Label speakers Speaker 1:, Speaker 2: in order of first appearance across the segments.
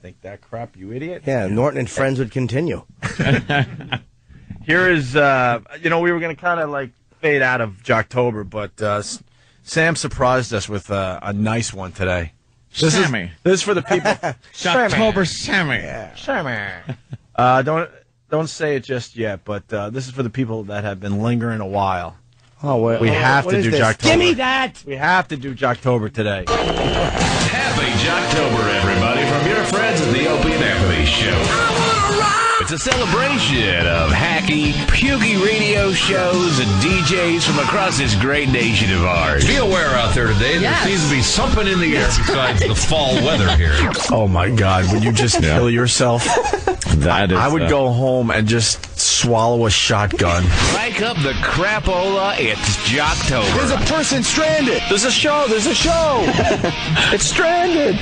Speaker 1: think that crap, you idiot.
Speaker 2: Yeah, Norton and Friends would continue.
Speaker 1: Here is, we were going to kind of like fade out of Jocktober, but Sam surprised us with a nice one today. This is for the people.
Speaker 3: Jocktober Sammy.
Speaker 1: Yeah. Sammy. Don't say it just yet, but this is for the people that have been lingering a while.
Speaker 2: Oh, well,
Speaker 1: we have to do Jocktober.
Speaker 2: Give me that!
Speaker 1: We have to do Jocktober today.
Speaker 4: Happy Jocktober, everybody, from your friends at the Opie and Anthony Show. It's a celebration of hacky, pukey radio shows and DJs from across this great nation of ours.
Speaker 5: Be aware out there today. There seems to be something in the air besides the fall weather here.
Speaker 1: Oh, my God. Would you just kill yourself? I would go home and just swallow a shotgun.
Speaker 4: Crank up the crapola. It's Jocktober.
Speaker 2: There's a person stranded. There's a show. It's stranded.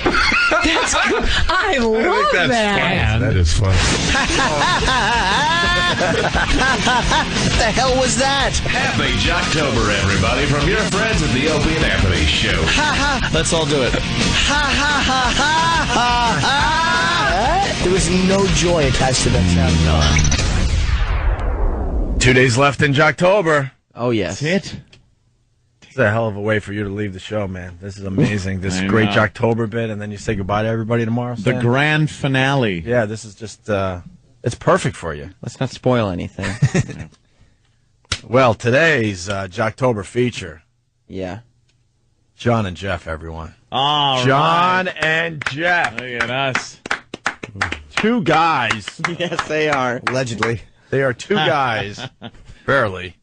Speaker 3: I love that.
Speaker 5: That is fun.
Speaker 2: What the hell was that?
Speaker 4: Happy Jocktober, everybody, from your friends at the Opie and Anthony Show.
Speaker 3: Let's all do it.
Speaker 2: There was no joy attached to that sound.
Speaker 1: 2 days left in Jocktober.
Speaker 3: Oh, yes.
Speaker 1: That's it? It's a hell of a way for you to leave the show, man. This is amazing. This great Jocktober bit, and then you say goodbye to everybody tomorrow.
Speaker 3: The grand finale.
Speaker 1: Yeah, this is just, it's perfect for you.
Speaker 3: Let's not spoil anything.
Speaker 1: Well, today's Jocktober feature.
Speaker 3: Yeah.
Speaker 1: John and Jeff, everyone.
Speaker 3: All
Speaker 1: John and Jeff.
Speaker 3: Look at us.
Speaker 1: Two guys.
Speaker 3: Yes, they are.
Speaker 2: Allegedly.
Speaker 1: They are two guys. Barely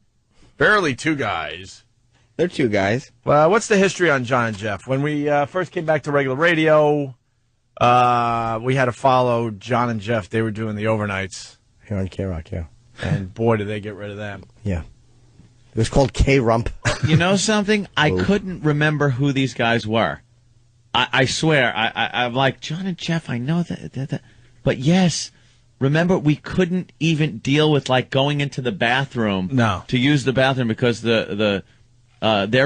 Speaker 1: two guys.
Speaker 3: They're two guys.
Speaker 1: Well, what's the history on John and Jeff? When we first came back to regular radio, we had to follow John and Jeff. They were doing the overnights.
Speaker 2: Here on K-Rock, yeah.
Speaker 1: And boy, did they get rid of them.
Speaker 2: Yeah. It was called K-Rump.
Speaker 3: You know something? I couldn't remember who these guys were. I swear. I'm like, John and Jeff, I know that. But yes, remember, we couldn't even deal with, like, going into the bathroom to use the bathroom because their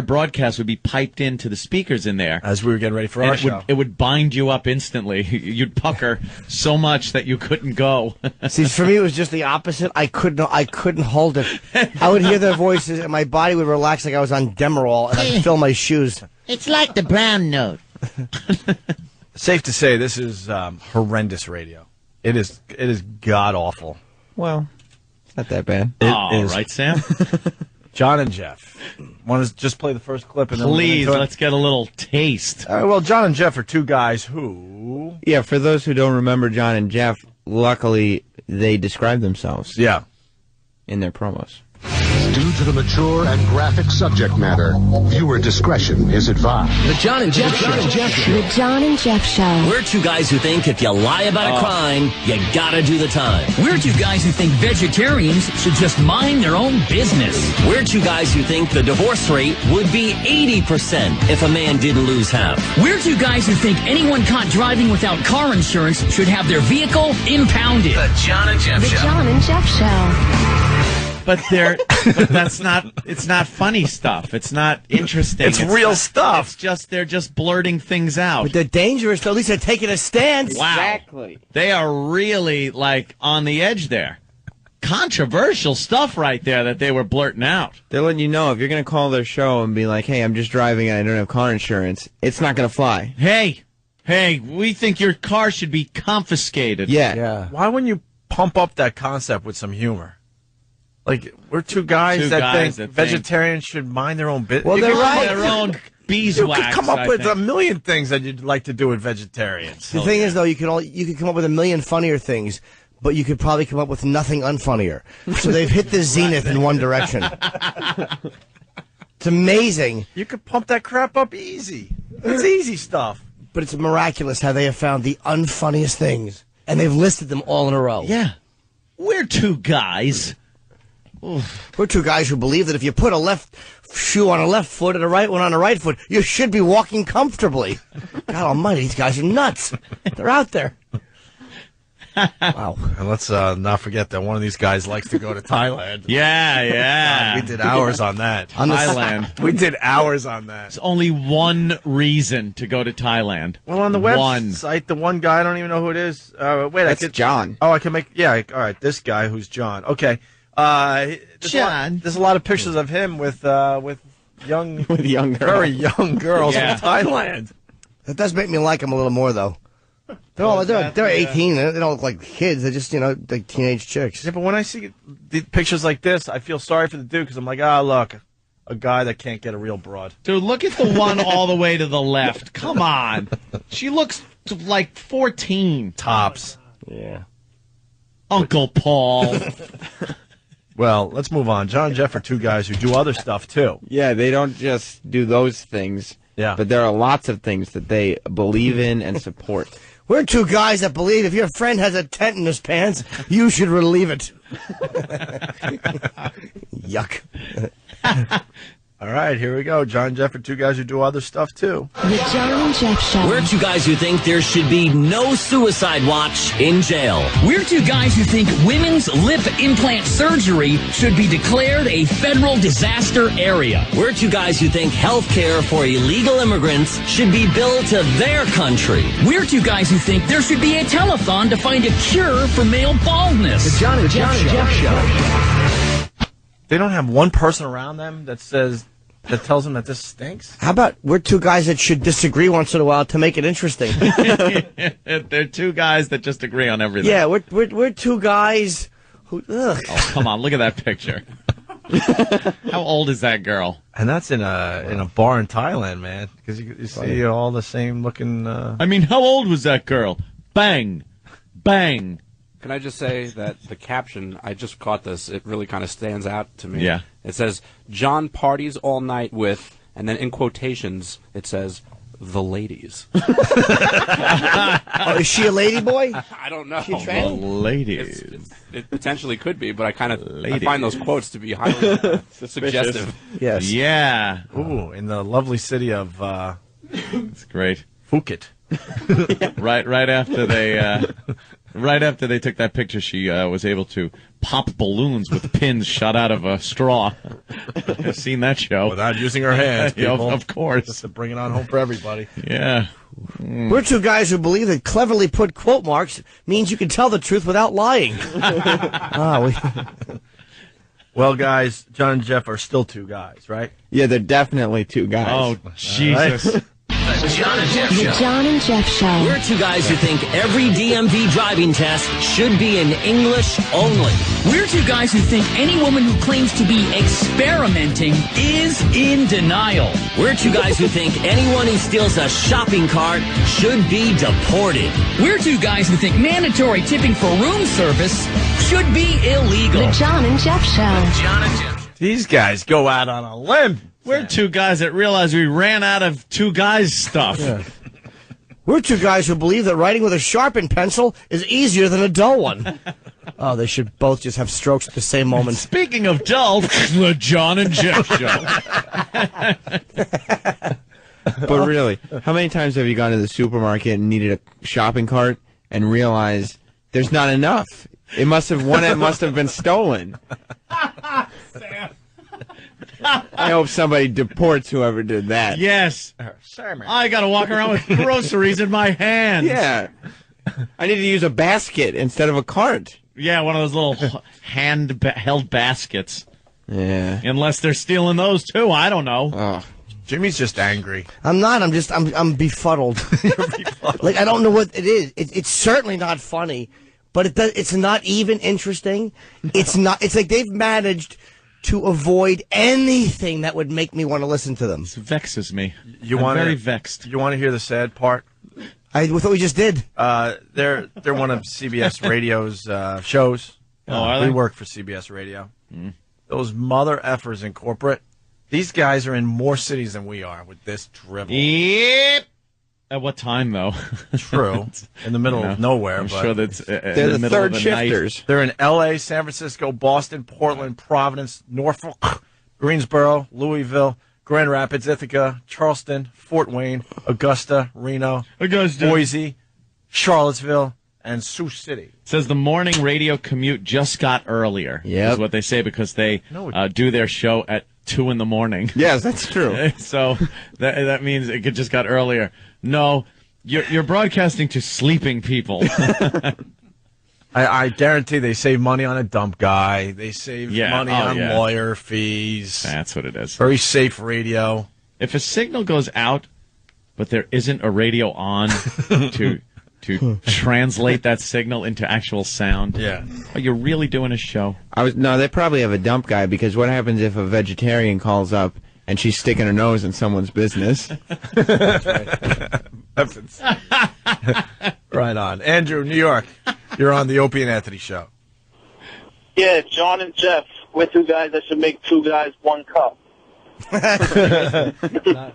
Speaker 3: broadcast would be piped into the speakers in there.
Speaker 1: As we were getting ready for our show.
Speaker 3: It would bind you up instantly. You'd pucker so much that you couldn't go.
Speaker 2: See, for me, it was just the opposite. I couldn't hold it. I would hear their voices, and my body would relax like I was on Demerol, and I'd fill my shoes.
Speaker 6: It's like the brown note.
Speaker 1: Safe to say, this is horrendous radio. It is god-awful.
Speaker 3: Well, it's not that bad.
Speaker 1: It is.
Speaker 3: Right, Sam?
Speaker 1: John and Jeff. Want to just play the first clip? And
Speaker 3: Please, let's get a little taste.
Speaker 1: Well, John and Jeff are two guys who...
Speaker 7: Yeah, for those who don't remember John and Jeff, luckily they describe themselves.
Speaker 1: Yeah.
Speaker 7: In their promos.
Speaker 8: Due to the mature and graphic subject matter, viewer discretion is advised.
Speaker 9: The John and Jeff Show.
Speaker 10: The John and Jeff Show.
Speaker 9: We're two guys who think if you lie about a crime, you gotta do the time. We're two guys who think vegetarians should just mind their own business. We're two guys who think the divorce rate would be 80% if a man didn't lose half. We're two guys who think anyone caught driving without car insurance should have their vehicle impounded. The John and Jeff Show.
Speaker 10: The John and Jeff Show.
Speaker 3: But that's not, it's not funny stuff. It's not interesting.
Speaker 1: It's real stuff.
Speaker 3: It's just, they're just blurting things out.
Speaker 2: But they're dangerous, though. At least they're taking a stance.
Speaker 3: Wow.
Speaker 7: Exactly.
Speaker 3: They are really, like, on the edge there. Controversial stuff right there that they were blurting out.
Speaker 7: They're letting you know if you're going to call their show and be like, hey, I'm just driving and I don't have car insurance, it's not going to fly.
Speaker 3: Hey, we think your car should be confiscated.
Speaker 7: Yeah.
Speaker 1: Why wouldn't you pump up that concept with some humor? Like, we're two guys that think vegetarians should mind their own business.
Speaker 2: Well, they're right.
Speaker 3: Their own beeswax.
Speaker 1: You could come up with a million things that you'd like to do with vegetarians.
Speaker 2: The thing is, though, you could come up with a million funnier things, but you could probably come up with nothing unfunnier. So they've hit the zenith in one direction. It's amazing.
Speaker 1: You could pump that crap up easy. It's easy stuff.
Speaker 2: But it's miraculous how they have found the unfunniest things, and they've listed them all in a row.
Speaker 3: Yeah. We're two guys.
Speaker 2: We're two guys who believe that if you put a left shoe on a left foot and a right one on a right foot, you should be walking comfortably. God almighty, these guys are nuts. They're out there. Wow.
Speaker 1: And let's not forget that one of these guys likes to go to Thailand.
Speaker 3: Yeah.
Speaker 1: God, we did hours on that.
Speaker 3: Thailand.
Speaker 1: We did hours on that.
Speaker 3: There's only one reason to go to Thailand.
Speaker 1: Well, on the website, the one guy, I don't even know who it is.
Speaker 7: That's John.
Speaker 1: Oh, I can make, all right, this guy who's John. Okay.
Speaker 3: John.
Speaker 1: There's a lot of pictures of him with young
Speaker 7: girls.
Speaker 1: Very young girls
Speaker 3: Yeah.
Speaker 1: in Thailand.
Speaker 2: That does make me like them a little more, though. They're 18. They don't look like kids. They're just, like teenage chicks.
Speaker 1: Yeah, but when I see the pictures like this, I feel sorry for the dude because I'm like, look, a guy that can't get a real broad.
Speaker 3: Dude, look at the one all the way to the left. Come on. She looks like 14.
Speaker 1: Tops.
Speaker 2: Yeah.
Speaker 3: Uncle Paul.
Speaker 1: Well, let's move on. John and Jeff are two guys who do other stuff, too.
Speaker 7: Yeah, they don't just do those things.
Speaker 1: Yeah.
Speaker 7: But there are lots of things that they believe in and support.
Speaker 2: We're two guys that believe if your friend has a tent in his pants, you should relieve it. Yuck.
Speaker 1: All right, here we go. John and Jeff are two guys who do other stuff, too.
Speaker 10: The John and Jeff Show.
Speaker 9: We're two guys who think there should be no suicide watch in jail.
Speaker 11: We're two guys who think women's lip implant surgery should be declared a federal disaster area.
Speaker 9: We're two guys who think health care for illegal immigrants should be billed to their country.
Speaker 11: We're two guys who think there should be a telethon to find a cure for male baldness.
Speaker 2: The John and Jeff Show.
Speaker 1: They don't have one person around them that tells them that this stinks?
Speaker 2: How about we're two guys that should disagree once in a while to make it interesting?
Speaker 3: They're two guys that just agree on everything.
Speaker 2: Yeah, we're two guys who. Ugh.
Speaker 3: Oh, come on, look at that picture. How old is that girl?
Speaker 1: And that's in a bar in Thailand, man. Because you see all the same looking.
Speaker 3: I mean, how old was that girl? Bang, bang.
Speaker 12: Can I just say that the caption, I just caught this, it really kind of stands out to me.
Speaker 3: Yeah.
Speaker 12: It says, John parties all night with, and then in quotations, it says, the ladies.
Speaker 2: Oh, is she a lady boy?
Speaker 12: I don't know.
Speaker 2: She trans?
Speaker 3: The ladies.
Speaker 12: It potentially could be, but I find those quotes to be highly suggestive.
Speaker 2: Yes.
Speaker 3: Yeah.
Speaker 1: Ooh, in the lovely city of
Speaker 3: It's great.
Speaker 1: Phuket.
Speaker 3: Right after they took that picture, she was able to pop balloons with pins shot out of a straw. I've seen that show.
Speaker 1: Without using her hands,
Speaker 3: Yeah,
Speaker 1: people.
Speaker 3: of course.
Speaker 1: Just to bring it on home for everybody.
Speaker 3: Yeah.
Speaker 2: We're two guys who believe that cleverly put quote marks means you can tell the truth without lying.
Speaker 1: Well, guys, John and Jeff are still two guys, right?
Speaker 7: Yeah, they're definitely two guys.
Speaker 3: Oh, Jesus.
Speaker 4: The John and Jeff
Speaker 10: The
Speaker 4: Show.
Speaker 10: John and Jeff Show.
Speaker 9: We're two guys who think every DMV driving test should be in English only.
Speaker 11: We're two guys who think any woman who claims to be experimenting is in denial.
Speaker 9: We're two guys who think anyone who steals a shopping cart should be deported.
Speaker 11: We're two guys who think mandatory tipping for room service should be illegal.
Speaker 10: The John and Jeff Show.
Speaker 4: John and Jeff.
Speaker 1: These guys go out on a limb.
Speaker 3: We're two guys that realized we ran out of two guys stuff.
Speaker 2: Yeah. We're two guys who believe that writing with a sharpened pencil is easier than a dull one. Oh, they should both just have strokes at the same moment.
Speaker 3: Speaking of dull, the John and Jeff Show.
Speaker 7: But really, how many times have you gone to the supermarket and needed a shopping cart and realized there's not enough? It must have been stolen. I hope somebody deports whoever did that.
Speaker 3: Yes. I got to walk around with groceries in my hands.
Speaker 7: Yeah. I need to use a basket instead of a cart.
Speaker 3: Yeah, one of those little held baskets.
Speaker 7: Yeah.
Speaker 3: Unless they're stealing those too. I don't know.
Speaker 7: Oh.
Speaker 1: Jimmy's just angry.
Speaker 2: I'm not. I'm befuddled. Like, I don't know what it is. It's certainly not funny, but it's not even interesting. It's not. It's like they've managed to avoid anything that would make me want to listen to them.
Speaker 3: This vexes me.
Speaker 1: I'm
Speaker 3: very vexed.
Speaker 1: You want to hear the sad part?
Speaker 2: I thought we just did.
Speaker 1: They're one of CBS Radio's shows.
Speaker 3: Oh, are they?
Speaker 1: We work for CBS Radio. Those mother effers in corporate. These guys are in more cities than we are with this drivel.
Speaker 3: Yep. At what time, though?
Speaker 1: True. In the middle of nowhere.
Speaker 3: I'm
Speaker 1: but
Speaker 3: sure that's
Speaker 7: They're the third shifters.
Speaker 1: They're in L.A., San Francisco, Boston, Portland, Providence, Norfolk, Greensboro, Louisville, Grand Rapids, Ithaca, Charleston, Fort Wayne, Augusta, Reno, Boise, Charlottesville, and Sioux City.
Speaker 3: It says the morning radio commute just got earlier.
Speaker 7: Yep.
Speaker 3: Is what they say because they do their show at 2 in the morning.
Speaker 7: Yes, that's true.
Speaker 3: So that means it just got earlier. No, you're broadcasting to sleeping people.
Speaker 1: I guarantee they save money on a dump guy. They save money on lawyer fees.
Speaker 3: That's what it is.
Speaker 1: Very safe radio.
Speaker 3: If a signal goes out, but there isn't a radio on to translate that signal into actual sound, are you really doing a show?
Speaker 7: No, they probably have a dump guy, because what happens if a vegetarian calls up and she's sticking her nose in someone's business?
Speaker 1: Right on. Andrew, New York. You're on the Opie and Anthony show.
Speaker 13: Yeah, John and Jeff. We're two guys that should make two guys one cup.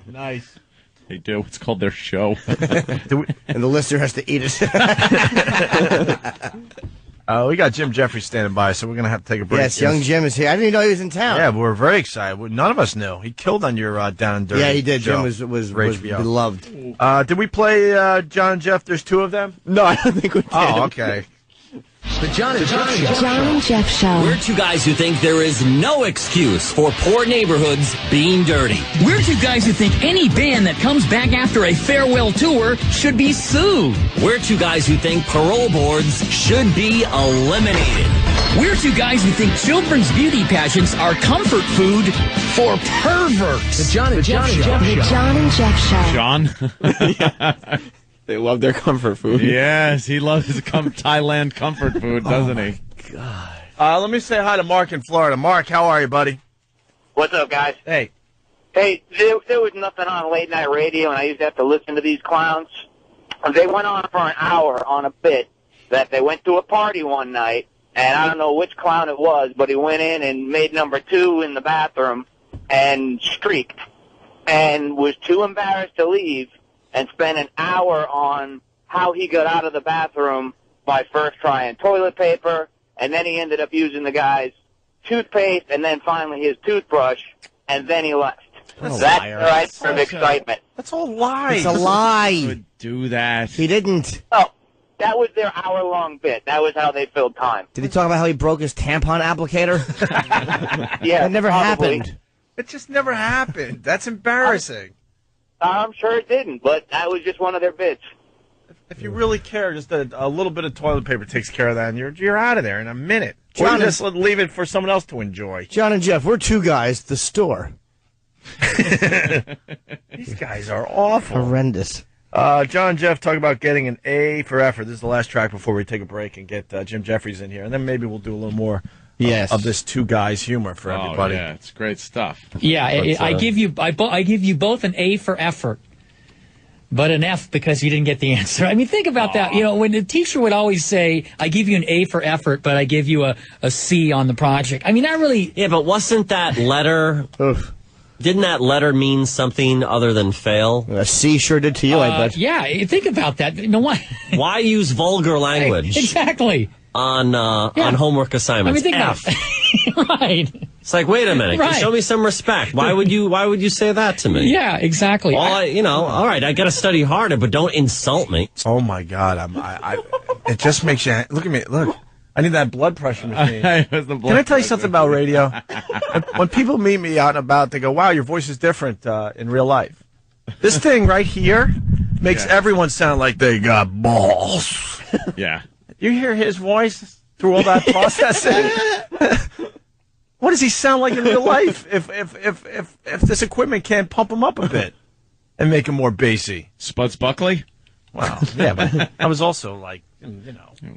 Speaker 1: Nice.
Speaker 3: They do. It's called their show.
Speaker 2: And the listener has to eat it.
Speaker 1: We got Jim Jefferies standing by, so we're going to have to take a break.
Speaker 2: Yes, young Jim is here. I didn't even know he was in town.
Speaker 1: Yeah, we're very excited. None of us knew. He killed on your Down and Dirty.
Speaker 2: Yeah, he did.
Speaker 1: Show
Speaker 2: Jim was beloved.
Speaker 1: Did we play John and Jeff? There's two of them?
Speaker 7: No, I don't think we did.
Speaker 1: Oh, okay.
Speaker 9: The John and Jeff Show.
Speaker 10: John and Jeff Show.
Speaker 9: We're two guys who think there is no excuse for poor neighborhoods being dirty.
Speaker 11: We're two guys who think any band that comes back after a farewell tour should be sued.
Speaker 9: We're two guys who think parole boards should be eliminated.
Speaker 11: We're two guys who think children's beauty pageants are comfort food for perverts.
Speaker 10: The John and Jeff Show. The John and Jeff Show.
Speaker 3: John?
Speaker 7: They love their comfort food.
Speaker 3: Yes, he loves his Thailand comfort food, doesn't he?
Speaker 1: God. Let me say hi to Mark in Florida. Mark, how are you, buddy?
Speaker 13: What's up, guys?
Speaker 1: Hey.
Speaker 13: Hey, there was nothing on late night radio, and I used to have to listen to these clowns. They went on for an hour on a bit that they went to a party one night, and I don't know which clown it was, but he went in and made number 2 in the bathroom and streaked and was too embarrassed to leave and spent an hour on how he got out of the bathroom by first trying toilet paper, and then he ended up using the guy's toothpaste, and then finally his toothbrush, and then he left. That's the right sort of excitement.
Speaker 1: That's all lies.
Speaker 2: It's a lie.
Speaker 3: Would do that.
Speaker 2: He didn't.
Speaker 13: Oh, that was their hour-long bit. That was how they filled time.
Speaker 2: Did he talk about how he broke his tampon applicator?
Speaker 13: Yeah,
Speaker 2: that never
Speaker 13: probably
Speaker 2: happened.
Speaker 1: It just never happened. That's embarrassing.
Speaker 13: I'm sure it didn't, but that was just one of their bits.
Speaker 1: If you really care, just a little bit of toilet paper takes care of that, and you're out of there in a minute.
Speaker 2: John,
Speaker 1: or you just leave it for someone else to enjoy.
Speaker 2: John and Jeff, we're two guys, the store.
Speaker 1: These guys are awful.
Speaker 2: Horrendous.
Speaker 1: John and Jeff talk about getting an A for effort. This is the last track before we take a break and get Jim Jefferies in here, and then maybe we'll do a little more of this two guys humor for everybody.
Speaker 3: Yeah, it's great stuff.
Speaker 14: Yeah, I give you both an A for effort, but an F because you didn't get the answer. I mean, think about that. You know, when the teacher would always say, "I give you an A for effort, but I give you a C on the project." I mean, that really.
Speaker 9: Yeah, but wasn't that letter? Didn't that letter mean something other than fail?
Speaker 2: A C sure did to you, I bet.
Speaker 14: Yeah, think about that. You know what?
Speaker 9: Why use vulgar language?
Speaker 14: Exactly.
Speaker 9: On homework assignments.
Speaker 14: I mean, think about it. Right.
Speaker 9: It's like, wait a minute.
Speaker 14: Right.
Speaker 9: Show me some respect. Why would you say that to me?
Speaker 14: Yeah, exactly.
Speaker 9: All right, I got to study harder, but don't insult me.
Speaker 1: Oh my God, it just makes you look at me. Look, I need that blood pressure machine. Can I tell you something about radio? When people meet me out and about, they go, "Wow, your voice is different in real life." This thing right here makes everyone sound like they got balls.
Speaker 3: Yeah.
Speaker 1: You hear his voice through all that processing? What does he sound like in real life if this equipment can't pump him up a bit and make him more bassy?
Speaker 3: Spuds Buckley?
Speaker 1: Wow. Yeah, but I was also like,
Speaker 3: a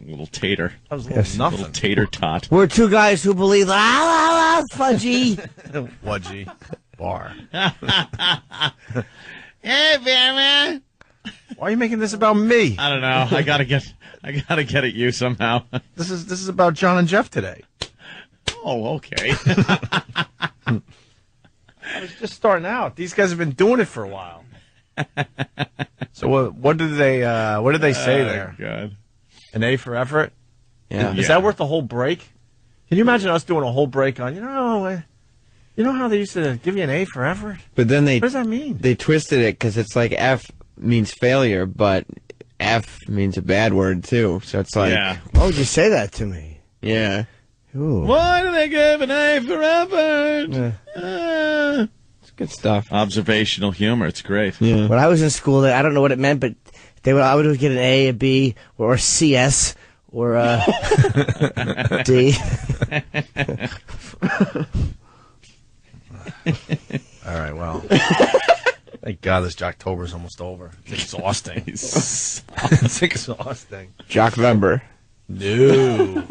Speaker 3: little tater.
Speaker 1: I was a little nothing.
Speaker 3: Little tater tot.
Speaker 2: We're two guys who believe, fudgy.
Speaker 1: Fudgy. Bar.
Speaker 3: Hey, man.
Speaker 1: Why are you making this about me?
Speaker 3: I don't know. I gotta get at you somehow.
Speaker 1: This is about John and Jeff today.
Speaker 3: Oh, okay.
Speaker 1: I was just starting out. These guys have been doing it for a while. So what did they say there?
Speaker 3: God.
Speaker 1: An A for effort?
Speaker 7: Yeah.
Speaker 1: Is that worth the whole break? Can you imagine us doing a whole break on, you know how they used to give you an A for effort?
Speaker 7: But then
Speaker 1: what does that mean?
Speaker 7: They twisted it because it's like F means failure, but F means a bad word, too. So it's like,
Speaker 2: why would you say that to me?
Speaker 7: Yeah.
Speaker 2: Ooh.
Speaker 3: Why do they give an A for effort?
Speaker 7: It's good stuff.
Speaker 3: Observational humor. It's great.
Speaker 7: Yeah.
Speaker 2: When I was in school, I don't know what it meant, but I would get an A, a B, or a CS, or a D.
Speaker 1: All right, well. Thank God this Jocktober's almost over. It's exhausting. It's exhausting.
Speaker 7: Jockvember.
Speaker 1: No.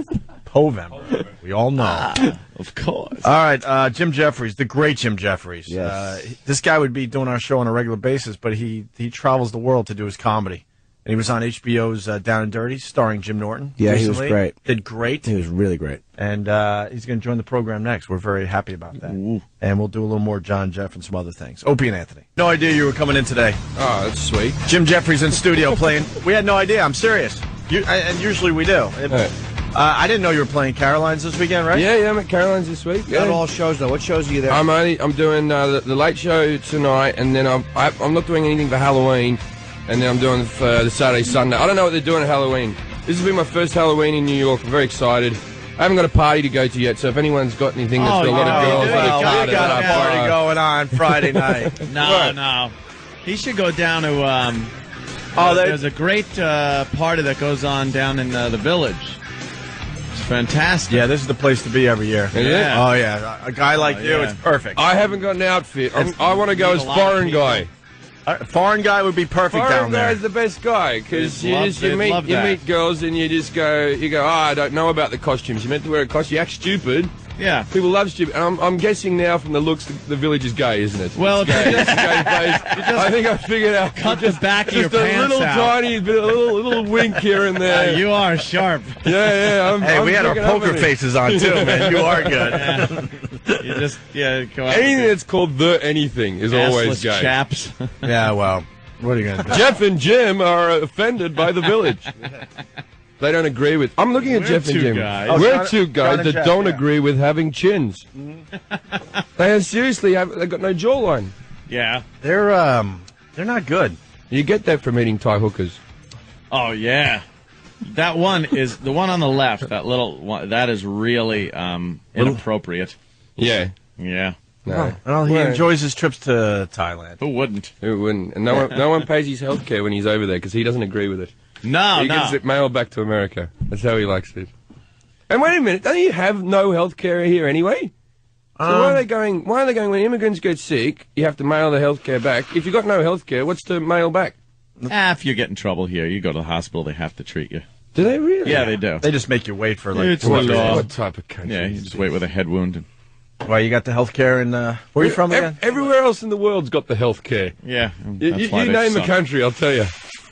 Speaker 1: Povember. We all know.
Speaker 3: Of course.
Speaker 1: All right, Jim Jefferies, the great Jim Jefferies.
Speaker 2: Yes.
Speaker 1: This guy would be doing our show on a regular basis, but he travels the world to do his comedy. And he was on HBO's Down and Dirty, starring Jim Norton.
Speaker 2: Yeah,
Speaker 1: recently.
Speaker 2: he was great.
Speaker 1: Did great.
Speaker 2: He was really great.
Speaker 1: And he's going to join the program next. We're very happy about that. Ooh. And we'll do a little more John, Jeff, and some other things. Opie and Anthony. No idea you were coming in today.
Speaker 15: Oh, that's sweet.
Speaker 1: Jim Jefferies in studio playing. We had no idea. I'm serious. And usually we do. I didn't know you were playing Caroline's this weekend, right?
Speaker 15: Yeah, I'm at Caroline's this week.
Speaker 2: Not all shows, though. What shows are you there?
Speaker 15: I'm doing the late show tonight, and then I'm not doing anything for Halloween, and then I'm doing for the Saturday, Sunday. I don't know what they're doing at Halloween. This will be my first Halloween in New York. I'm very excited. I haven't got a party to go to yet, so if anyone's got anything that's got a lot of girls,
Speaker 1: we got a party going on Friday night.
Speaker 3: No. He should go down to. There's a great party that goes on down in the Village. It's fantastic.
Speaker 1: Yeah, this is the place to be every year.
Speaker 3: Yeah.
Speaker 1: Oh, yeah. A guy like you, it's perfect.
Speaker 15: I haven't got an outfit. I want to go as foreign guy.
Speaker 1: Foreign guy would be perfect down there.
Speaker 15: Foreign guy is the best guy because you meet girls and you go, I don't know about the costumes. You meant to wear a costume. You act stupid.
Speaker 3: Yeah.
Speaker 15: People love stupid. And I'm guessing now from the looks, the Village is gay, isn't it?
Speaker 3: Well,
Speaker 15: it's gay. It's gay face. I think I figured out.
Speaker 3: Cut the back of your pants
Speaker 15: out. Tiny bit, a little wink here and there.
Speaker 3: You are sharp.
Speaker 15: Yeah.
Speaker 1: We had our poker faces on too, man. You are good.
Speaker 3: You just go out.
Speaker 15: Anything that's called the anything is always gay.
Speaker 3: Chaps.
Speaker 1: Yeah, well, what are you gonna do?
Speaker 15: Jeff and Jim are offended by the Village. They don't agree with. I'm looking at Jeff and Jim. We're two guys that don't agree with having chins. They seriously they've got no jawline.
Speaker 3: Yeah,
Speaker 1: they're not good.
Speaker 15: You get that from eating Thai hookers.
Speaker 3: Oh yeah, that one is the one on the left. That little one that is really inappropriate.
Speaker 15: Yeah.
Speaker 3: No.
Speaker 1: He enjoys his trips to Thailand.
Speaker 3: Who wouldn't?
Speaker 15: And no one pays his health care when he's over there because he doesn't agree with it. He gives it mailed back to America. That's how he likes it. And wait a minute, don't you have no health care here anyway? So why are they going when immigrants get sick, you have to mail the health care back? If you've got no health care, what's to mail back?
Speaker 3: If you get in trouble here, you go to the hospital, they have to treat you.
Speaker 15: Do they really?
Speaker 3: Yeah, they do.
Speaker 1: They just make you wait for
Speaker 3: it's
Speaker 15: what type of country?
Speaker 3: Yeah, you just wait with a head wound.
Speaker 1: Why, you got the health care in, where are you from again?
Speaker 15: Everywhere else in the world's got the health care.
Speaker 3: Yeah.
Speaker 15: You name a country, I'll tell you.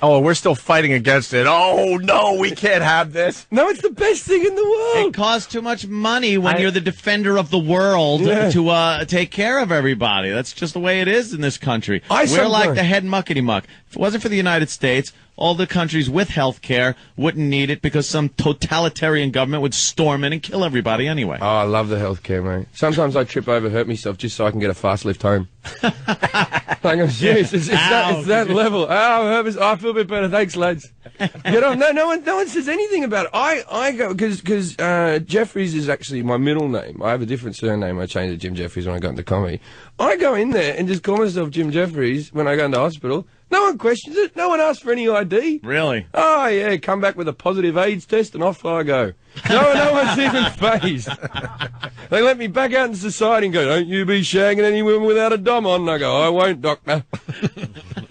Speaker 1: Oh, we're still fighting against it. Oh, no, we can't have this.
Speaker 15: No, it's the best thing in the world.
Speaker 3: It costs too much money when you're the defender of the world to take care of everybody. That's just the way it is in this country. We're like the head muckety-muck. If it wasn't for the United States, all the countries with health care wouldn't need it because some totalitarian government would storm in and kill everybody anyway.
Speaker 15: Oh, I love the health care, mate. Sometimes I trip over, hurt myself just so I can get a fast lift home. Like, I'm serious. It's that level. Ow, I feel a bit better. Thanks, lads. No one says anything about it. I go because Jefferies is actually my middle name. I have a different surname. I changed to Jim Jefferies when I got into comedy. I go in there and just call myself Jim Jefferies when I go into hospital. No one questions it. No one asks for any ID.
Speaker 3: Really?
Speaker 15: Oh, yeah. Come back with a positive AIDS test and off I go. No one's even phased. They let me back out in society and go, don't you be shagging any women without a dom on. And I go, I won't, doctor.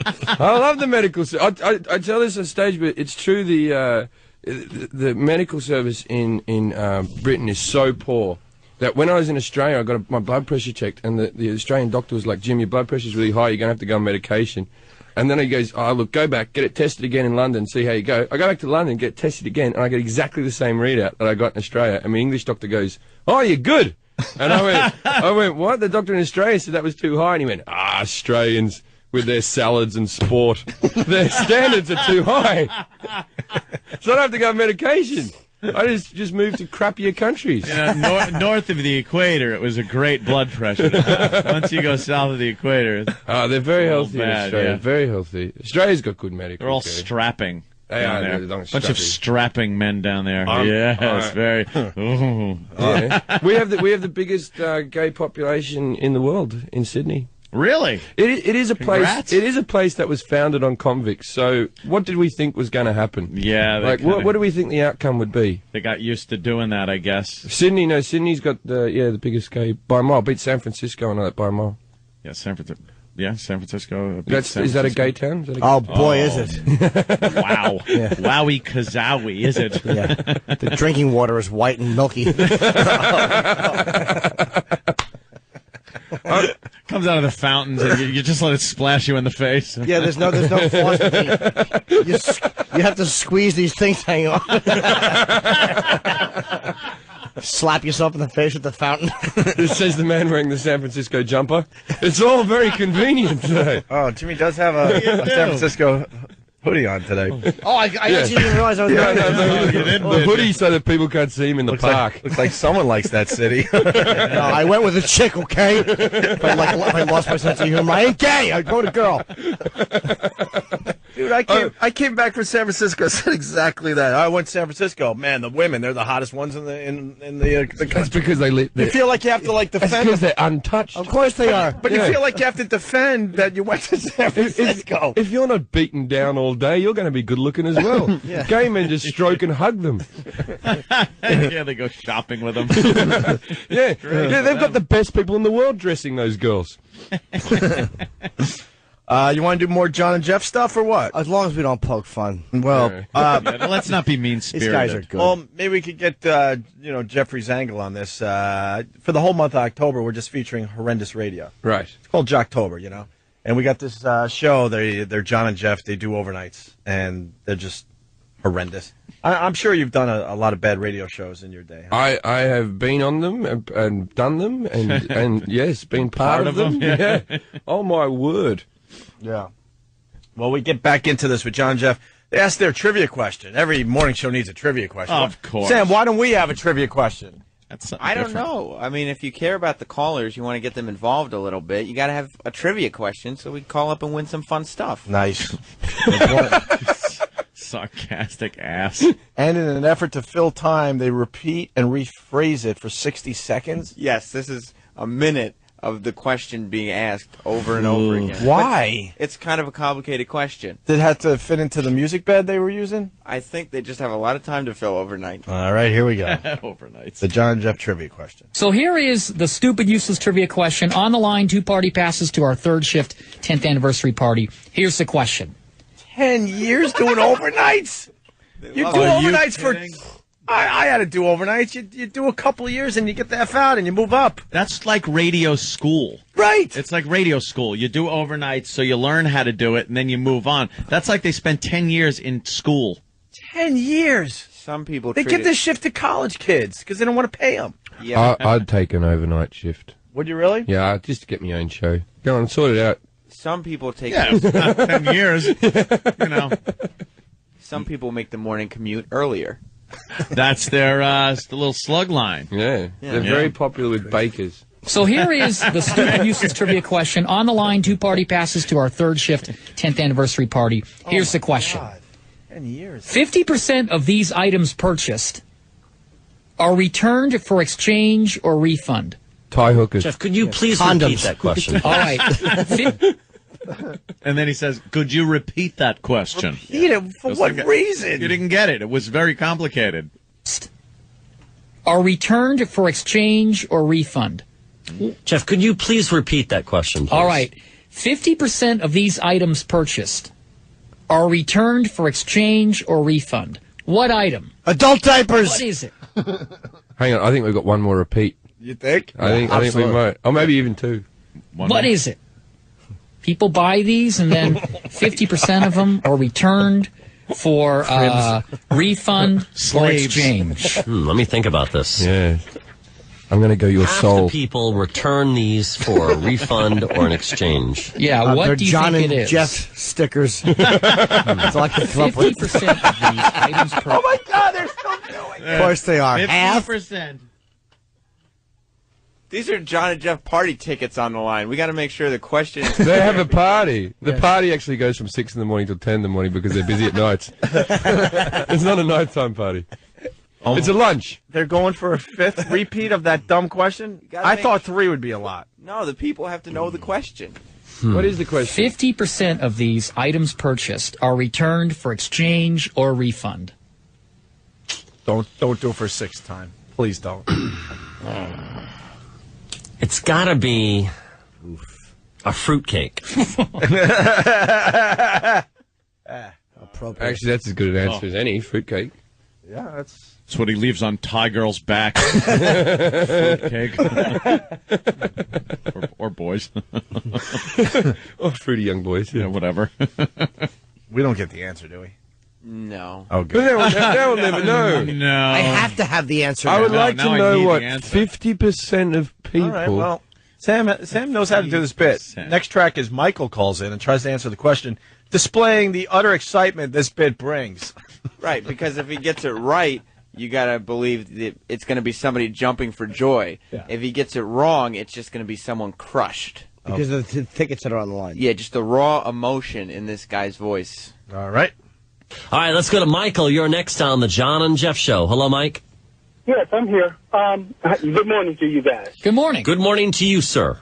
Speaker 15: I love the medical service. I tell this on stage, but it's true. The medical service in Britain is so poor that when I was in Australia, I got my blood pressure checked, and the Australian doctor was like, Jim, your blood pressure's really high. You're going to have to go on medication. And then he goes, oh, look, go back, get it tested again in London, see how you go. I go back to London, get it tested again, and I get exactly the same readout that I got in Australia. And my English doctor goes, oh, you're good. And I went, what? The doctor in Australia said that was too high. And he went, Australians with their salads and sport. Their standards are too high. So I don't have to go on medication. I just moved to crappier countries.
Speaker 3: North of the equator, it was a great blood pressure. Once you go south of the equator,
Speaker 15: they're very healthy
Speaker 3: bad,
Speaker 15: in Australia.
Speaker 3: Yeah.
Speaker 15: Very healthy. Australia's got good medical
Speaker 3: They're all
Speaker 15: care.
Speaker 3: strapping.
Speaker 15: They
Speaker 3: down
Speaker 15: are,
Speaker 3: there.
Speaker 15: they're
Speaker 3: Bunch of strapping men down there. Yes, very. Ooh.
Speaker 15: Yeah. we have the biggest gay population in the world in Sydney.
Speaker 3: Really?
Speaker 15: It is a
Speaker 3: Congrats.
Speaker 15: place. It is a place that was founded on convicts. So, what did we think was going to happen?
Speaker 3: Yeah.
Speaker 15: Like, what do we think the outcome would be?
Speaker 3: They got used to doing that, I guess.
Speaker 15: Sydney's got the biggest gay by a mile. Beat San Francisco on that by a mile.
Speaker 3: Yeah, San Francisco. Yeah, San Francisco.
Speaker 15: Is that a gay town?
Speaker 2: Oh boy, is it!
Speaker 3: Wow, wowie kazowie, is it?
Speaker 2: Yeah, the drinking water is white and milky.
Speaker 3: Comes out of the fountains, and you just let it splash you in the face.
Speaker 2: Yeah, there's no floss between. You have to squeeze these things hanging on. Slap yourself in the face with the fountain.
Speaker 15: This says the man wearing the San Francisco jumper. It's all very convenient today.
Speaker 1: Oh, Jimmy does have a San Francisco hoodie on today.
Speaker 2: Oh, I actually didn't realize I was wearing
Speaker 15: the hoodie so that people can't see him in the park.
Speaker 1: Looks like someone likes that city.
Speaker 2: No, I went with a chick, okay? If I lost my sense of humor, I ain't gay. I go to girl.
Speaker 1: Dude, I came back from San Francisco. I said exactly that. I went to San Francisco. Man, the women, they're the hottest ones in the country.
Speaker 15: That's because they live.
Speaker 1: You feel like you have to defend.
Speaker 15: That's because they're untouched.
Speaker 2: Of course they are.
Speaker 1: But you feel like you have to defend that you went to San Francisco.
Speaker 15: If you're not beaten down all day, you're going to be good looking as well.
Speaker 2: Yeah.
Speaker 15: Gay men just stroke and hug them.
Speaker 3: Yeah, they go shopping with them.
Speaker 15: Yeah, they've got the best people in the world dressing those girls.
Speaker 1: You want to do more John and Jeff stuff or what?
Speaker 2: As long as we don't poke fun.
Speaker 1: Well,
Speaker 3: let's not be mean-spirited.
Speaker 2: These guys are good.
Speaker 1: Well, maybe we could get Jeffrey's angle on this. For the whole month of October, we're just featuring horrendous radio.
Speaker 15: Right.
Speaker 1: It's called Jocktober, And we got this show. They're John and Jeff. They do overnights, and they're just horrendous. I'm sure you've done a lot of bad radio shows in your day. Huh?
Speaker 15: I have been on them and done them, and yes, been part of them. Yeah. Oh my word.
Speaker 1: Yeah. Well, we get back into this with John and Jeff. They asked their trivia question. Every morning show needs a trivia question.
Speaker 3: Of course.
Speaker 1: Sam, why don't we have a trivia question?
Speaker 7: I don't know. I mean, if you care about the callers, you want to get them involved a little bit, you got to have a trivia question so we call up and win some fun stuff.
Speaker 1: Nice.
Speaker 3: Sarcastic ass.
Speaker 1: And in an effort to fill time, they repeat and rephrase it for 60 seconds?
Speaker 7: Yes, this is a minute of the question being asked over and over again.
Speaker 1: Why?
Speaker 7: But it's kind of a complicated question.
Speaker 1: Did it have to fit into the music bed they were using?
Speaker 7: I think they just have a lot of time to fill overnight.
Speaker 1: All right, here we go.
Speaker 3: Overnights.
Speaker 1: The John and Jeff trivia question.
Speaker 14: So here is the stupid, useless trivia question. On the line, 2 party passes to our third shift 10th anniversary party. Here's the question.
Speaker 1: 10 years doing overnights? You do overnights for... I had to do overnights. You do a couple of years and you get the F out and you move up.
Speaker 3: That's like radio school.
Speaker 1: Right.
Speaker 3: It's like radio school. You do overnights so you learn how to do it and then you move on. That's like they spend 10 years in school.
Speaker 1: 10 years.
Speaker 7: Some people
Speaker 1: They give this shift to college kids because they don't want to pay them.
Speaker 7: Yeah.
Speaker 15: I'd take an overnight shift.
Speaker 1: Would you really?
Speaker 15: Yeah, just to get my own show. Go on, sort it out.
Speaker 7: Some people take...
Speaker 3: Yeah, it's not 10 years.
Speaker 7: Some people make the morning commute earlier.
Speaker 3: That's their the little slug line.
Speaker 15: Yeah. They're very popular with bakers.
Speaker 14: So here is the stupid, useless trivia question. On the line, 2 party passes to our third shift 10th anniversary party. Here's the question.
Speaker 1: God. 10 years.
Speaker 14: 50% of these items purchased are returned for exchange or refund.
Speaker 15: Tie hookers.
Speaker 6: Jeff, could you please repeat that question?
Speaker 14: All right.
Speaker 3: And then he says, could you repeat that question?
Speaker 1: Repeat it? For what reason?
Speaker 3: You didn't get it. It was very complicated.
Speaker 14: Are returned for exchange or refund.
Speaker 6: Jeff, could you please repeat that question, please?
Speaker 14: All right. 50% of these items purchased are returned for exchange or refund. What item?
Speaker 2: Adult diapers.
Speaker 14: What is it?
Speaker 15: Hang on, I think we've got one more repeat.
Speaker 1: You think?
Speaker 15: I think we might. Or maybe even 2.
Speaker 14: What is it? People buy these, and then 50% of them are returned for refund or exchange.
Speaker 6: Let me think about this.
Speaker 15: Yeah. I'm going to go your
Speaker 6: Half
Speaker 15: soul.
Speaker 6: the people return these for a refund or an exchange.
Speaker 14: Yeah, what do you
Speaker 2: John
Speaker 14: think
Speaker 2: and
Speaker 14: it is?
Speaker 2: Jeff stickers. That's all I can come up with.
Speaker 14: 50% of these items per...
Speaker 1: Oh, my God, they're still doing it.
Speaker 2: Of course they are. Half.
Speaker 3: 50%.
Speaker 7: These are John and Jeff party tickets on the line. We got to make sure the question is...
Speaker 15: They have a party. The party actually goes from 6 in the morning till 10 in the morning because they're busy at nights. It's not a nighttime party. It's a lunch.
Speaker 1: They're going for a 5th repeat of that dumb question? I thought 3 would be a lot.
Speaker 7: No, the people have to know the question.
Speaker 15: What is the question?
Speaker 14: 50% of these items purchased are returned for exchange or refund.
Speaker 1: Don't do it for a 6th time. Please don't.
Speaker 6: It's got to be a fruitcake.
Speaker 15: Actually, that's as good an answer as any. Fruitcake.
Speaker 1: Yeah, that's
Speaker 3: what he leaves on Ty Girl's back. Fruitcake. or boys.
Speaker 15: Or fruity young boys.
Speaker 3: Yeah, whatever.
Speaker 1: We don't get the answer, do we?
Speaker 7: No.
Speaker 1: Oh, good.
Speaker 15: They'll never know.
Speaker 3: No.
Speaker 2: I have to have the answer.
Speaker 15: I would like to know what
Speaker 3: 50%
Speaker 15: 50% of people...
Speaker 1: All right, well, Sam knows how to do this bit. Next track is Michael calls in and tries to answer the question, displaying the utter excitement this bit brings.
Speaker 7: Right, because if he gets it right, you got to believe that it's going to be somebody jumping for joy.
Speaker 1: Yeah.
Speaker 7: If he gets it wrong, it's just going to be someone crushed.
Speaker 2: Because of the tickets that are on the line.
Speaker 7: Yeah, just the raw emotion in this guy's voice.
Speaker 1: All right.
Speaker 6: All right, let's go to Michael. You're next on the John and Jeff Show. Hello, Mike.
Speaker 16: Yes, I'm here. Good morning to you guys.
Speaker 14: Good morning.
Speaker 6: Good morning to you, sir.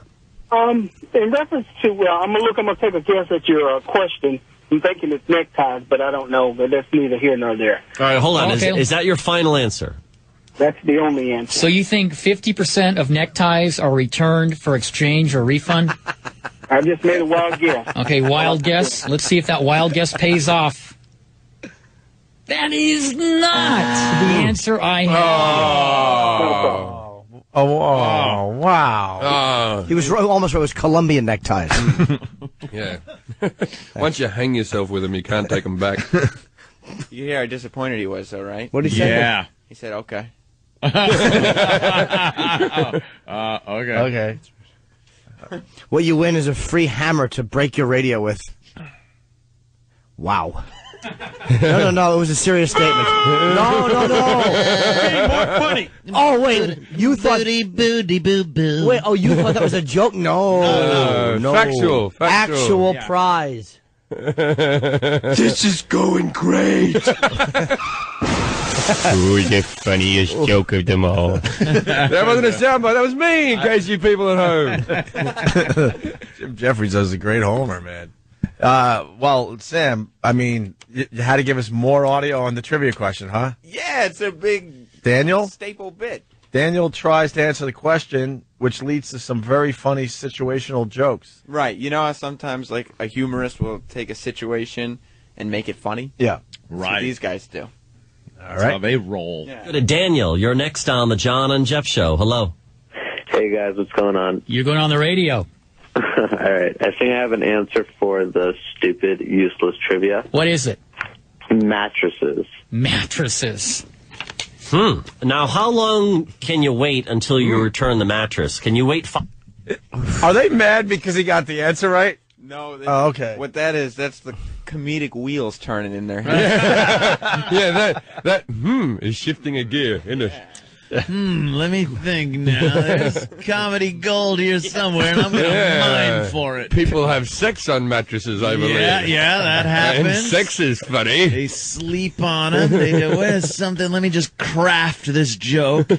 Speaker 16: In reference to, I'm gonna take a guess at your question. I'm thinking it's neckties, but I don't know. But that's neither here nor there.
Speaker 6: All right, hold on.
Speaker 14: Okay.
Speaker 6: Is that your final answer?
Speaker 16: That's the only answer.
Speaker 14: So you think 50% of neckties are returned for exchange or refund?
Speaker 16: I just made a wild guess.
Speaker 14: Okay, wild guess. Let's see if that wild guess pays off. That is not the answer I had.
Speaker 1: Wow.
Speaker 2: He was almost right. It was Colombian neckties.
Speaker 15: Yeah. Once you hang yourself with them, you can't take them back.
Speaker 7: You hear how disappointed he was, though, right?
Speaker 2: What did he say?
Speaker 3: Yeah.
Speaker 7: He said, okay.
Speaker 1: Okay.
Speaker 2: What you win is a free hammer to break your radio with. Wow. No. It was a serious statement. No.
Speaker 3: More funny.
Speaker 2: Oh, wait. You thought...
Speaker 6: Booty, boo, boo.
Speaker 2: Wait, you thought that was a joke? No.
Speaker 15: Factual.
Speaker 2: Actual prize.
Speaker 15: This is going great.
Speaker 6: Ooh, the funniest joke of them all.
Speaker 15: That wasn't a soundbite. That was me, in case you people at home.
Speaker 1: Jim Jefferies does a great homer, man. Well, Sam, I mean, you had to give us more audio on the trivia question, huh?
Speaker 7: Yeah, it's a big staple bit.
Speaker 1: Daniel tries to answer the question, which leads to some very funny situational jokes.
Speaker 7: Right. You know how sometimes, like, a humorist will take a situation and make it funny?
Speaker 1: Yeah.
Speaker 7: That's what these guys do.
Speaker 3: That's how they roll.
Speaker 6: Go to Daniel. You're next on the John and Jeff Show. Hello.
Speaker 17: Hey, guys. What's going on?
Speaker 14: You're going on the radio.
Speaker 17: All right. I think I have an answer for the stupid, useless trivia.
Speaker 14: What is it?
Speaker 17: Mattresses.
Speaker 14: Mattresses.
Speaker 6: Now, how long can you wait until you return the mattress? Can you wait?
Speaker 1: Are they mad because he got the answer right?
Speaker 7: No.
Speaker 1: Okay.
Speaker 7: What that is, that's the comedic wheels turning in their head.
Speaker 15: Yeah, that is shifting a gear, isn't it?
Speaker 3: Let me think now. There's comedy gold here somewhere, and I'm going to mine for it.
Speaker 15: People have sex on mattresses, I believe.
Speaker 3: Yeah, that happens.
Speaker 15: And sex is funny.
Speaker 3: They sleep on them. They do, where's something? Let me just craft this joke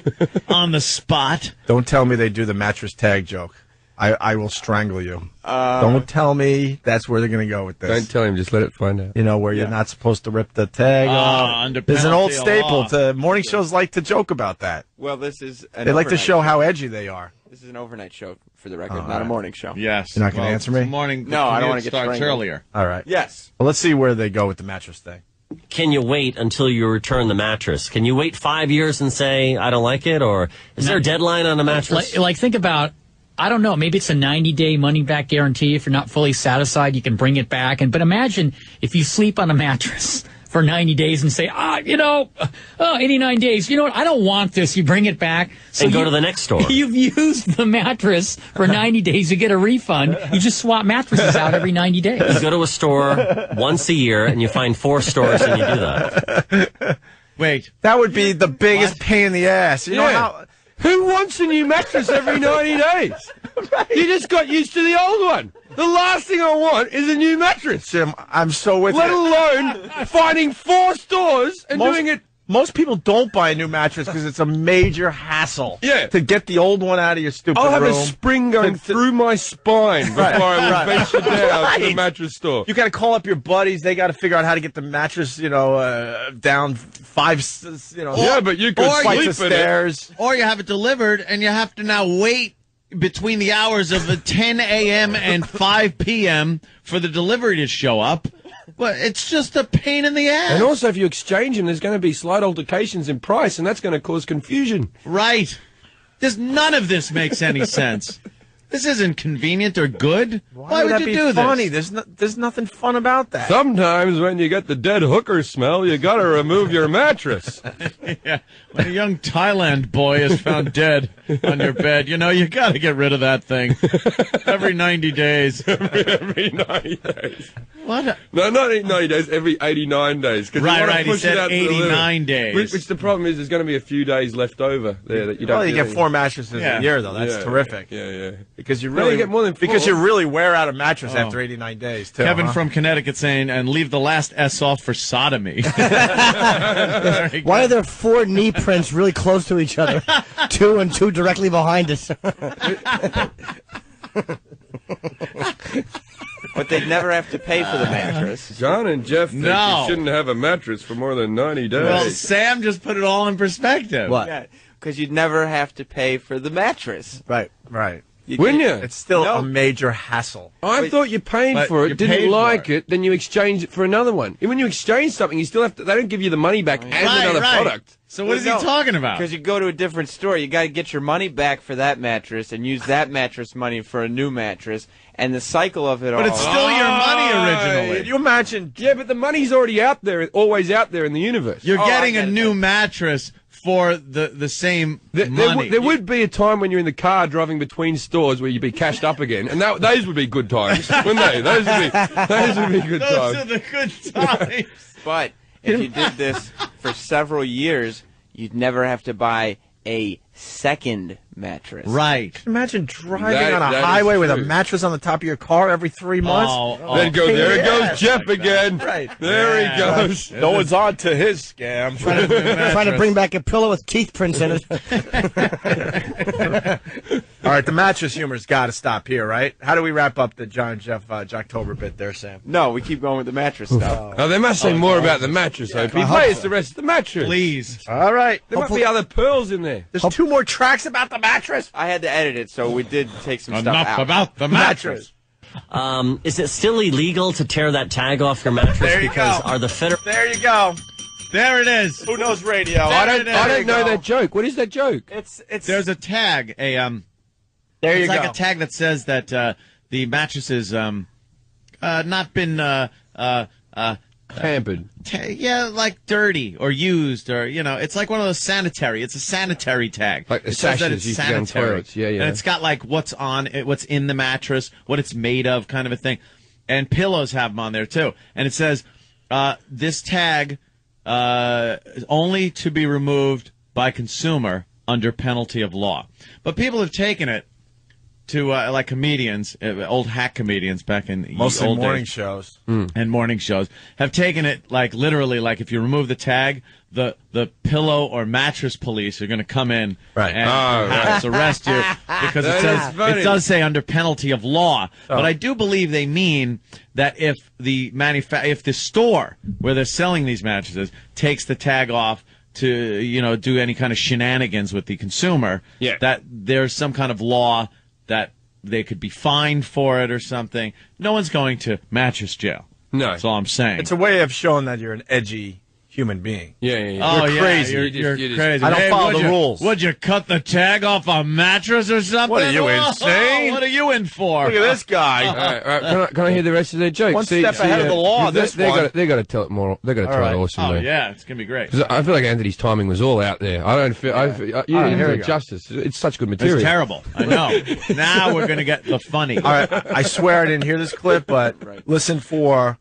Speaker 3: on the spot.
Speaker 1: Don't tell me they do the mattress tag joke. I will strangle you. Don't tell me that's where they're going to go with this.
Speaker 15: Don't tell him. Just let it find out.
Speaker 1: You know, where you're not supposed to rip the tag off. There's an old staple. Morning shows like to joke about that.
Speaker 7: Well, this is
Speaker 1: They like to show how edgy they are.
Speaker 7: This is an overnight show, for the record, not a morning show.
Speaker 3: Yes.
Speaker 1: You're not going to answer me?
Speaker 7: No, I don't want to get
Speaker 3: starts
Speaker 7: strangled.
Speaker 3: earlier.
Speaker 1: All right.
Speaker 7: Yes.
Speaker 1: Well, let's see where they go with the mattress thing.
Speaker 6: Can you wait until you return the mattress? Can you wait 5 years and say, I don't like it? Or is there a deadline on a mattress?
Speaker 14: Like think about, I don't know, maybe it's a 90-day money-back guarantee. If you're not fully satisfied, you can bring it back. But imagine if you sleep on a mattress for 90 days and say, 89 days, you know what, I don't want this. You bring it back. So
Speaker 6: and go to the next store.
Speaker 14: You've used the mattress for 90 days. You get a refund. You just swap mattresses out every 90 days.
Speaker 6: You go to a store once a year, and you find 4 stores, and you do that.
Speaker 3: Wait.
Speaker 1: That would be the biggest pain in the ass. You know how...
Speaker 15: Who wants a new mattress every 90 days? Right. You just got used to the old one. The last thing I want is a new mattress.
Speaker 1: Jim, I'm so with
Speaker 15: Let
Speaker 1: you.
Speaker 15: alone finding 4 stores and doing it.
Speaker 1: Most people don't buy a new mattress because it's a major hassle.
Speaker 15: Yeah.
Speaker 1: To get the old one out of your stupid
Speaker 15: I'll have
Speaker 1: room.
Speaker 15: a spring going through my spine before I will venture down to the mattress store.
Speaker 1: You got to call up your buddies. They got to figure out how to get the mattress, down 5,
Speaker 15: Yeah, but you could
Speaker 1: flights of
Speaker 15: sleep in it.
Speaker 1: stairs.
Speaker 3: Or you have it delivered, and you have to now wait between the hours of 10 a.m. and 5 p.m. for the delivery to show up. Well, it's just a pain in the ass.
Speaker 15: And also, if you exchange them, there's going to be slight altercations in price, and that's going to cause confusion.
Speaker 3: Right. None of this makes any sense. This isn't convenient or good. Why would
Speaker 1: that
Speaker 3: you
Speaker 1: be
Speaker 3: do
Speaker 1: funny?
Speaker 3: this?
Speaker 1: There's nothing fun about that.
Speaker 15: Sometimes when you get the dead hooker smell, you got to remove your mattress.
Speaker 3: Yeah. When a young Thailand boy is found dead on your bed, you got to get rid of that thing every 90 days.
Speaker 15: Every 90 days.
Speaker 3: What?
Speaker 15: No, not 90 days, every 89 days.
Speaker 3: Right, he
Speaker 15: push it
Speaker 3: said
Speaker 15: out to the
Speaker 3: 89
Speaker 15: limit.
Speaker 3: days.
Speaker 15: Which the problem is, there's going to be a few days left over there that you don't.
Speaker 1: Well, you get 4 mattresses a year, though. That's terrific.
Speaker 15: Yeah.
Speaker 1: Because you
Speaker 15: No,
Speaker 1: really
Speaker 15: you get more than 4.
Speaker 1: Because you really wear out a mattress after 89 days, too.
Speaker 3: Kevin from Connecticut saying, and leave the last S off for sodomy.
Speaker 2: Why are there 4 knee prints really close to each other? 2 and 2 directly behind us.
Speaker 7: But they'd never have to pay for the mattress.
Speaker 15: John and Jeff think
Speaker 3: No.
Speaker 15: you shouldn't have a mattress for more than 90 days.
Speaker 3: Well, Sam just put it all in perspective.
Speaker 2: What?
Speaker 7: Because you'd never have to pay for the mattress.
Speaker 2: Right.
Speaker 15: Wouldn't you?
Speaker 1: It's still a major hassle.
Speaker 15: I thought you paid
Speaker 3: But
Speaker 15: for
Speaker 3: you
Speaker 15: it, didn't
Speaker 3: paid
Speaker 15: like
Speaker 3: for
Speaker 15: it, then you exchange it for another one. And when you exchange something, you still have to. They don't give you the money back and another product.
Speaker 3: So what is he talking about?
Speaker 7: Because you go to a different store, you got to get your money back for that mattress and use that mattress money for a new mattress, and the cycle of it all.
Speaker 3: But it's still your money originally.
Speaker 1: Can you imagine?
Speaker 15: Yeah, but the money's already out there, always out there in the universe.
Speaker 3: You're getting a new mattress for the same money.
Speaker 15: There would be a time when you're in the car driving between stores where you'd be cashed up again, and those would be good times, wouldn't they? Those would be good
Speaker 3: Those
Speaker 15: times.
Speaker 3: are the good times.
Speaker 7: But if you did this for several years, you'd never have to buy a second mattress.
Speaker 3: Right.
Speaker 1: Imagine driving on a highway with a mattress on the top of your car every 3 months.
Speaker 15: Then go, there it goes Jeff again.
Speaker 1: Right.
Speaker 15: There he goes.
Speaker 1: No one's on to his scam.
Speaker 2: Trying to bring back a pillow with teeth prints in it.
Speaker 1: All right, the mattress humor's got to stop here, right? How do we wrap up the John and Jeff Jocktober bit there, Sam?
Speaker 7: No, we keep going with the mattress stuff.
Speaker 15: Oh, they must say more about the mattress, Opie. Play us the rest of the mattress.
Speaker 3: Please.
Speaker 1: All right.
Speaker 15: There might be other pearls in there.
Speaker 1: There's 2 more tracks about the mattress.
Speaker 7: I had to edit it, so we did take some stuff
Speaker 3: Enough
Speaker 7: out.
Speaker 3: about the mattress.
Speaker 6: Is it still illegal to tear that tag off your mattress?
Speaker 1: There you
Speaker 6: because
Speaker 1: go.
Speaker 6: are the federal...
Speaker 1: There you go.
Speaker 3: There it is.
Speaker 1: Who knows radio?
Speaker 15: I don't know that joke. What is that joke?
Speaker 1: It's
Speaker 3: There's a tag,
Speaker 1: There you
Speaker 3: it's
Speaker 1: go.
Speaker 3: like a tag that says that the mattress is not been
Speaker 15: Pampered.
Speaker 3: like dirty or used or it's like one of those sanitary. It's a sanitary tag.
Speaker 15: Like the
Speaker 3: It says that
Speaker 15: sashes
Speaker 3: it's
Speaker 15: used to be on
Speaker 3: sanitary.
Speaker 15: toilets. Yeah.
Speaker 3: And it's got like what's on it, what's in the mattress, what it's made of, kind of a thing. And pillows have them on there too. And it says this tag is only to be removed by consumer under penalty of law. But people have taken it to like comedians, old hack comedians back in
Speaker 1: mostly
Speaker 3: old
Speaker 1: morning
Speaker 3: days,
Speaker 1: shows
Speaker 3: and morning shows have taken it like literally, like if you remove the tag, the pillow or mattress police are going to come in and perhaps arrest you because it does say under penalty of law. But I do believe they mean that if the if the store where they're selling these mattresses takes the tag off to do any kind of shenanigans with the consumer, that there's some kind of law that they could be fined for it or something. No one's going to mattress jail.
Speaker 15: No.
Speaker 3: That's all I'm saying.
Speaker 1: It's a way of showing that you're an edgy human being.
Speaker 15: Yeah.
Speaker 3: You're crazy. You're crazy.
Speaker 1: I don't follow the rules.
Speaker 3: Would you cut the tag off a mattress or something?
Speaker 1: What are you, insane?
Speaker 3: What are you in for?
Speaker 1: Look at this guy.
Speaker 15: All right. Can I hear the rest of their joke?
Speaker 1: One step ahead of the law. They
Speaker 15: got to tell it more. They got to tell it awesomely.
Speaker 3: Oh yeah, it's gonna be great.
Speaker 15: 'Cause I feel like Anthony's timing was all out there. I don't feel. You didn't do it justice. It's such good material.
Speaker 3: It's terrible. I know. Now we're gonna get the funny.
Speaker 1: All right. I swear I didn't hear this clip, but listen for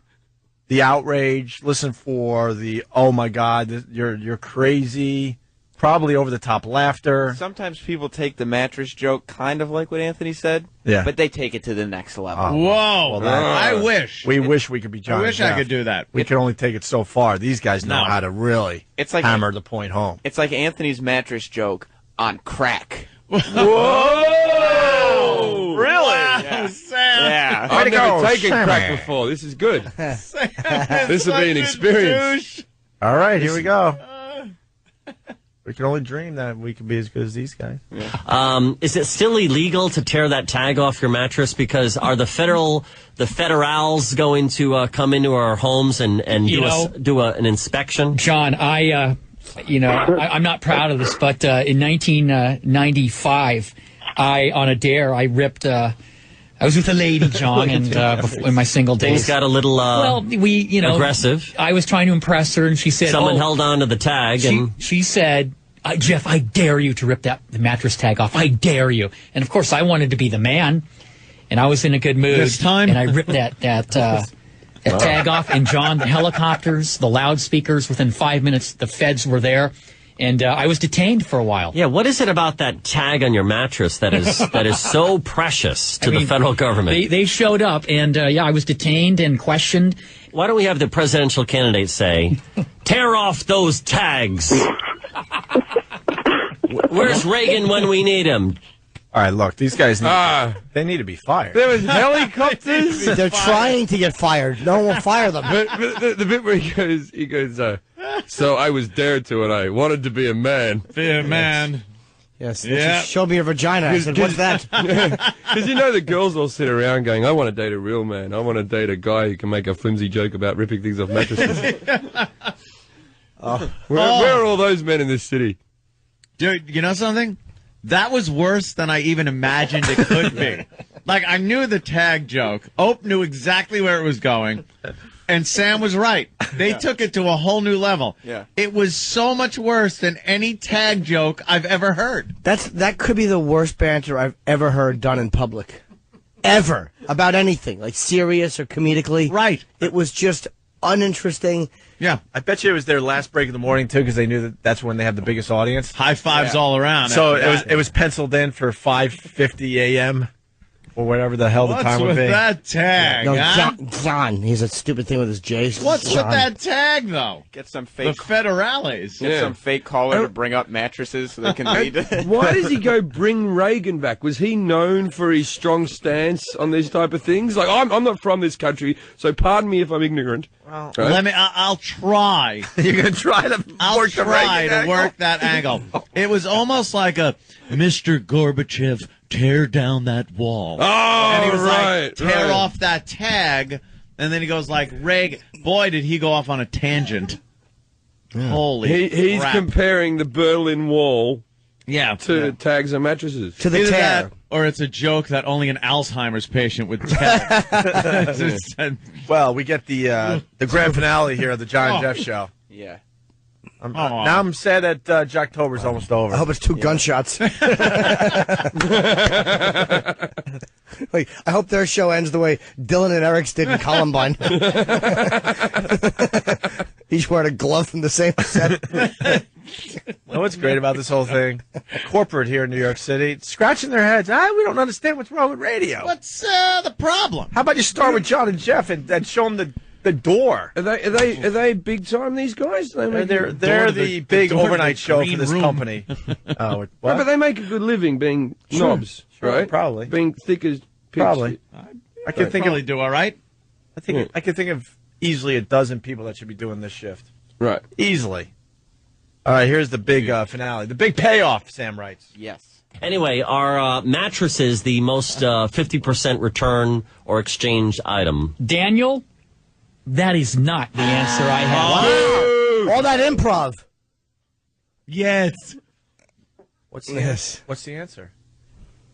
Speaker 1: the outrage. Listen for the oh my God, you're crazy. Probably over-the-top laughter.
Speaker 7: Sometimes people take the mattress joke kind of like what Anthony said,
Speaker 1: but
Speaker 7: they take it to the next level.
Speaker 3: Whoa! I wish.
Speaker 1: We wish we could be John.
Speaker 3: I wish I could do that.
Speaker 1: We could only take it so far. These guys know how to really hammer the point home.
Speaker 7: It's like Anthony's mattress joke on crack.
Speaker 1: Whoa! Really?
Speaker 3: Wow,
Speaker 7: Yeah.
Speaker 3: Sam.
Speaker 7: Yeah.
Speaker 15: I've never taken crack before. This is good. This will be an experience.
Speaker 1: All right, here we go. We can only dream that we could be as good as these guys.
Speaker 6: Is it still illegal to tear that tag off your mattress? Because are the federals going to come into our homes and do an inspection?
Speaker 14: John, I'm not proud of this, but in 1995, on a dare, I ripped. I was with a lady, John, and in my single days.
Speaker 6: Things got a little aggressive.
Speaker 14: I was trying to impress her, and she said,
Speaker 6: someone held on to the tag,
Speaker 14: she said, Jeff, I dare you to rip the mattress tag off. I dare you. And of course, I wanted to be the man, and I was in a good mood.
Speaker 3: This time,
Speaker 14: and I ripped that tag off. And John, the helicopters, the loudspeakers. Within 5 minutes, the feds were there. And I was detained for a while.
Speaker 6: Yeah, what is it about that tag on your mattress that is so precious to the federal government?
Speaker 14: They showed up, and I was detained and questioned.
Speaker 6: Why don't we have the presidential candidate say, tear off those tags? Where's Reagan when we need him?
Speaker 1: All right, look, these guys they need to be fired.
Speaker 15: There was helicopters.
Speaker 2: They're trying to get fired. No one will fire them.
Speaker 15: But the bit where he goes, so I was dared to, and I wanted to be a man.
Speaker 3: Be a man.
Speaker 2: Yes. Show me your vagina. I said, what's that?
Speaker 15: Because the girls all sit around going, I want to date a real man. I want to date a guy who can make a flimsy joke about ripping things off mattresses. Where are all those men in this city?
Speaker 3: Dude, you know something? That was worse than I even imagined it could be. Like, I knew the tag joke. Ope knew exactly where it was going. And Sam was right. They took it to a whole new level.
Speaker 7: Yeah.
Speaker 3: It was so much worse than any tag joke I've ever heard.
Speaker 2: That could be the worst banter I've ever heard done in public. Ever. About anything. Like serious or comedically.
Speaker 3: Right.
Speaker 2: It was just uninteresting.
Speaker 3: Yeah.
Speaker 1: I bet you it was their last break of the morning, too, because they knew that's when they have the biggest audience.
Speaker 3: High fives all around.
Speaker 1: So it was penciled in for 5:50 a.m. or whatever the hell the time would be.
Speaker 3: What's with that tag, huh?
Speaker 2: John, he's a stupid thing with his J.
Speaker 3: What's with that tag, though?
Speaker 7: Get some fake.
Speaker 3: The federales.
Speaker 7: Get some fake caller to bring up mattresses so they can read it.
Speaker 15: Why does he go bring Reagan back? Was he known for his strong stance on these type of things? Like, I'm not from this country, so pardon me if I'm ignorant.
Speaker 3: Well, I'll try.
Speaker 1: You're going to try to work the Reagan angle?
Speaker 3: Work that angle. It was almost like a Mr. Gorbachev, tear down that wall.
Speaker 15: Oh,
Speaker 3: and he was
Speaker 15: right.
Speaker 3: Tear off that tag. And then he goes like, Reagan. Boy, did he go off on a tangent. Yeah. Holy
Speaker 15: He's
Speaker 3: crap.
Speaker 15: comparing the Berlin Wall to tags and mattresses.
Speaker 2: To the
Speaker 3: Either
Speaker 2: tear.
Speaker 3: that, or it's a joke that only an Alzheimer's patient would tell.
Speaker 1: Well, we get the grand finale here of the John and Jeff show.
Speaker 7: Yeah.
Speaker 1: Now I'm sad that Jocktober's almost over.
Speaker 2: I hope it's 2 gunshots. Like, I hope their show ends the way Dylan and Eric's did in Columbine. Each wearing a glove from the same set.
Speaker 1: Well, what's great about this whole thing? Corporate here in New York City, scratching their heads. We don't understand what's wrong with radio.
Speaker 3: What's the problem?
Speaker 1: How about you start with John and Jeff and show them the door?
Speaker 15: Are they big time? These guys?
Speaker 1: They're the big overnight show for this company.
Speaker 15: Right, but they make a good living being snobs, right?
Speaker 1: Probably
Speaker 15: being thick as pigs.
Speaker 1: Probably. I can think
Speaker 3: probably do all right.
Speaker 1: I can think of easily a dozen people that should be doing this shift.
Speaker 15: Right.
Speaker 1: Easily. All right, here's the big finale. The big payoff, Sam writes.
Speaker 7: Yes.
Speaker 6: Anyway, are mattresses the most 50% return or exchange item?
Speaker 14: Daniel, that is not the answer I have.
Speaker 2: Wow. All that improv.
Speaker 3: Yes.
Speaker 1: What's the answer?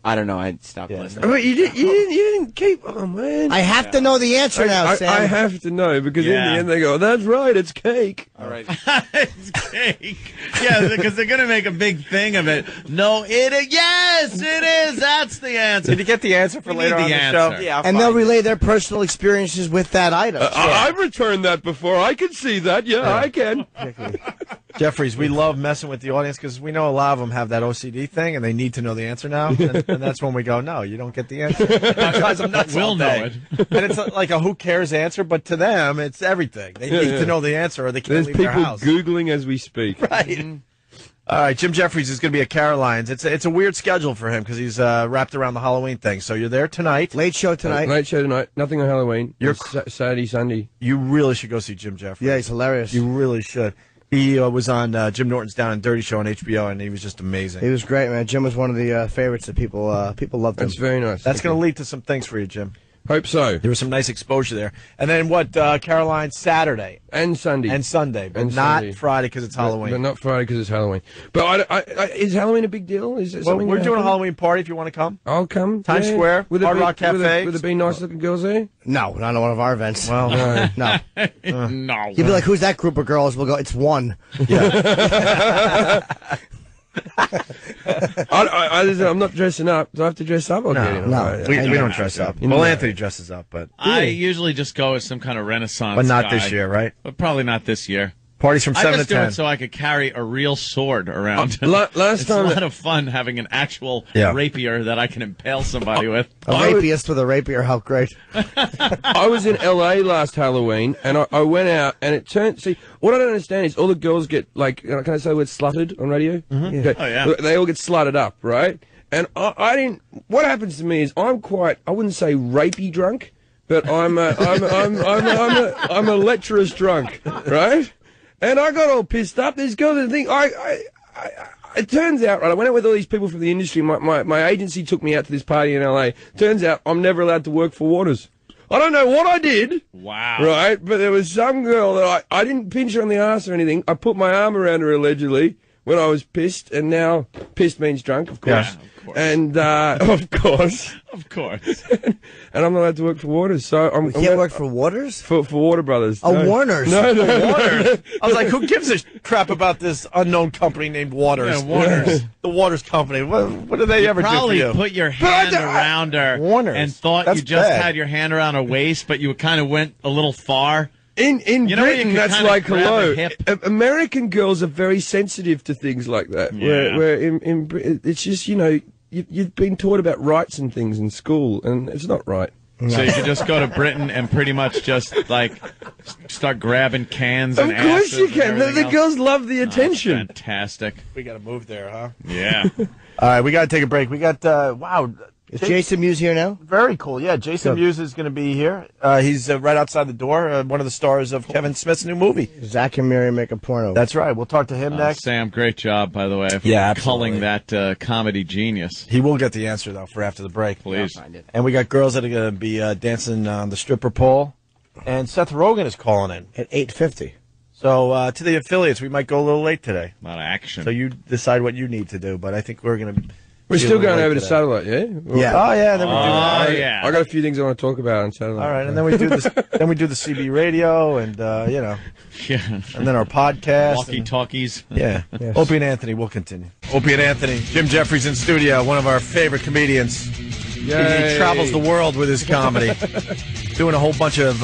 Speaker 7: I don't know. I stopped listening.
Speaker 15: But you didn't keep. Oh man!
Speaker 2: I have to know the answer now, Sam.
Speaker 15: I have to know because in the end they go, "That's right, it's cake."
Speaker 7: All right,
Speaker 3: it's cake. Yeah, because they're gonna make a big thing of it. No, yes, it is. That's the answer.
Speaker 1: Did you get the answer for later on the show?
Speaker 7: Yeah,
Speaker 2: and they'll relay their personal experiences with that item.
Speaker 15: I've returned that before. I can see that. Yeah, I can.
Speaker 1: Jefferies, we love messing with the audience because we know a lot of them have that OCD thing and they need to know the answer now. And that's when we go, no, you don't get the answer. It drives them nuts all day. And it's like a who cares answer, but to them, it's everything. They need to know the answer or they can't leave their house.
Speaker 15: There's people Googling as we speak.
Speaker 1: Right. All right, Jim Jefferies is going to be at Caroline's. It's a weird schedule for him because he's wrapped around the Halloween thing. So you're there tonight.
Speaker 2: Late show tonight.
Speaker 15: Late show tonight. Nothing on Halloween. You're Saturday, Sunday.
Speaker 1: You really should go see Jim Jeffries.
Speaker 2: Yeah, he's hilarious.
Speaker 1: You really should. He was on Jim Norton's Down and Dirty Show on HBO, and he was just amazing.
Speaker 2: He was great, man. Jim was one of the favorites that people loved him.
Speaker 15: That's very nice.
Speaker 1: That's going to lead to some things for you, Jim.
Speaker 15: Hope so.
Speaker 1: There was some nice exposure there. And then what, Caroline, Saturday?
Speaker 15: And Sunday.
Speaker 1: And Sunday, but
Speaker 15: and
Speaker 1: not
Speaker 15: Sunday.
Speaker 1: Friday because it's Halloween.
Speaker 15: But not Friday because it's Halloween. But is Halloween a big deal? Is it something
Speaker 1: we're doing a Halloween party if you want to come.
Speaker 15: I'll come.
Speaker 1: Times Square, Hard Rock Cafe.
Speaker 15: Would there be nice-looking girls there?
Speaker 2: No, not at one of our events.
Speaker 1: Well,
Speaker 2: no.
Speaker 3: No.
Speaker 2: You'd be like, who's that group of girls? We'll go, it's one.
Speaker 1: Yeah.
Speaker 15: I'm not dressing up. Do I have to dress up?
Speaker 1: No, we don't dress up. Well, Anthony dresses up, but
Speaker 3: I usually just go as some kind of Renaissance
Speaker 1: but not
Speaker 3: guy.
Speaker 1: this year, right?
Speaker 3: But probably not this year.
Speaker 1: Parties from 7 to 10.
Speaker 3: I just do it so I could carry a real sword around.
Speaker 15: Last
Speaker 3: it's
Speaker 15: time
Speaker 3: a lot of fun having an actual rapier that I can impale somebody with.
Speaker 2: A rapiest with a rapier, how great.
Speaker 15: I was in L.A. last Halloween, and I went out, and it turned... See, what I don't understand is all the girls get, like... Can I say the word slutted on radio?
Speaker 3: Mm-hmm.
Speaker 15: Okay.
Speaker 3: Oh, yeah.
Speaker 15: They all get slutted up, right? And I didn't... What happens to me is I'm quite... I wouldn't say rapey drunk, but I'm a lecherous drunk, right? And I got all pissed up. There's girls that think it turns out, right, I went out with all these people from the industry. My agency took me out to this party in LA. Turns out I'm never allowed to work for Waters. I don't know what I did.
Speaker 3: Wow.
Speaker 15: Right, but there was some girl that I didn't pinch her on the ass or anything. I put my arm around her allegedly when I was pissed, and now pissed means drunk, of course.
Speaker 3: Yeah, of course.
Speaker 15: And of course.
Speaker 3: Of course.
Speaker 15: And I'm not allowed to work for Waters, so I'm
Speaker 2: can't work for Waters?
Speaker 15: For Warner Brothers.
Speaker 2: Oh,
Speaker 15: no.
Speaker 2: Warners.
Speaker 15: No.
Speaker 1: Waters. I was like, who gives a crap about this unknown company named Waters?
Speaker 3: Yeah, Waters.
Speaker 1: The Waters Company. What do they ever do for
Speaker 3: Probably
Speaker 1: you?
Speaker 3: put your hand around her
Speaker 1: Warners.
Speaker 3: and thought
Speaker 1: That's
Speaker 3: you just
Speaker 1: bad.
Speaker 3: had your hand around her waist, but you kind of went a little far.
Speaker 15: In
Speaker 3: You know where you
Speaker 15: Britain,
Speaker 3: can
Speaker 15: that's
Speaker 3: kinda
Speaker 15: like
Speaker 3: grab
Speaker 15: hello.
Speaker 3: a hip?
Speaker 15: American girls are very sensitive to things like that.
Speaker 3: Yeah.
Speaker 15: Where in Britain, it's just, you know, you've been taught about rights and things in school, and it's not right.
Speaker 3: So you could just go to Britain and pretty much just, like, start grabbing cans
Speaker 15: Of
Speaker 3: and
Speaker 15: course you
Speaker 3: asses and
Speaker 15: can. The
Speaker 3: everything
Speaker 15: girls love the attention.
Speaker 3: else. Fantastic.
Speaker 1: We got to move there, huh?
Speaker 3: Yeah.
Speaker 1: All right, we got to take a break. We got, wow.
Speaker 2: Is Jason Mewes here now?
Speaker 1: Very cool. Yeah, Jason Mewes is going to be here. He's right outside the door, one of the stars of Kevin Smith's new movie.
Speaker 2: Zach and Mary Make a Porno.
Speaker 1: That's right. We'll talk to him next.
Speaker 3: Sam, great job, by the way, for culling that comedy genius.
Speaker 1: He will get the answer, though, for after the break.
Speaker 3: Please.
Speaker 1: And we got girls that are going to be dancing on the stripper pole. And Seth Rogen is calling in.
Speaker 2: At 8:50.
Speaker 1: So to the affiliates, we might go a little late today.
Speaker 3: A lot of action.
Speaker 1: So you decide what you need to do, but I think we're going to...
Speaker 15: We're still going over to satellite, yeah?
Speaker 1: Yeah. Oh, yeah. Then we do
Speaker 3: yeah.
Speaker 15: I got a few things I want to talk about on satellite.
Speaker 1: All right, and then we do this. Then we do the CB radio, and you know, and then our podcast,
Speaker 3: walkie-talkies.
Speaker 1: Yeah, Opie and Anthony will continue. Opie and Anthony, Jim Jefferies in studio, one of our favorite comedians. He travels the world with his comedy, doing a whole bunch of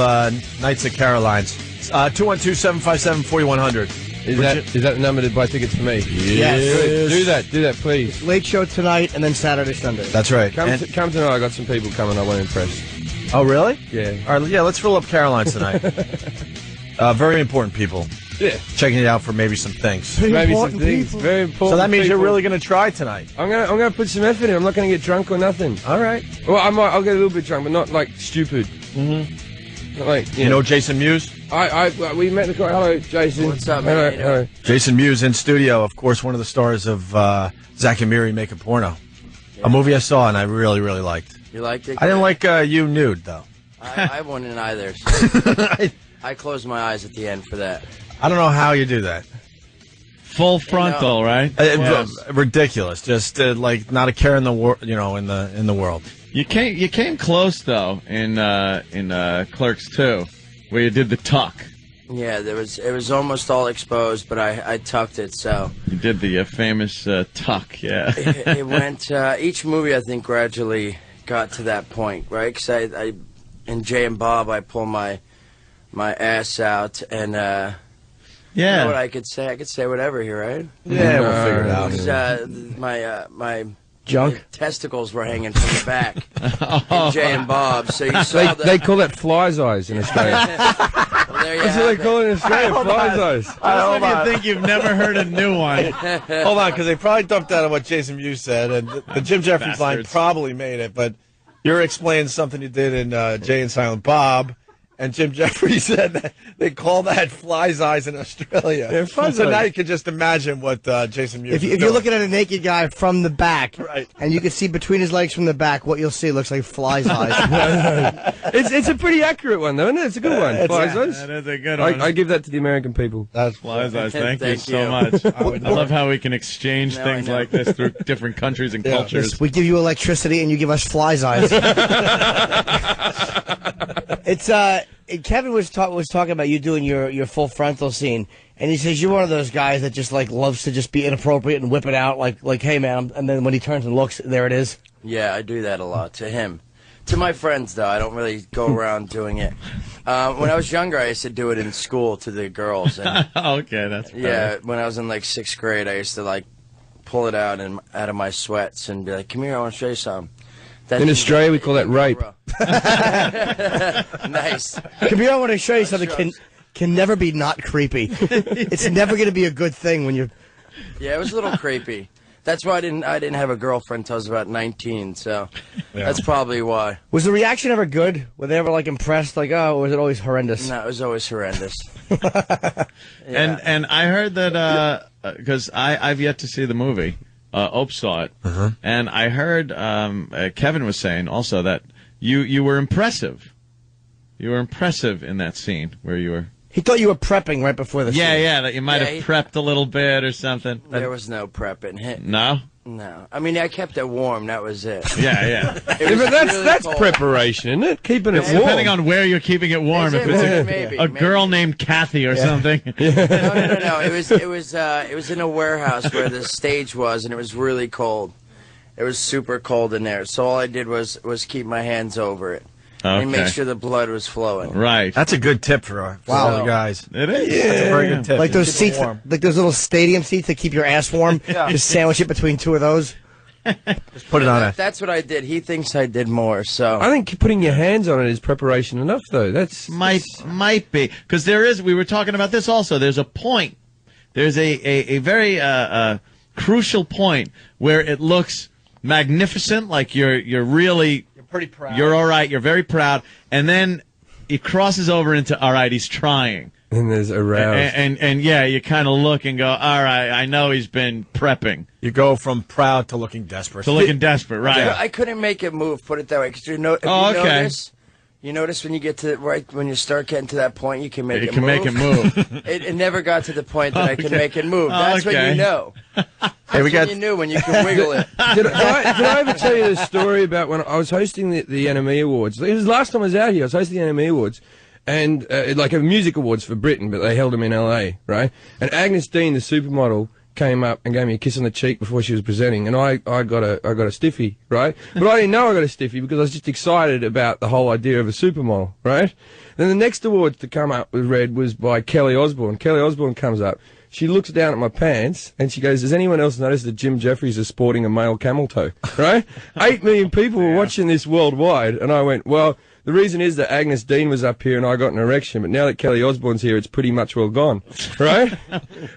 Speaker 1: nights at Caroline's. 212-757-4100.
Speaker 15: Is that the number to buy tickets for me?
Speaker 1: Yes.
Speaker 15: Do that, please.
Speaker 2: Late show tonight and then Saturday, Sunday.
Speaker 1: That's right.
Speaker 15: Come tonight. I got some people coming. I want to impress.
Speaker 1: Oh, really?
Speaker 15: Yeah.
Speaker 1: All right. Yeah. Let's fill up Caroline's tonight. Very important people.
Speaker 15: Yeah.
Speaker 1: Checking it out for maybe some things.
Speaker 15: Maybe some things. Very important.
Speaker 1: So that means
Speaker 15: people.
Speaker 1: you're really going to try tonight.
Speaker 15: I'm gonna put some effort in. I'm not going to get drunk or nothing.
Speaker 1: All right.
Speaker 15: Well, I'll get a little bit drunk, but not like stupid.
Speaker 1: Mm-hmm.
Speaker 15: Like,
Speaker 1: you know Jason Mewes?
Speaker 15: We met the guy. Hello, Jason.
Speaker 6: What's up, man?
Speaker 15: Hello.
Speaker 1: Jason Mewes in studio, of course, one of the stars of Zach and Miri Make a Porno.
Speaker 6: Yeah.
Speaker 1: A movie I saw and I really, really liked.
Speaker 6: You liked it?
Speaker 1: I didn't like you nude, though.
Speaker 6: I wouldn't either. So I closed my eyes at the end for that.
Speaker 1: I don't know how you do that.
Speaker 3: Full frontal, right?
Speaker 1: Ridiculous. Just like not a care in the world, in the world.
Speaker 3: You came close though in Clerks 2, where you did the tuck.
Speaker 6: Yeah, it was almost all exposed, but I tucked it. So
Speaker 3: you did the famous tuck. Yeah.
Speaker 6: It went. Each movie, I think, gradually got to that point, right? Because in Jay and Bob, I pull my ass out, and
Speaker 3: Yeah.
Speaker 18: You know what I could say? I could say whatever here, right?
Speaker 1: Yeah, we'll figure it out.
Speaker 18: My
Speaker 2: junk
Speaker 18: my testicles were hanging from the back. In Jay and Bob. So you saw
Speaker 15: They call that fly's eyes in Australia.
Speaker 18: Well, there you
Speaker 15: That's
Speaker 18: have
Speaker 15: what they call it in Australia,
Speaker 1: Hold
Speaker 15: fly's
Speaker 1: on.
Speaker 15: eyes.
Speaker 3: Just when you think you've never heard a new one.
Speaker 1: Hold on, because they probably dumped out of what Jason Mewes said, and the Jim Jefferies line
Speaker 3: Bastards.
Speaker 1: probably made it, but you're explaining something you did in Jay and Silent Bob, and Jim Jefferies said that they call that fly's eyes in Australia.
Speaker 15: Yeah, fly's
Speaker 1: so now
Speaker 15: eyes.
Speaker 1: you can just imagine what Jason Mewes
Speaker 2: If
Speaker 1: is
Speaker 2: you're
Speaker 1: doing.
Speaker 2: looking at a naked guy from the back,
Speaker 1: Right.
Speaker 2: and you can see between his legs from the back, what you'll see looks like fly's eyes.
Speaker 15: It's a pretty accurate one, though, isn't it? It's a good one. Fly's eyes.
Speaker 3: That is a good one.
Speaker 15: I give that to the American people.
Speaker 1: That's
Speaker 3: Fly's eyes. Thank you
Speaker 18: Thank
Speaker 3: so
Speaker 18: you.
Speaker 3: much. I love how we can exchange
Speaker 18: Now
Speaker 3: things
Speaker 18: I know.
Speaker 3: like this through different countries and cultures.
Speaker 2: We give you electricity, and you give us fly's eyes. It's Kevin was talking about you doing your full frontal scene, and he says you're one of those guys that just like loves to just be inappropriate and whip it out like hey man, and then when he turns and looks, there it is.
Speaker 18: Yeah, I do that a lot to him. To my friends, though, I don't really go around doing it. When I was younger, I used to do it in school to the girls. And,
Speaker 3: Okay, that's better.
Speaker 18: yeah, when I was in like 6th grade, I used to like pull it out of my sweats and be like, "Come here, I want to show you something."
Speaker 15: In Australia, we call that rape.
Speaker 18: Nice.
Speaker 2: Come here, I want to show you something can never be not creepy. It's never going to be a good thing when you're.
Speaker 18: Yeah, it was a little creepy. That's why I didn't have a girlfriend until I was about 19. So that's probably why.
Speaker 2: Was the reaction ever good? Were they ever like impressed? Like, oh, or was it always horrendous?
Speaker 18: No, it was always horrendous.
Speaker 3: And I heard that because I've yet to see the movie. Opie saw it, and I heard Kevin was saying also that you were impressive. You were impressive in that scene where you were.
Speaker 2: He thought you were prepping right before the scene.
Speaker 3: Yeah, that you might have prepped a little bit or something.
Speaker 18: There was no prepping.
Speaker 3: No?
Speaker 18: No. I mean, I kept it warm. That was it.
Speaker 3: Yeah.
Speaker 18: It was
Speaker 15: But that's
Speaker 18: really
Speaker 15: that's
Speaker 18: cold.
Speaker 15: preparation, isn't it? Keeping it
Speaker 3: It's
Speaker 15: warm.
Speaker 3: depending on where you're keeping it warm.
Speaker 18: Is
Speaker 3: If
Speaker 18: it?
Speaker 3: it's
Speaker 18: Maybe,
Speaker 3: a girl named Kathy or something.
Speaker 18: No. It was in a warehouse where the stage was, and it was really cold. It was super cold in there. So all I did was keep my hands over it and make sure the blood was flowing.
Speaker 3: Right.
Speaker 1: That's a good tip for all the guys.
Speaker 3: It is.
Speaker 1: Yeah. That's a very good tip.
Speaker 2: Like those
Speaker 1: Keep it
Speaker 2: seats,
Speaker 1: warm.
Speaker 2: like those little stadium seats that keep your ass warm.
Speaker 1: Yeah.
Speaker 2: Just sandwich it between two of those.
Speaker 1: Just put it on it.
Speaker 18: That's what I did. He thinks I did more. So
Speaker 15: I think putting your hands on it is preparation enough, though. That's
Speaker 3: Might be because there is. We were talking about this also. There's a point. There's a very crucial point where it looks magnificent, like you're really
Speaker 1: pretty proud.
Speaker 3: You're all right. You're very proud, and then it crosses over into all right. He's trying.
Speaker 15: And there's aroused.
Speaker 3: And yeah, you kind of look and go, all right, I know he's been prepping.
Speaker 1: You go from proud to looking desperate.
Speaker 3: To looking desperate, right.
Speaker 18: I couldn't make it move, put it that way. Because if you notice when you get to when you start getting to that point, you can make it move.
Speaker 3: make it move.
Speaker 18: It never got to the point that I can make it move. That's when you know.
Speaker 1: Hey,
Speaker 18: That's when you knew when you can wiggle it.
Speaker 15: Did I ever tell you the story about when I was hosting the NME Awards? It was the last time I was out here. I was hosting the NME Awards. And like a music awards for Britain, but they held them in LA, right? And Agnes Dean, the supermodel, came up and gave me a kiss on the cheek before she was presenting, and I got a stiffy, right? But I didn't know I got a stiffy because I was just excited about the whole idea of a supermodel, right? Then the next awards to come up with read was by Kelly Osbourne. Kelly Osbourne comes up. She looks down at my pants and she goes, "Does anyone else notice that Jim Jefferies is sporting a male camel toe?" Right? 8 million people were watching this worldwide, and I went, well. The reason is that Agnes Dean was up here and I got an erection, but now that Kelly Osbourne's here, it's pretty much well gone, right?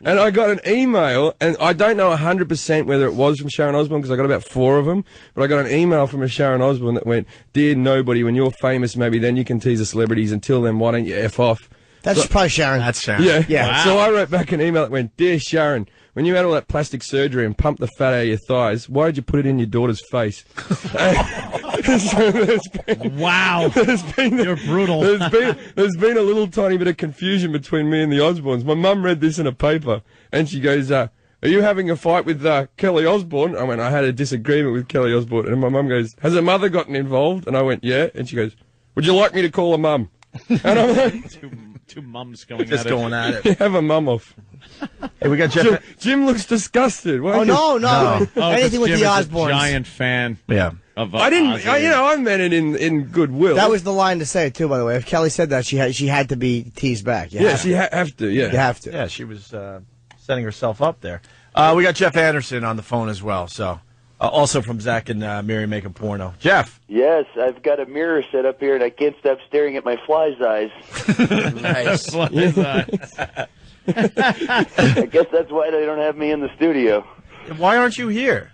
Speaker 15: And I got an email, and I don't know 100% whether it was from Sharon Osbourne, because I got about 4 of them, but I got an email from a Sharon Osbourne that went, "Dear nobody, when you're famous, maybe then you can tease the celebrities. Until then, why don't you F off?"
Speaker 2: That's probably Sharon.
Speaker 1: That's Sharon.
Speaker 15: Yeah.
Speaker 3: Wow.
Speaker 15: So I wrote back an email that went, "Dear Sharon, when you had all that plastic surgery and pumped the fat out of your thighs, why did you put it in your daughter's face?"
Speaker 3: Wow. You're brutal.
Speaker 15: There's been a little tiny bit of confusion between me and the Osbournes. My mum read this in a paper, and she goes, "Are you having a fight with Kelly Osbourne?" I went, "I had a disagreement with Kelly Osbourne." And my mum goes, "Has her mother gotten involved?" And I went, "Yeah." And she goes, "Would you like me to call her mum?" And I'm like,
Speaker 3: two mums going
Speaker 1: Just
Speaker 3: at
Speaker 1: going
Speaker 3: it.
Speaker 1: at it.
Speaker 15: "Have a mum off."
Speaker 1: Hey, we got Jeff.
Speaker 15: Jim looks disgusted. Why
Speaker 2: Oh,
Speaker 15: don't you-
Speaker 2: no.
Speaker 3: Oh,
Speaker 2: Anything with
Speaker 3: Jim
Speaker 2: the
Speaker 3: is a
Speaker 2: Osbournes.
Speaker 3: giant fan.
Speaker 1: Yeah.
Speaker 15: I didn't. I meant it in goodwill.
Speaker 2: That was the line to say it too. By the way, if Kelly said that, she had to be teased back.
Speaker 15: She have to. Yeah,
Speaker 2: you have to.
Speaker 1: Yeah, she was setting herself up there. We got Jeff Anderson on the phone as well. So, also from Zach and Mary Make a Porno. Jeff.
Speaker 19: Yes, I've got a mirror set up here, and I can't stop staring at my fly's eyes.
Speaker 18: Nice.
Speaker 3: Fly's eyes.
Speaker 19: I guess that's why they don't have me in the studio.
Speaker 1: Why aren't you here?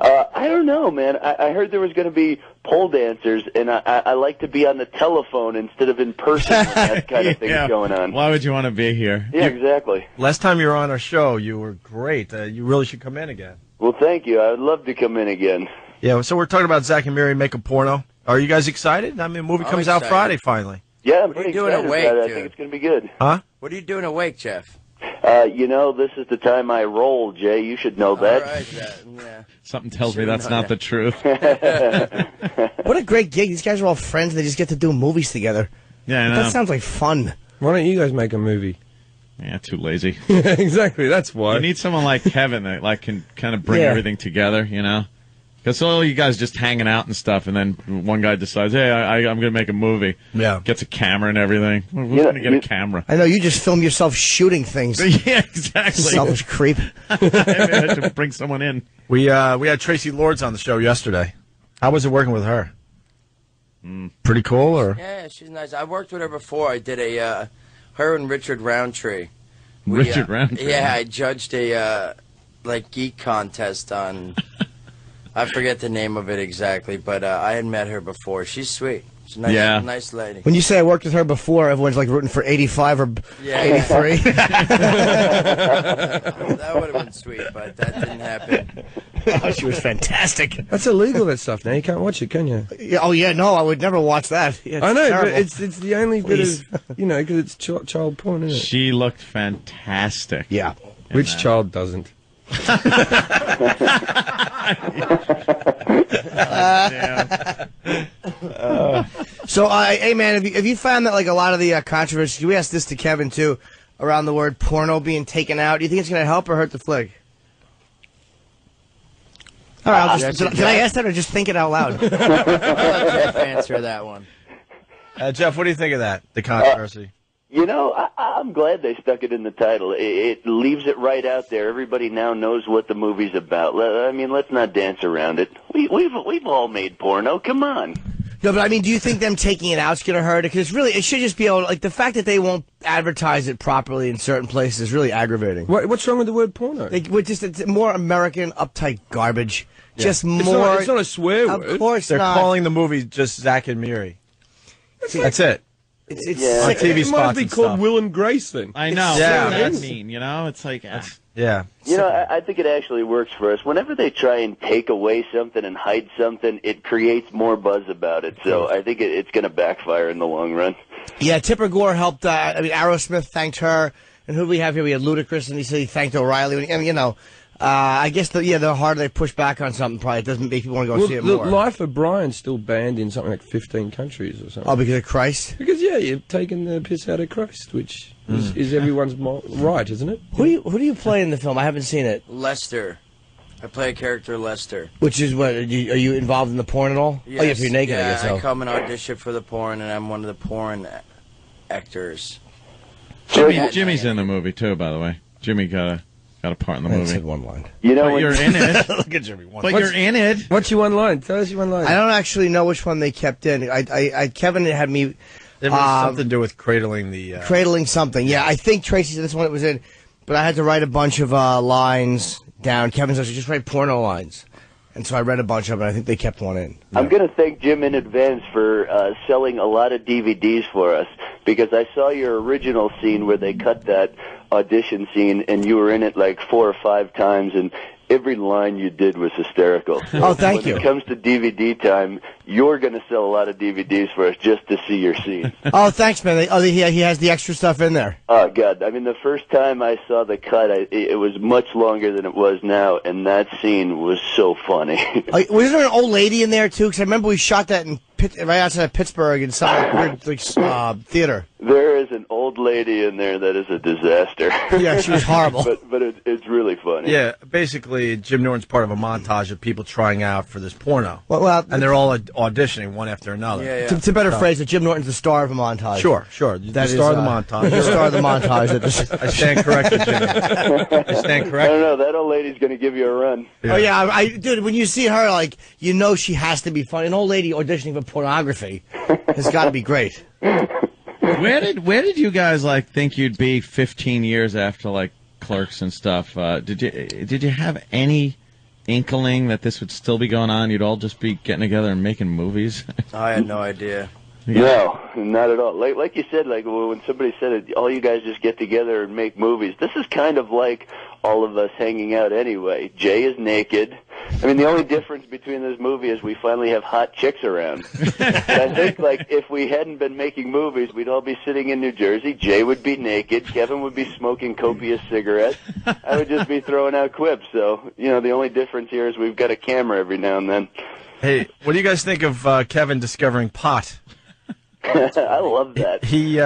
Speaker 19: I don't know, man. I heard there was going to be pole dancers, and I like to be on the telephone instead of in person when that kind of thing's going on.
Speaker 3: Why would you want to be here?
Speaker 19: Yeah, exactly.
Speaker 1: Last time you were on our show, you were great. You really should come in again.
Speaker 19: Well, thank you. I would love to come in again.
Speaker 1: Yeah, so we're talking about Zach and Mary Make a Porno. Are you guys excited? I mean, the movie comes out Friday, finally.
Speaker 19: Yeah, I'm
Speaker 18: What are
Speaker 19: pretty
Speaker 18: you doing
Speaker 19: excited
Speaker 18: awake,
Speaker 19: about it. I
Speaker 18: dude?
Speaker 19: think it's going to be good.
Speaker 1: Huh?
Speaker 18: What are you doing awake, Jeff?
Speaker 19: This is the time I roll, Jay. You should know that.
Speaker 18: All right, yeah.
Speaker 3: Something tells me that's not the truth.
Speaker 2: What a great gig. These guys are all friends. And they just get to do movies together.
Speaker 3: Yeah, I know.
Speaker 2: That sounds like fun.
Speaker 15: Why don't you guys make a movie?
Speaker 3: Yeah, too lazy.
Speaker 15: Exactly. That's why.
Speaker 3: You need someone like Kevin that can kind of bring everything together, Because all you guys just hanging out and stuff, and then one guy decides, hey, I'm going to make a movie.
Speaker 1: Yeah.
Speaker 3: Gets a camera and everything. Who's going to get a camera?
Speaker 2: I know, you just film yourself shooting things.
Speaker 3: Yeah, exactly.
Speaker 2: Selfish creep.
Speaker 3: Maybe I should bring someone in.
Speaker 1: We had Tracy Lords on the show yesterday. How was it working with her? Pretty cool, or?
Speaker 18: Yeah, she's nice. I worked with her before. I did her and Richard Roundtree.
Speaker 3: Richard Roundtree?
Speaker 18: Yeah, I judged a, geek contest on... I forget the name of it exactly, but I had met her before. She's sweet. She's a nice lady.
Speaker 2: When you say I worked with her before, everyone's rooting for 85 or 83.
Speaker 18: That would have been sweet, but that didn't happen.
Speaker 2: Oh, she was fantastic.
Speaker 15: That's illegal, that stuff. Now you can't watch it, can you?
Speaker 2: Yeah, no, I would never watch that. Yeah,
Speaker 15: I know,
Speaker 2: terrible.
Speaker 15: but it's the only bit of, because it's child porn, isn't it?
Speaker 3: She looked fantastic.
Speaker 2: Yeah.
Speaker 15: Which child doesn't?
Speaker 2: So, hey man, have you found that a lot of the controversy? We asked this to Kevin too, around the word porno being taken out. Do you think it's going to help or hurt the flick? All right, did I ask that or just think it out loud?
Speaker 18: I'll let Jeff answer that one.
Speaker 1: Jeff, what do you think of that? The controversy.
Speaker 19: I'm glad they stuck it in the title. It leaves it right out there. Everybody now knows what the movie's about. I mean, let's not dance around it. We've all made porno. Come on.
Speaker 2: No, but I mean, do you think them taking it out's going to hurt it? Because it should just be able the fact that they won't advertise it properly in certain places is really aggravating.
Speaker 15: What's wrong with the word porno?
Speaker 2: It's more American, uptight garbage.
Speaker 1: Yeah.
Speaker 2: Just more.
Speaker 15: It's not a swear word.
Speaker 2: Of course
Speaker 1: They're
Speaker 2: not.
Speaker 1: calling the movie just Zach and Miri. That's it.
Speaker 2: It's
Speaker 1: on TV
Speaker 15: it
Speaker 1: spots
Speaker 15: might be
Speaker 1: and
Speaker 15: called
Speaker 1: stuff.
Speaker 15: Will and Grace then.
Speaker 3: I know.
Speaker 1: Yeah.
Speaker 3: What does that mean? It's like...
Speaker 1: Yeah.
Speaker 19: I think it actually works for us. Whenever they try and take away something and hide something, it creates more buzz about it. So I think it's going to backfire in the long run.
Speaker 2: Yeah, Tipper Gore helped. Aerosmith thanked her. And who do we have here? We had Ludacris, and he said he thanked O'Reilly. I guess the harder they push back on something, probably it doesn't make people want to go see it more.
Speaker 15: Life of Brian's still banned in something like 15 countries or something.
Speaker 2: Oh, because of Christ?
Speaker 15: Because, you've taken the piss out of Christ, which is everyone's right, isn't it?
Speaker 2: Who do you play in the film? I haven't seen it.
Speaker 18: Lester. I play a character, Lester.
Speaker 2: Which is what? Are you involved in the porn at all?
Speaker 18: Yes,
Speaker 2: Oh, if you're naked, I guess so.
Speaker 18: I come and audition for the porn, and I'm one of the porn actors.
Speaker 3: Jimmy's in the movie, too, by the way. Jimmy got a part in the movie.
Speaker 2: I said one line.
Speaker 3: But you're in it.
Speaker 1: Look at Jimmy.
Speaker 3: You're in it.
Speaker 15: What's your one line? Tell us your one line.
Speaker 2: I don't actually know which one they kept in. Kevin had me...
Speaker 1: There was something to do with cradling the...
Speaker 2: Cradling something, yeah. I think Tracy said this one it was in, but I had to write a bunch of lines down. Kevin says, just write porno lines. And so I read a bunch of them, and I think they kept one in.
Speaker 19: I'm going to thank Jim in advance for selling a lot of DVDs for us, because I saw your original scene where they cut that audition scene, and you were in it 4 or 5 times, and every line you did was hysterical.
Speaker 2: Oh, thank you.
Speaker 19: When it comes to DVD time, you're going to sell a lot of DVDs for us just to see your scene.
Speaker 2: Oh, thanks, man. He has the extra stuff in there.
Speaker 19: Oh, God. I mean, the first time I saw the cut, it was much longer than it was now, and that scene was so funny.
Speaker 2: Was there an old lady in there, too? Because I remember we shot that in right outside of Pittsburgh in some weird theater.
Speaker 19: There is an old lady in there that is a disaster.
Speaker 2: Yeah, she was horrible.
Speaker 19: but it's really funny.
Speaker 1: Yeah, basically, Jim Norton's part of a montage of people trying out for this porno.
Speaker 2: Well,
Speaker 1: and they're all auditioning one after another.
Speaker 2: Yeah. To better phrase it, Jim Norton's the star of a montage.
Speaker 1: Sure. The star of the montage.
Speaker 2: The star of the montage.
Speaker 1: I stand corrected, Jimmy. I stand corrected.
Speaker 19: I don't know. That old lady's going to give you a run.
Speaker 2: Yeah. Oh, yeah. Dude, when you see her, like, you know she has to be funny. An old lady auditioning for pornography has got to be great.
Speaker 3: Where did you guys think you'd be 15 years after Clerks and stuff? Did you have any inkling that this would still be going on? You'd all just be getting together and making movies?
Speaker 18: I had no idea.
Speaker 19: No, not at all. Like you said, when somebody said it, all you guys just get together and make movies. This is kind of like all of us hanging out anyway. Jay is naked. I mean, the only difference between this movie is we finally have hot chicks around. And I think, if we hadn't been making movies, we'd all be sitting in New Jersey. Jay would be naked. Kevin would be smoking copious cigarettes. I would just be throwing out quips. So, the only difference here is we've got a camera every now and then.
Speaker 1: Hey, what do you guys think of Kevin discovering pot?
Speaker 19: I love that.
Speaker 1: He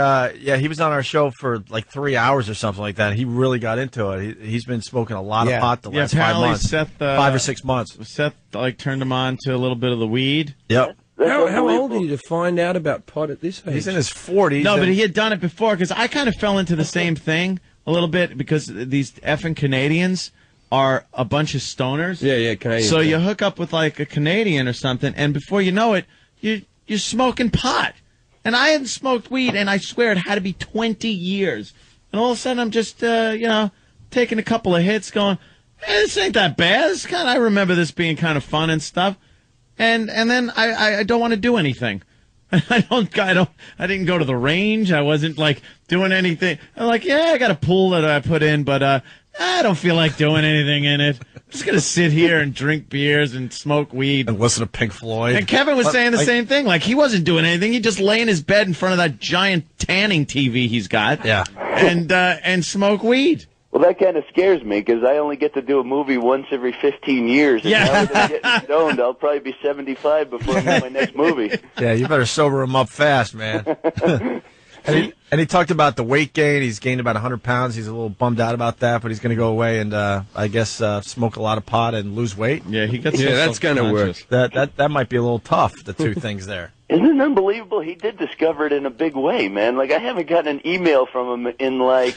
Speaker 1: was on our show for 3 hours or something like that. He really got into it. He's been smoking a lot of pot the last 5 months.
Speaker 3: Seth,
Speaker 1: 5 or 6 months.
Speaker 3: Seth turned him on to a little bit of the weed.
Speaker 1: Yep.
Speaker 15: How old are you to find out about pot at this age?
Speaker 1: He's in his 40s.
Speaker 3: No, but he had done it before because I kind of fell into the same thing a little bit because these effing Canadians are a bunch of stoners.
Speaker 15: Yeah, Canadians.
Speaker 3: So you hook up with a Canadian or something, and before you know it, you're smoking pot. And I hadn't smoked weed, and I swear it had to be 20 years. And all of a sudden, I'm just, taking a couple of hits, going, this ain't that bad. I remember this being kind of fun and stuff. And then I don't want to do anything. I didn't go to the range. I wasn't doing anything. I'm I got a pool that I put in, but I don't feel like doing anything in it. I'm just gonna sit here and drink beers and smoke weed
Speaker 1: and listen to Pink Floyd.
Speaker 3: And Kevin was saying the same thing. He wasn't doing anything. He just lay in his bed in front of that giant tanning TV he's got.
Speaker 1: Yeah.
Speaker 3: And smoke weed.
Speaker 19: Well, that kind of scares me because I only get to do a movie once every 15 years. And now that I'm getting stoned, I'll probably be 75 before I make my next movie.
Speaker 1: Yeah, you better sober him up fast, man. And he talked about the weight gain. He's gained about 100 pounds. He's a little bummed out about that, but he's going to go away and, I guess, smoke a lot of pot and lose weight.
Speaker 3: Yeah,
Speaker 15: that's going to work.
Speaker 1: That might be a little tough, the two things there.
Speaker 19: Isn't it unbelievable? He did discover it in a big way, man. I haven't gotten an email from him in, a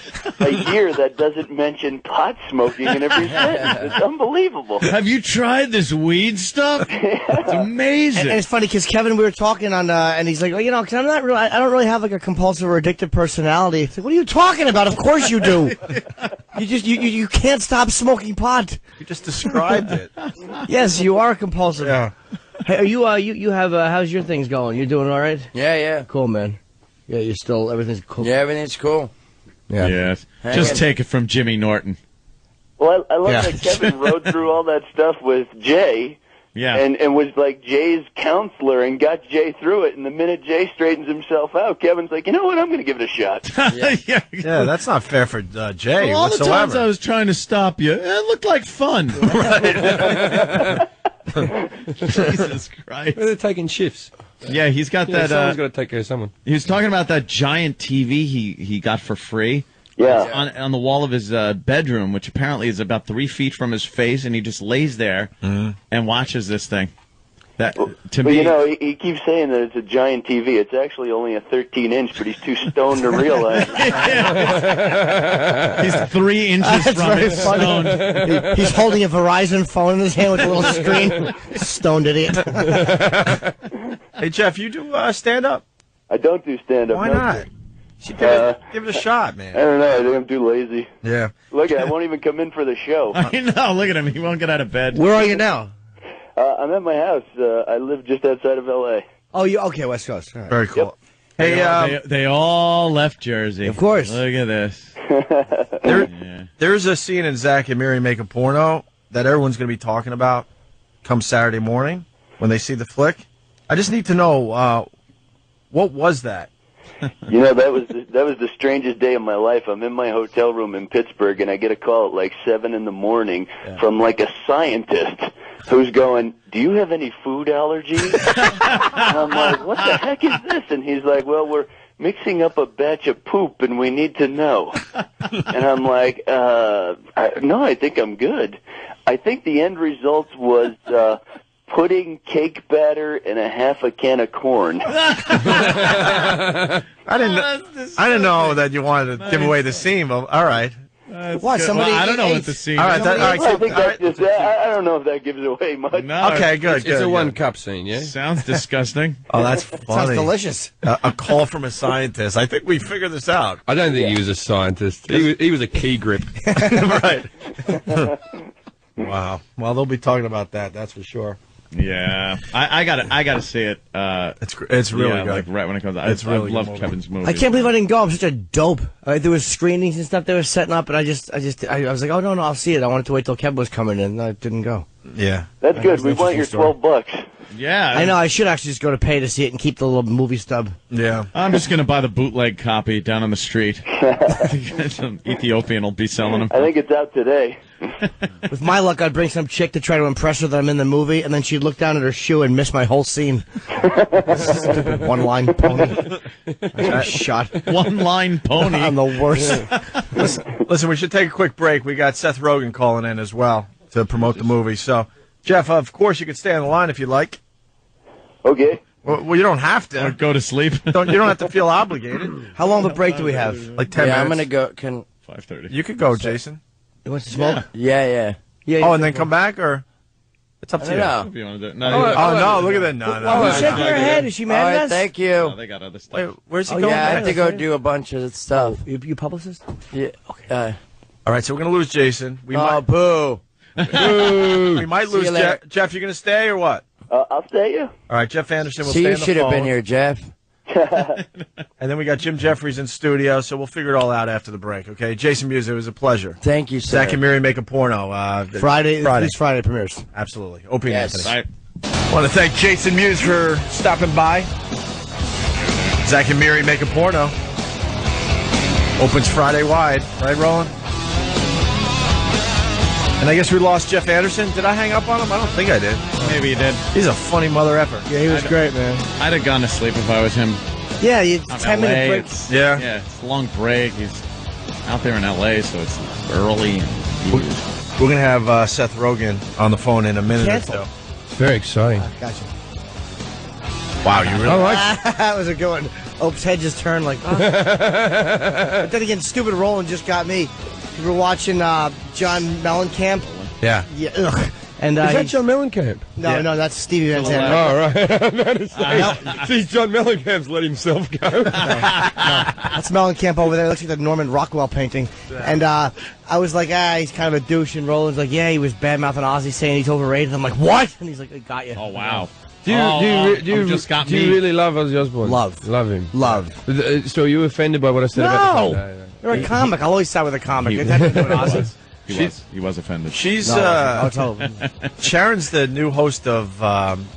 Speaker 19: year that doesn't mention pot smoking in every sentence. It's unbelievable.
Speaker 3: Have you tried this weed stuff? It's amazing.
Speaker 2: And it's funny because Kevin, we were talking on, and he's like, because I don't really have a compulsive or addictive personality. It's what are you talking about? Of course you do. You can't stop smoking pot.
Speaker 1: You just described it.
Speaker 2: Yes, you are compulsive.
Speaker 1: Yeah.
Speaker 2: Hey, are you have how's your things going? You doing all right?
Speaker 18: Yeah.
Speaker 2: Cool, man. Yeah, you're still everything's cool.
Speaker 18: Yeah, everything's cool.
Speaker 2: Yeah.
Speaker 3: Yes. Just take it from Jimmy Norton.
Speaker 19: Well, I love that Kevin rode through all that stuff with Jay.
Speaker 3: Yeah.
Speaker 19: And was Jay's counselor and got Jay through it. And the minute Jay straigens himself out, Kevin's like, you know what? I'm going to give it a shot.
Speaker 1: Yeah, that's not fair for Jay
Speaker 3: all
Speaker 1: whatsoever.
Speaker 3: the times I was trying to stop you, it looked like fun. Jesus Christ.
Speaker 15: They're taking shifts.
Speaker 3: Yeah, he's got that.
Speaker 15: Someone's got to take care of someone.
Speaker 3: He was talking about that giant TV he got for free.
Speaker 19: Yeah.
Speaker 3: On the wall of his bedroom, which apparently is about 3 feet from his face, and he just lays there and watches this thing. That to me,
Speaker 19: he keeps saying that it's a giant TV. It's actually only a 13-inch, but he's too stoned to realize.
Speaker 3: He's 3 inches from it. Stoned.
Speaker 2: He's holding a Verizon phone in his hand with a little screen. Stoned idiot.
Speaker 1: Hey Jeff, you do stand up?
Speaker 19: I don't do stand up.
Speaker 1: Why not? Give it a shot, man.
Speaker 19: I don't know. I think I'm too lazy.
Speaker 1: Yeah.
Speaker 19: Look, I won't even come in for the show.
Speaker 3: I know. Look at him. He won't get out of bed.
Speaker 2: Where are you now?
Speaker 19: I'm at my house. I live just outside of L.A.
Speaker 2: Oh, you okay? West Coast. All right.
Speaker 1: Very cool.
Speaker 19: Yep.
Speaker 1: Hey,
Speaker 3: they all left Jersey.
Speaker 2: Of course.
Speaker 3: Look at this.
Speaker 1: There's a scene in Zach and Miri Make a Porno that everyone's going to be talking about come Saturday morning when they see the flick. I just need to know what was that?
Speaker 19: That was the strangest day of my life. I'm in my hotel room in Pittsburgh, and I get a call at 7 in the morning from a scientist who's going, "Do you have any food allergies?" And I'm like, "What the heck is this?" And he's like, "Well, we're mixing up a batch of poop, and we need to know." And I'm like, "No, I think I'm good." I think the end result was pudding, cake batter, and a half a can of corn.
Speaker 1: I didn't know that you wanted to give away the scene, but all right.
Speaker 2: What? Somebody?
Speaker 3: Well, I don't know what the scene.
Speaker 1: All right,
Speaker 19: I don't know if that gives away much.
Speaker 3: No,
Speaker 1: okay, good.
Speaker 15: It's a one-cup scene, yeah?
Speaker 3: Sounds disgusting.
Speaker 1: Oh, that's funny.
Speaker 2: Sounds delicious.
Speaker 1: A call from a scientist. I think we figured this out.
Speaker 15: I don't think he was a scientist. He was a key grip.
Speaker 1: Right. Wow. Well, they'll be talking about that. That's for sure.
Speaker 3: Yeah, I gotta see it.
Speaker 1: It's really good.
Speaker 3: Like right when it comes out.
Speaker 1: It's really
Speaker 3: I love
Speaker 1: good movie.
Speaker 3: Kevin's movie.
Speaker 2: I can't believe I didn't go. I'm such a dope. There was screenings and stuff they were setting up, and I was like, oh no, I'll see it. I wanted to wait till Kevin was coming in, and I didn't go.
Speaker 1: Yeah,
Speaker 19: that's good. We want your $12.
Speaker 3: Yeah,
Speaker 2: I know. I should actually just go to pay to see it and keep the little movie stub.
Speaker 1: Yeah,
Speaker 3: I'm just gonna buy the bootleg copy down on the street. Some Ethiopian will be selling them.
Speaker 19: I think it's out today.
Speaker 2: With my luck, I'd bring some chick to try to impress her that I'm in the movie, and then she'd look down at her shoe and miss my whole scene. Stupid one-line pony. Shot.
Speaker 3: One-line pony.
Speaker 2: I'm the worst.
Speaker 1: Listen, we should take a quick break. We got Seth Rogen calling in as well to promote the movie. So, Jeff, of course, you could stay on the line if you'd like.
Speaker 19: Okay.
Speaker 1: Well, you don't have to.
Speaker 3: Or go to sleep.
Speaker 1: You don't have to feel obligated.
Speaker 2: How long of a break do we have?
Speaker 1: Like 10 minutes.
Speaker 18: I'm gonna go.
Speaker 3: 5:30.
Speaker 1: You could go, Jason.
Speaker 2: You want to smoke?
Speaker 18: Yeah.
Speaker 1: Oh, and then come back, or it's up to you.
Speaker 3: If you want to do it. No,
Speaker 1: no! Look at that! No.
Speaker 2: She's shaking her head. Is she mad at us?
Speaker 18: Thank you.
Speaker 3: No, they got other stuff.
Speaker 1: Wait, where's he going?
Speaker 18: Yeah, I have to go do a bunch of stuff.
Speaker 2: You publicist?
Speaker 18: Yeah. Okay.
Speaker 1: All right, so we're gonna lose Jason. We might.
Speaker 18: Boo.
Speaker 1: We might
Speaker 18: See you
Speaker 1: lose
Speaker 18: later.
Speaker 1: Jeff. Jeff, you gonna stay or what?
Speaker 19: I'll stay you.
Speaker 1: All right, Jeff Anderson will
Speaker 18: See,
Speaker 1: stay
Speaker 18: you
Speaker 1: on the
Speaker 18: should have
Speaker 1: phone.
Speaker 18: been here, Jeff.
Speaker 1: And then we got Jim Jefferies in studio, so we'll figure it all out after the break, okay? Jason Mewes, it was a pleasure.
Speaker 18: Thank you, sir.
Speaker 1: Zach and Miri Make a Porno.
Speaker 2: Friday. This Friday premieres.
Speaker 1: Absolutely. Opie
Speaker 18: Yes.
Speaker 1: and Anthony. I want to thank Jason Mewes for stopping by. Zach and Miri Make a Porno. Opens Friday wide. Right, Roland? And I guess we lost Jeff Anderson. Did I hang up on him? I don't think I did.
Speaker 3: Maybe you did.
Speaker 1: He's a funny mother effer.
Speaker 2: Yeah, he was great, man.
Speaker 3: I'd have gone to sleep if I was him.
Speaker 2: Yeah, you
Speaker 3: I'm
Speaker 2: 10-minute
Speaker 3: LA,
Speaker 2: break.
Speaker 3: Yeah, it's a long break. He's out there in L.A., so it's early.
Speaker 1: We're going to have Seth Rogen on the phone in a minute or
Speaker 2: Cancel.
Speaker 1: so.
Speaker 15: It's very exciting.
Speaker 2: Gotcha.
Speaker 1: Wow, you really
Speaker 2: That was a good one. Ope's head just turned like, oh. But then again, stupid Roland just got me. We were watching John Mellencamp.
Speaker 1: Yeah.
Speaker 2: Yeah. Ugh. And,
Speaker 15: Is that John Mellencamp?
Speaker 2: No, that's Stevie Van Zandt.
Speaker 15: Oh, right. I'm about to say, see, John Mellencamp's let himself go.
Speaker 2: That's Mellencamp over there. It looks like the Norman Rockwell painting. And I was like, he's kind of a douche. And Roland's like, yeah, he was bad-mouthing Ozzy saying he's overrated. I'm like, what? And he's like, I got you.
Speaker 3: Oh, wow.
Speaker 15: Do you really love Ozzy Osbourne?
Speaker 2: Love
Speaker 15: him.
Speaker 2: Love.
Speaker 15: So are you offended by what I said about the
Speaker 2: No. You're a comic. I'll always side with a comic. It had to do with Ozzy.
Speaker 3: He was offended.
Speaker 1: She's
Speaker 2: No,
Speaker 1: Sharon's the new host of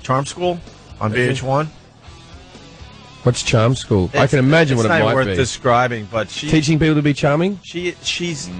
Speaker 1: Charm School on VH1.
Speaker 15: What's Charm School? I can imagine what it
Speaker 1: might be.
Speaker 15: might
Speaker 1: It's not
Speaker 15: be.
Speaker 1: worth describing, but
Speaker 15: Teaching people to be charming?
Speaker 1: She's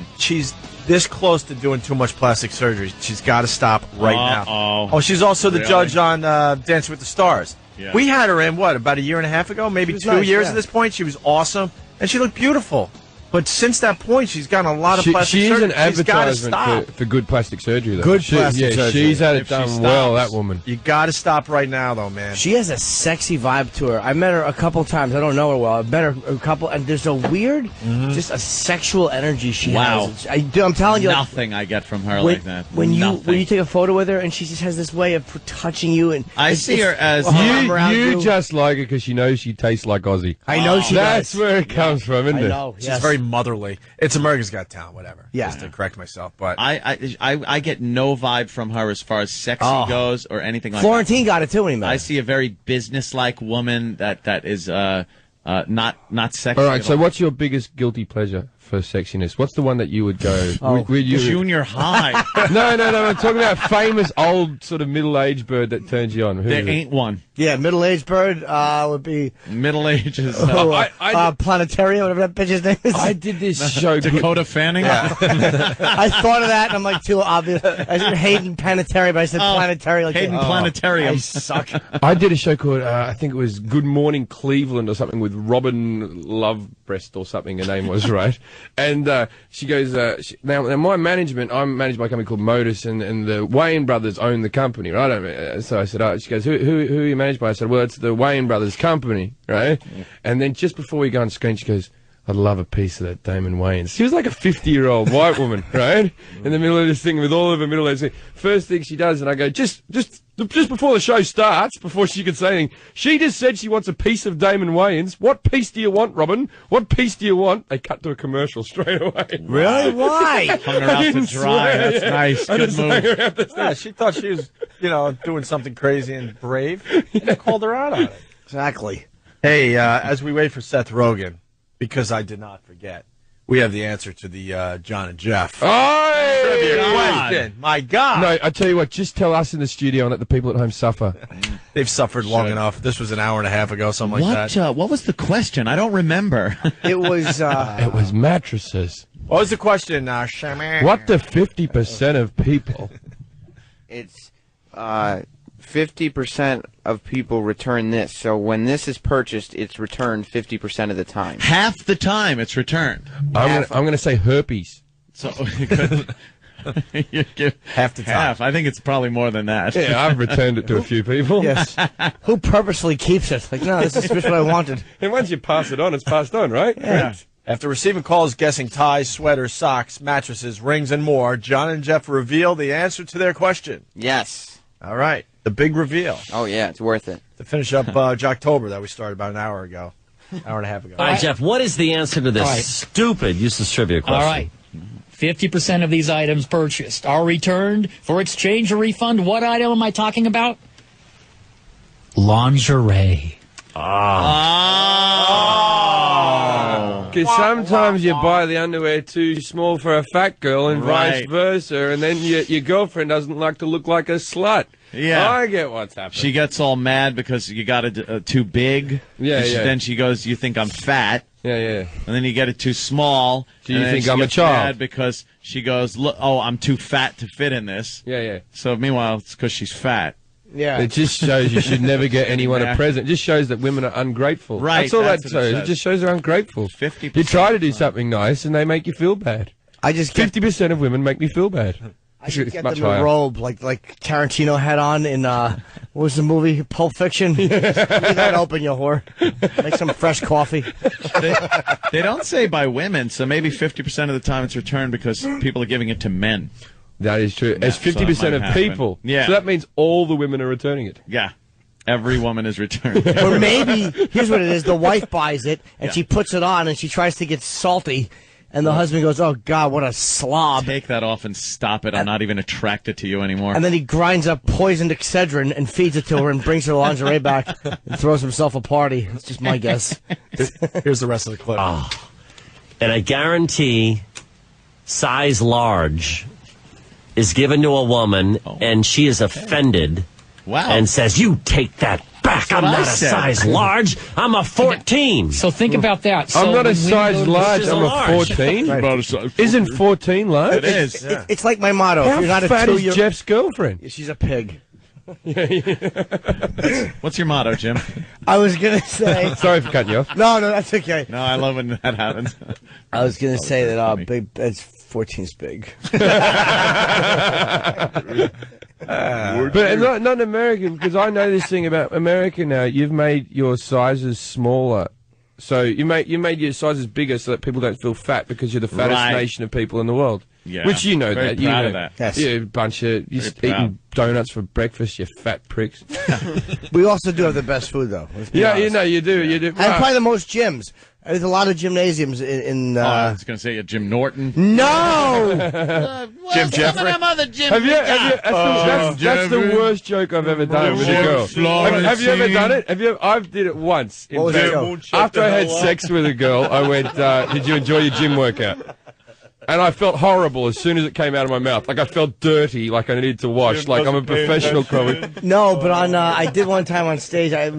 Speaker 1: this close to doing too much plastic surgery. She's got to stop right now. Oh, she's also the judge on Dancing with the Stars.
Speaker 3: Yeah.
Speaker 1: We had her in, about a year and a half ago? Maybe 2 years at this point. She was awesome, and she looked beautiful. But since that point, she's gotten a lot of plastic
Speaker 15: She is
Speaker 1: surgery.
Speaker 15: an advertisement
Speaker 1: stop.
Speaker 15: for good plastic surgery, though.
Speaker 2: Good plastic surgery.
Speaker 15: She's had it
Speaker 1: If she
Speaker 15: done
Speaker 1: stops,
Speaker 15: well, that woman.
Speaker 1: You got to stop right now, though, man.
Speaker 2: She has a sexy vibe to her. I met her a couple times. I don't know her well. I've met her a couple, and there's a weird, just a sexual energy she has. I'm telling you,
Speaker 3: Nothing I get from her
Speaker 2: when,
Speaker 3: like that.
Speaker 2: when you
Speaker 3: Nothing.
Speaker 2: take a photo with her, and she just has this way of touching you, and
Speaker 3: I see her as
Speaker 15: You just like her because she knows she tastes like Ozzy.
Speaker 2: I know she
Speaker 15: That's
Speaker 2: does.
Speaker 15: where it comes from, isn't
Speaker 2: I
Speaker 15: it?
Speaker 2: know.
Speaker 1: She's very motherly. It's America's Got Talent, whatever.
Speaker 2: Yeah.
Speaker 1: Just to correct myself, but
Speaker 3: I get no vibe from her as far as sexy goes or anything like
Speaker 2: Florentine got it too when he met
Speaker 3: that.
Speaker 2: her.
Speaker 3: I see a very businesslike woman that is not sexy.
Speaker 15: All right, so what's your biggest guilty pleasure? for sexiness? What's the one that you would go?
Speaker 3: Junior high.
Speaker 15: No. I'm talking about a famous old sort of middle-aged bird that turns you on. Who
Speaker 3: There ain't one.
Speaker 2: Yeah, middle-aged bird would be
Speaker 3: Middle ages.
Speaker 2: Planetaria, whatever that bitch's name is.
Speaker 15: I did this show.
Speaker 3: Dakota Fanning.
Speaker 2: I thought of that, and I'm like, too obvious. I said Hayden Planetary, but I said Planetary. Like
Speaker 3: Hayden Planetarium.
Speaker 2: I suck.
Speaker 15: I did a show called, I think it was Good Morning Cleveland or something with Robin Lovebreast or something, her name was, right? And she goes, now my management, I'm managed by a company called Modus, and the Wayne brothers own the company, right? So I said, she goes, who are you managed by? I said, well, it's the Wayne brothers company, right? Yeah. And then just before we go on screen, she goes, I'd love a piece of that Damon Wayans. She was like a 50-year-old white woman, right? In the middle of this thing with all of her middle-aged. First thing she does, and I go, just before the show starts, before she could say anything, she just said she wants a piece of Damon Wayans. What piece do you want, Robin? What piece do you want? They cut to a commercial straight away.
Speaker 2: Really? Why?
Speaker 3: Hung her out to dry. That's nice. Good move.
Speaker 1: Yeah, she thought she was, doing something crazy and brave. They called her out on it.
Speaker 2: Exactly.
Speaker 1: Hey, as we wait for Seth Rogen, because I did not forget, we have the answer to the John and Jeff trivia question. My God.
Speaker 15: No, I tell you what, just tell us in the studio and let the people at home suffer.
Speaker 1: They've suffered long enough. This was an hour and a half ago, something like that.
Speaker 3: What was the question? I don't remember.
Speaker 2: It was...
Speaker 15: it was mattresses.
Speaker 1: What was the question, Shaman?
Speaker 15: What do 50% of people...
Speaker 7: It's 50% of people return this. So when this is purchased, it's returned 50% of the time.
Speaker 3: Half the time it's returned.
Speaker 15: I'm going to say herpes.
Speaker 3: So you give
Speaker 1: half the time.
Speaker 3: Half. I think it's probably more than that.
Speaker 15: Yeah, I've returned it to a few people.
Speaker 2: Yes. Who purposely keeps it? Like, no, this is just what I wanted.
Speaker 15: And once you pass it on, it's passed on, right?
Speaker 2: Yeah.
Speaker 15: Right.
Speaker 1: After receiving calls guessing ties, sweaters, socks, mattresses, rings, and more, John and Jeff reveal the answer to their question.
Speaker 7: Yes.
Speaker 1: All right. The big reveal.
Speaker 7: Oh, yeah, it's worth it.
Speaker 1: To finish up Jocktober that we started about an hour and a half ago.
Speaker 6: All right, Jeff, what is the answer to this stupid useless trivia question?
Speaker 14: All right. 50% of these items purchased are returned for exchange or refund. What item am I talking about? Lingerie.
Speaker 15: Because sometimes you buy the underwear too small for a fat girl and vice versa, and then your girlfriend doesn't like to look like a slut.
Speaker 3: Yeah.
Speaker 15: I get what's happening.
Speaker 3: She gets all mad because you got it too big.
Speaker 15: Yeah,
Speaker 3: Then she goes, you think I'm fat.
Speaker 15: Yeah.
Speaker 3: And then you get it too small.
Speaker 15: So you think I'm a child.
Speaker 3: Mad because she goes, look, I'm too fat to fit in this.
Speaker 15: Yeah.
Speaker 3: So meanwhile, it's because she's fat.
Speaker 2: Yeah.
Speaker 15: It just shows you should never get anyone a present. It just shows that women are ungrateful.
Speaker 3: Right.
Speaker 15: That's all that shows. It just shows they're ungrateful.
Speaker 3: 50%.
Speaker 15: You try to do something nice and they make you feel bad. 50% of women make me feel bad.
Speaker 2: I should get them a robe like Tarantino had on in what was the movie Pulp Fiction? Leave that open, you whore. Make some fresh coffee.
Speaker 3: They don't say by women, so maybe 50% of the time it's returned because people are giving it to men.
Speaker 15: That is true. It's 50% of people.
Speaker 3: Yeah.
Speaker 15: So that means all the women are returning it.
Speaker 3: Yeah. Every woman is returned.
Speaker 2: Or maybe, here's what it is, the wife buys it, and she puts it on, and she tries to get salty, and the husband goes, oh, God, what a slob.
Speaker 3: Take that off and stop it. I'm not even attracted to you anymore.
Speaker 2: And then he grinds up poisoned Excedrin and feeds it to her and brings her lingerie back and throws himself a party. It's just my guess.
Speaker 1: Here's the rest of the clip.
Speaker 6: And I guarantee size large is given to a woman, and she is offended and says, you take that back. I'm not a size large. I'm a 14.
Speaker 14: So think about that. So
Speaker 15: I'm not a
Speaker 14: when
Speaker 15: size
Speaker 14: women go to
Speaker 15: large.
Speaker 14: the-
Speaker 15: I'm a 14.
Speaker 2: Right.
Speaker 15: Isn't 14 large?
Speaker 3: It is.
Speaker 2: It's like my motto.
Speaker 15: How
Speaker 2: if you're not
Speaker 15: fat
Speaker 2: a
Speaker 15: is
Speaker 2: 2-year
Speaker 15: Jeff's girlfriend?
Speaker 2: She's a pig.
Speaker 3: What's your motto, Jim?
Speaker 2: I was going to say...
Speaker 15: Sorry for cutting you off.
Speaker 2: No, that's okay.
Speaker 3: No, I love when that happens.
Speaker 2: I was going to say that big. It's 14's big.
Speaker 15: But not American, because I know this thing about America now. You've made your sizes smaller. So you made your sizes bigger so that people don't feel fat because you're the fattest nation of people in the world.
Speaker 3: Yeah.
Speaker 15: Which you know
Speaker 3: Very
Speaker 15: that.
Speaker 3: proud
Speaker 15: you
Speaker 3: of
Speaker 15: know,
Speaker 3: that.
Speaker 15: Yeah, a bunch of you eating donuts for breakfast, you fat pricks.
Speaker 2: We also do have the best food, though.
Speaker 15: Yeah, you know, you do.
Speaker 2: And probably the most gyms. There's a lot of gymnasiums in
Speaker 3: I was going to say Jim Norton.
Speaker 2: No!
Speaker 1: Jim Jefferies.
Speaker 15: That's the worst joke I've ever done with a girl. Have you ever done it? I've did it once. In fact, after I had sex with a girl, I went, did you enjoy your gym workout? And I felt horrible as soon as it came out of my mouth. Like I felt dirty, like I needed to wash, like I'm a professional comic.
Speaker 2: No, but I did one time on stage. I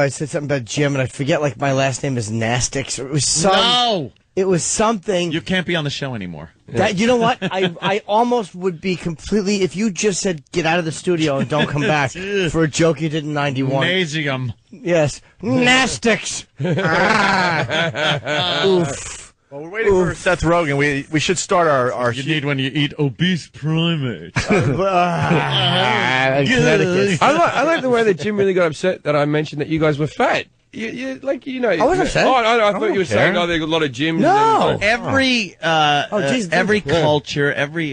Speaker 2: said something about Jim, and I forget. Like my last name is Nastix. It was It was something.
Speaker 3: You can't be on the show anymore.
Speaker 2: That you know what? I almost would be completely if you just said get out of the studio and don't come back for a joke you did in '91.
Speaker 3: Nazium.
Speaker 2: Yes, Nastix. Oof.
Speaker 1: Well, we're waiting for Seth Rogen. We should start our.
Speaker 3: You need when you eat obese primates.
Speaker 15: I like the way that Jim really got upset that I mentioned that you guys were fat. I wasn't
Speaker 2: upset.
Speaker 15: I thought you were saying, there's a lot of gyms.
Speaker 2: No.
Speaker 3: Every every culture, every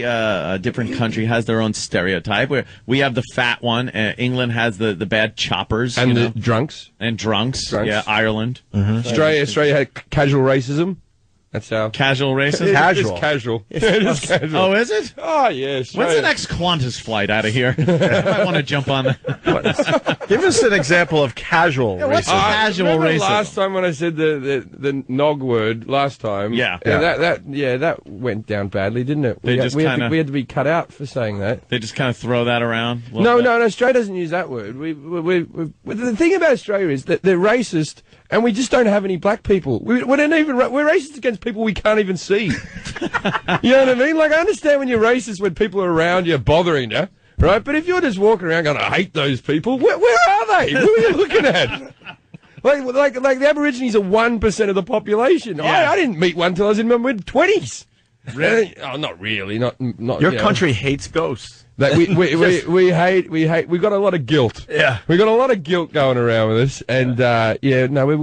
Speaker 3: different country has their own stereotype. Where we have the fat one. England has the bad choppers
Speaker 15: and the drunks.
Speaker 3: Yeah, Ireland.
Speaker 15: Mm-hmm. Australia had casual racism. That's how
Speaker 3: casual racism.
Speaker 15: Casual. It is casual.
Speaker 3: Oh, is it?
Speaker 15: Oh, yes.
Speaker 3: When's the next Qantas flight out of here? I might want to jump on that.
Speaker 1: Give us an example of casual racism.
Speaker 3: What's casual racism?
Speaker 15: Last time when I said the nog word last time. That went down badly, didn't it? We had to be cut out for saying that.
Speaker 3: They just kind of throw that around.
Speaker 15: No. Australia doesn't use that word. The thing about Australia is that they're racist, and we just don't have any black people. We're racist against people we can't even see. You know what I mean? Like, I understand when you're racist when people are around you bothering you, right? But if you're just walking around going, I hate those people, where are they? Who are you looking at? Like the Aborigines are 1% of the population. Yeah. I didn't meet one till I was in my mid-20s.
Speaker 3: Really?
Speaker 15: Oh, not really. Not.
Speaker 1: Your country hates ghosts.
Speaker 15: Like we hate. We got a lot of guilt.
Speaker 1: Yeah,
Speaker 15: we got a lot of guilt going around with us, and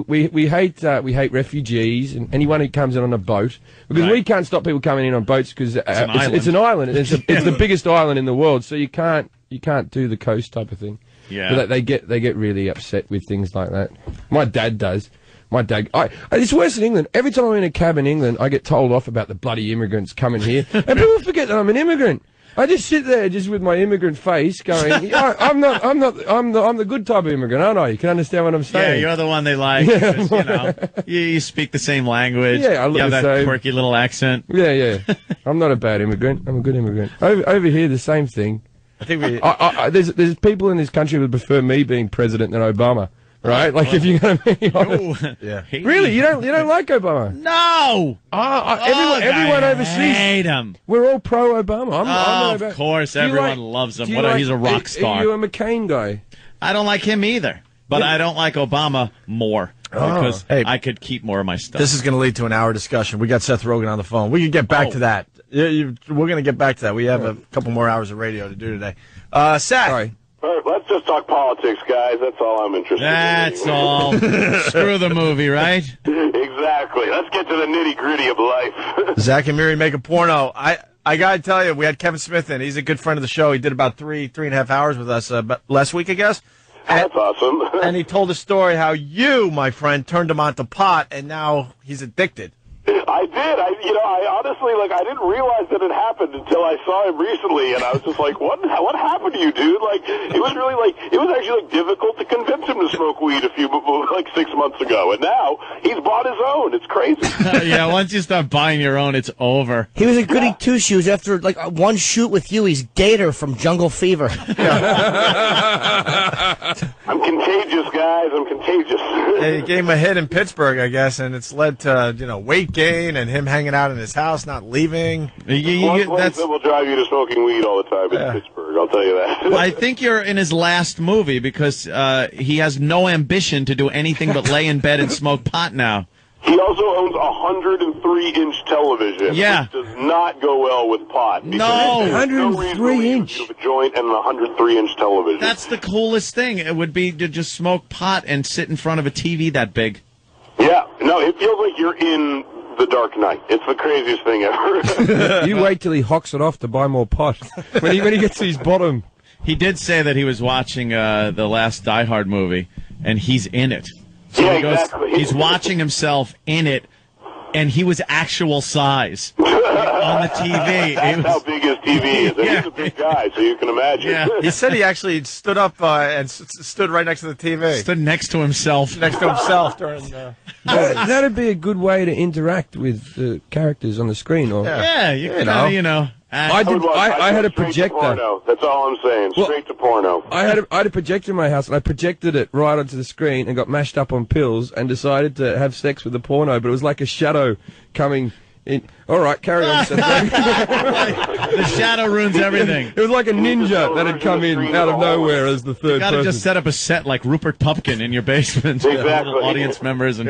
Speaker 15: we hate refugees and anyone who comes in on a boat because we can't stop people coming in on boats because it's an island. It's the biggest island in the world, so you can't do the coast type of thing.
Speaker 3: Yeah,
Speaker 15: but they get really upset with things like that. My dad does. It's worse in England. Every time I'm in a cab in England, I get told off about the bloody immigrants coming here, and people forget that I'm an immigrant. I just sit there just with my immigrant face going, I'm the good type of immigrant, aren't I? You can understand what I'm saying.
Speaker 3: Yeah, you're the one they like. Because, you speak the same language.
Speaker 15: Yeah, I look
Speaker 3: you have
Speaker 15: the
Speaker 3: that
Speaker 15: same.
Speaker 3: quirky little accent.
Speaker 15: Yeah. I'm not a bad immigrant. I'm a good immigrant. Over here, the same thing.
Speaker 1: I think
Speaker 15: there's people in this country who would prefer me being president than Obama. Right, like if you're going to be honest.
Speaker 1: Yeah.
Speaker 15: Really, you don't like Obama?
Speaker 3: No.
Speaker 15: Everyone overseas
Speaker 3: hate him.
Speaker 15: We're all pro Obama.
Speaker 3: Of course, everyone loves him. He's a rock star.
Speaker 15: Are you a McCain guy?
Speaker 3: I don't like him either, but I don't like Obama more because I could keep more of my stuff.
Speaker 1: This is going to lead to an hour discussion. We got Seth Rogen on the phone. We can get back to that. We're going to get back to that. We have a couple more hours of radio to do today. Seth.
Speaker 15: Sorry.
Speaker 20: All right, let's just talk politics, guys. That's all I'm interested in.
Speaker 3: That's all. Screw the movie, right?
Speaker 20: Exactly. Let's get to the nitty-gritty of life.
Speaker 1: Zach and Miri make a porno. I got to tell you, we had Kevin Smith in. He's a good friend of the show. He did about three and a half hours with us last week, I guess.
Speaker 20: That's awesome.
Speaker 1: And he told a story how you, my friend, turned him onto pot, and now he's addicted.
Speaker 20: I did. I honestly, I didn't realize that it happened until I saw him recently, and I was just like, what happened to you, dude? It was really, it was actually, difficult to convince him to smoke weed 6 months ago, and now he's bought his own. It's crazy.
Speaker 3: Yeah, once you start buying your own, it's over.
Speaker 2: He was a goody two-shoes. After, one shoot with you, he's Gator from Jungle Fever.
Speaker 20: I'm contagious, guys. I'm contagious.
Speaker 1: He gave him a hit in Pittsburgh, I guess, and it's led to, weight gain and him hanging out in his house, not leaving.
Speaker 20: One place that will drive you to smoking weed all the time is Pittsburgh, I'll tell you that.
Speaker 3: Well, I think you're in his last movie because he has no ambition to do anything but lay in bed and smoke pot now.
Speaker 20: He also owns a 103-inch television, which does not go well with pot.
Speaker 3: No,
Speaker 15: 103-inch.
Speaker 20: A joint and a 103-inch television.
Speaker 3: That's the coolest thing. It would be to just smoke pot and sit in front of a TV that big.
Speaker 20: Yeah, no, it feels like you're in The Dark Knight. It's the craziest thing ever.
Speaker 15: You wait till he hocks it off to buy more pot. When he gets to his bottom.
Speaker 3: He did say that he was watching the last Die Hard movie, and he's in it. So
Speaker 20: yeah,
Speaker 3: he goes,
Speaker 20: exactly.
Speaker 3: He's watching himself in it, and he was actual size on the TV.
Speaker 20: That's how big his TV is. And he's a big guy, so you can imagine.
Speaker 1: Yeah. He said he actually stood up and stood right next to the TV.
Speaker 3: Stood next to himself.
Speaker 1: Next to himself during
Speaker 15: That'd be a good way to interact with the characters on the screen. Or
Speaker 3: Yeah, you know.
Speaker 15: I had a projector.
Speaker 20: Porno. That's all I'm saying. Straight to porno.
Speaker 15: I had a projector in my house, and I projected it right onto the screen and got mashed up on pills and decided to have sex with the porno, but it was like a shadow coming in. All right, carry on. Seth.
Speaker 3: The shadow ruins everything.
Speaker 15: It was like a ninja that had come in out of nowhere as the third person.
Speaker 3: You gotta just set up a set like Rupert Pupkin in your basement.
Speaker 20: Exactly.
Speaker 3: Audience members. And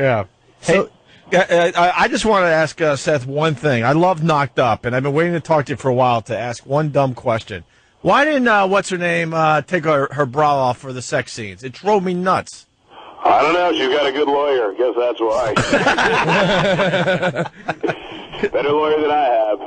Speaker 1: Hey, I just want to ask Seth one thing. I love Knocked Up, and I've been waiting to talk to you for a while to ask one dumb question. Why didn't what's-her-name take her bra off for the sex scenes? It drove me nuts.
Speaker 20: I don't know. She's got a good lawyer. Guess that's why. Better lawyer than I have.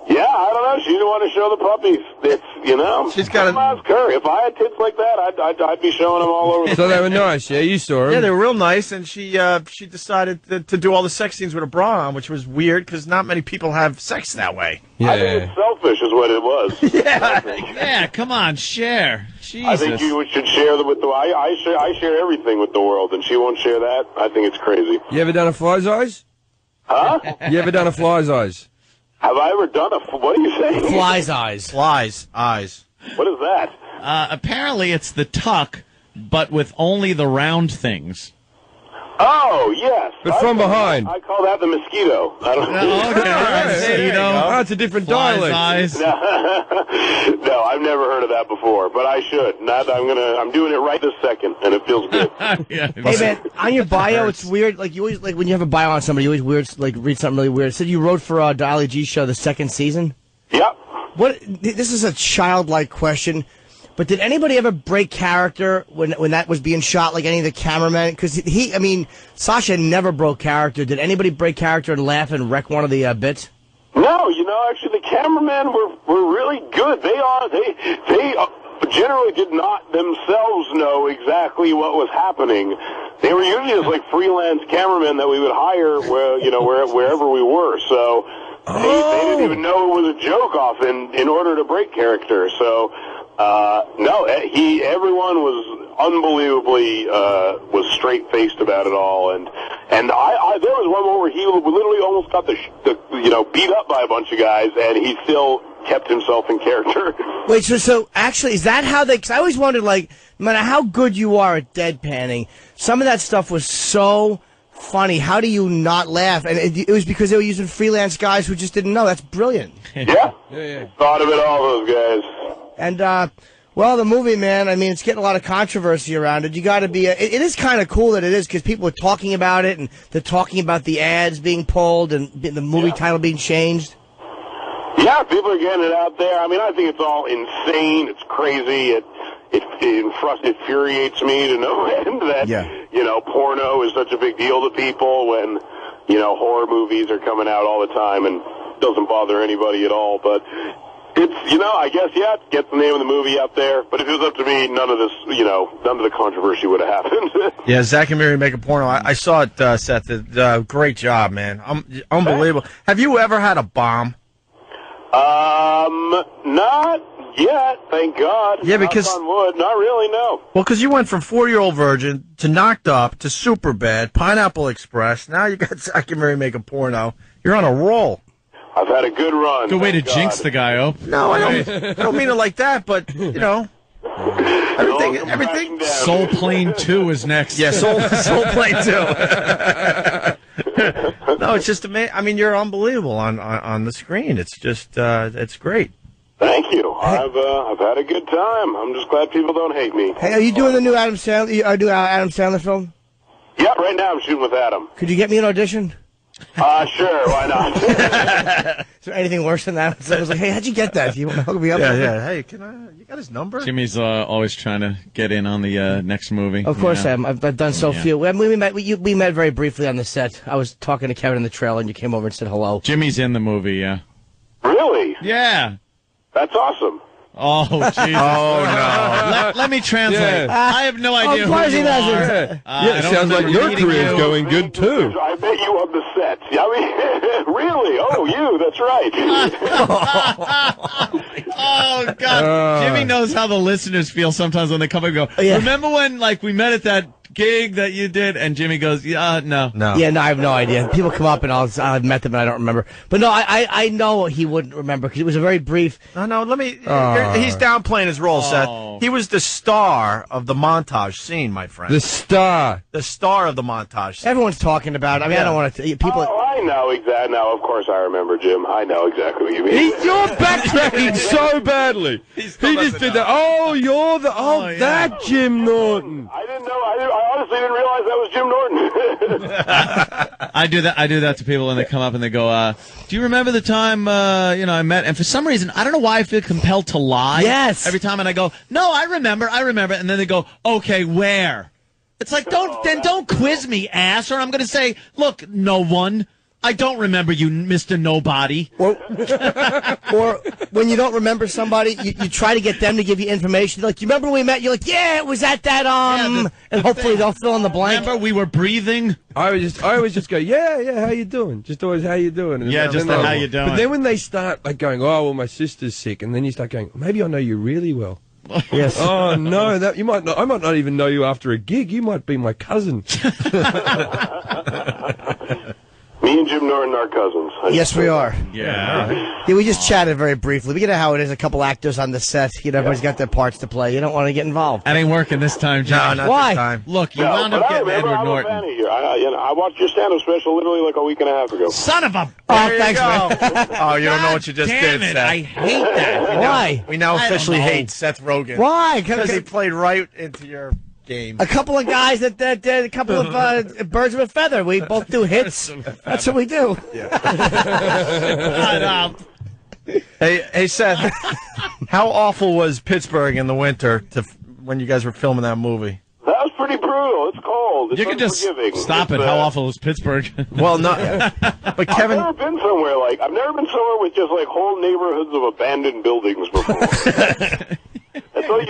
Speaker 20: Yeah, I don't know. She didn't want to show the puppies. It's,
Speaker 1: she's got
Speaker 20: to ask her. If I had tits like that, I'd be showing them all over.
Speaker 15: So they were nice. Yeah, you saw them.
Speaker 1: Yeah, they were real nice, and she decided to do all the sex scenes with a bra on, which was weird because not many people have sex that way.
Speaker 15: Yeah.
Speaker 20: I think it's selfish is what it was.
Speaker 3: Yeah, come on, share. Jesus.
Speaker 20: I think you should share with the. I share everything with the world, and she won't share that. I think it's crazy.
Speaker 15: You ever done a fly's eyes?
Speaker 20: Huh?
Speaker 15: You ever done a fly's eyes?
Speaker 20: Have I ever done a? What are you saying?
Speaker 2: Fly's eyes.
Speaker 1: Fly's eyes.
Speaker 20: What is that?
Speaker 3: Apparently, it's the tuck, but with only the round things.
Speaker 20: Oh, yes.
Speaker 15: But from behind.
Speaker 20: I call that the mosquito. I don't know.
Speaker 3: Okay, mosquito.
Speaker 15: Oh, it's a different dialect.
Speaker 3: Eyes.
Speaker 20: No, I've never heard of that before, but I should. I'm doing it right this second, and it feels good.
Speaker 2: Hey man, on your bio, it's weird. Like you always when you have a bio on somebody, you always read something really weird. It said you wrote for Dolly G show the second season.
Speaker 20: Yep.
Speaker 2: What? This is a childlike question. But did anybody ever break character when that was being shot, like any of the cameramen? Because Sasha never broke character. Did anybody break character and laugh and wreck one of the bits?
Speaker 20: No, actually the cameramen were really good. They generally did not themselves know exactly what was happening. They were usually just like freelance cameramen that we would hire wherever we were. So they didn't even know it was a joke off in order to break character. So. No, everyone was unbelievably was straight-faced about it all, and there was one moment where he literally almost got beat up by a bunch of guys, and he still kept himself in character.
Speaker 2: Wait, so actually, is that how they? Because I always wondered, like, no matter how good you are at deadpanning, some of that stuff was so funny. How do you not laugh? And it was because they were using freelance guys who just didn't know. That's brilliant.
Speaker 20: Yeah. Thought of it all, those guys.
Speaker 2: And, well, the movie, man, I mean, it's getting a lot of controversy around it. You got to be, it is kind of cool that it is because people are talking about it and they're talking about the ads being pulled and the movie title being changed.
Speaker 20: Yeah, people are getting it out there. I mean, I think it's all insane. It's crazy. It infuriates me to no end that, porno is such a big deal to people when, horror movies are coming out all the time and it doesn't bother anybody at all. But it's, I guess, get the name of the movie out there. But if it was up to me, none of this, none of the controversy would have happened.
Speaker 1: Yeah, Zach and Mary Make a Porno. I saw it, Seth. Great job, man. Unbelievable. Have you ever had a bomb?
Speaker 20: Not yet, thank God.
Speaker 1: Yeah, because
Speaker 20: knock on wood. Not really, no.
Speaker 1: Well, because you went from 4-Year-Old Virgin to Knocked Up to Superbad, Pineapple Express. Now you got Zach and Mary Make a Porno. You're on a roll.
Speaker 20: I've had a good run.
Speaker 3: Good way to jinx the guy, Ope.
Speaker 1: No, I don't mean it like that, but everything.
Speaker 3: Soul Plane 2 is next.
Speaker 1: Yeah, Soul Plane 2. No, it's just amazing. I mean, you're unbelievable on the screen. It's just it's great.
Speaker 20: Thank you. I've had a good time. I'm just glad people don't hate me.
Speaker 2: Hey, are you doing the new Adam Sandler? Adam Sandler film?
Speaker 20: Yeah, right now I'm shooting with Adam.
Speaker 2: Could you get me an audition?
Speaker 20: Sure, why not?
Speaker 2: Is there anything worse than that? So I was like, hey, how'd you get that? Do you want to hook me up?
Speaker 1: Yeah. Hey, you got his number?
Speaker 3: Jimmy's always trying to get in on the next movie.
Speaker 2: Of course I am. I've done so few. We met very briefly on the set. I was talking to Kevin in the trailer, and you came over and said hello.
Speaker 3: Jimmy's in the movie, yeah.
Speaker 20: Really?
Speaker 3: Yeah.
Speaker 20: That's awesome.
Speaker 3: Oh, Jesus.
Speaker 1: Oh, no.
Speaker 3: Let me translate.
Speaker 15: Yeah.
Speaker 3: I have no idea who you are.
Speaker 15: It sounds like your career's going good, too.
Speaker 20: I met you on the set. I mean, really? Oh, you, that's right.
Speaker 3: Oh, God. Jimmy knows how the listeners feel sometimes when they come and go, remember when, we met at that gig that you did? And Jimmy goes, no.
Speaker 2: Yeah, no, I have no idea. People come up and I've met them and I don't remember. But no, I know he wouldn't remember because it was a very brief.
Speaker 1: No, let me. He's downplaying his role, Seth. He was the star of the montage scene, my friend.
Speaker 15: The star
Speaker 1: of the montage scene.
Speaker 2: Everyone's talking about it. I mean, I don't want to. People.
Speaker 20: Oh, I know exactly. Now, of course, I remember, Jim. I know exactly what you mean.
Speaker 15: You're backtracking so badly. He just did that. Oh, you're the. That Jim Norton.
Speaker 20: I didn't know. I honestly didn't realize that was Jim Norton.
Speaker 3: I do that to people when they come up and they go, do you remember the time, I met? And for some reason, I don't know why I feel compelled to lie.
Speaker 2: Yes.
Speaker 3: Every time, and I go, no, I remember. And then they go, okay, where? It's like, don't quiz me, ass, or I'm going to say, look, no one. I don't remember you, Mr. Nobody.
Speaker 2: Or when you don't remember somebody, you try to get them to give you information. Like, you remember when we met? You're like, yeah, it was at that, and hopefully they'll fill in the blank.
Speaker 3: Remember we were breathing?
Speaker 15: I always just go, yeah, how you doing? Just always, how you doing? And
Speaker 3: yeah, just like, how you doing?
Speaker 15: But then when they start, going, oh, well, my sister's sick, and then you start going, maybe I know you really well.
Speaker 2: Yes.
Speaker 15: Oh, no, I might not even know you after a gig. You might be my cousin.
Speaker 20: Me and Jim Norton are cousins.
Speaker 2: Yes, we are.
Speaker 3: Yeah.
Speaker 2: Yeah, we just chatted very briefly. We get how it is. A couple actors on the set. Everybody's got their parts to play. You don't want to get involved.
Speaker 3: That ain't working this time, John.
Speaker 1: No, not
Speaker 2: Why?
Speaker 1: this time.
Speaker 3: Look, you wound up getting Edward Norton.
Speaker 20: I'm a fan of you. I watched your stand-up special literally like a week and a half ago.
Speaker 3: Son of a...
Speaker 2: thanks, man.
Speaker 1: Oh, you don't know what you just did, Seth.
Speaker 3: I hate that.
Speaker 2: Why?
Speaker 1: We now officially hate Seth Rogen.
Speaker 2: Why?
Speaker 1: Because he played right into your game.
Speaker 2: A couple of guys that did a couple of birds of a feather. We both do hits. That's what we do.
Speaker 1: Yeah. Hey, Seth. How awful was Pittsburgh in the winter when you guys were filming that movie?
Speaker 20: That was pretty brutal. It's cold. It's
Speaker 3: you can just stop it. How awful is Pittsburgh?
Speaker 1: Well, no. But Kevin,
Speaker 20: I've never been somewhere with just whole neighborhoods of abandoned buildings before. That's what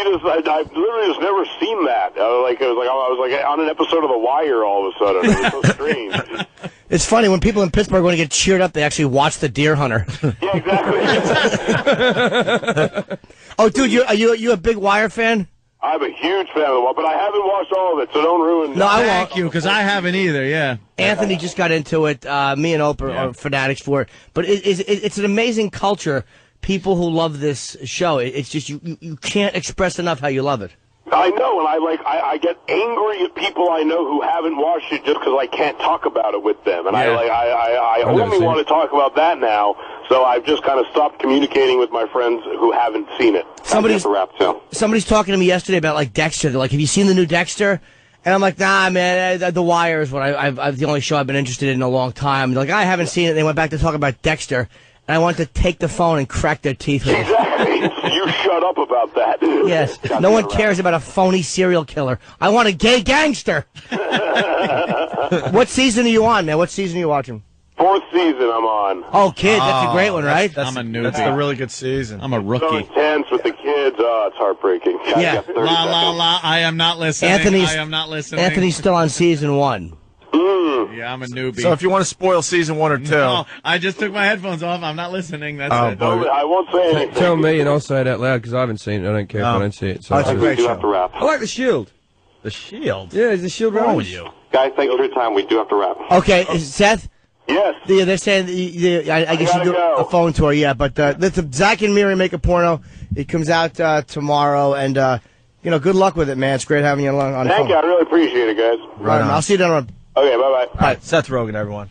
Speaker 20: I've literally just never seen that. I was on an episode of The Wire all of a sudden. It was so strange.
Speaker 2: It's funny when people in Pittsburgh want to get cheered up, they actually watch The Deer Hunter.
Speaker 20: Yeah, exactly.
Speaker 2: Oh, dude, are you a big Wire fan?
Speaker 20: I'm a huge fan of The Wire, but I haven't watched all of it, so don't ruin.
Speaker 2: No, I won't.
Speaker 3: Thank you, because I haven't either. Yeah.
Speaker 2: Anthony just got into it. Me and Oprah are fanatics for it, but it's an amazing culture. People who love this show, it's just you can't express enough how you love it.
Speaker 20: I know, and I get angry at people I know who haven't watched it just because I can't talk about it with them, and I only want to talk about that now. So I've just kind of stopped communicating with my friends who haven't seen it. Somebody's
Speaker 2: talking to me yesterday about Dexter. They're like, "Have you seen the new Dexter?" And I'm like, "Nah, man. The Wire is what I've the only show I've been interested in a long time." They're like, "I haven't seen it." They went back to talk about Dexter. And I wanted to take the phone and crack their teeth with it.
Speaker 20: Exactly. You shut up about that.
Speaker 2: Yes. No one cares about a phony serial killer. I want a gay gangster. What season are you on, man? What season are you watching?
Speaker 20: 4th season I'm on.
Speaker 2: Oh, kids, that's a great one, right?
Speaker 3: I'm a newbie.
Speaker 1: That's a really good season.
Speaker 3: I'm a rookie.
Speaker 20: So intense with the kids. Oh, it's heartbreaking.
Speaker 2: Yeah.
Speaker 3: La, la, la. I am not listening. I am not listening.
Speaker 2: Anthony's still on season 1.
Speaker 3: Yeah, I'm a newbie.
Speaker 1: So if you want to spoil season 1 or 2.
Speaker 3: No, I just took my headphones off. I'm not listening. That's it.
Speaker 20: I won't say anything.
Speaker 15: Tell me and I'll say it out loud because I haven't seen it. I don't care if I don't see it. So
Speaker 20: it's a great show. Have to wrap.
Speaker 15: I like The Shield.
Speaker 1: The Shield?
Speaker 15: Yeah, is The Shield
Speaker 1: wrong
Speaker 15: right?
Speaker 1: with you?
Speaker 20: Guys, thanks for your time. We do have to wrap.
Speaker 2: Okay, Seth?
Speaker 20: Yes.
Speaker 2: They're saying, I guess you do a phone tour, yeah. But listen, Zach and Miri make a porno. It comes out tomorrow, and good luck with it, man. It's great having you on the phone.
Speaker 20: Thank you. I really appreciate it, guys.
Speaker 2: Right on. I'll see you down the road.
Speaker 20: Okay, bye-bye.
Speaker 1: All right, Seth Rogen, everyone.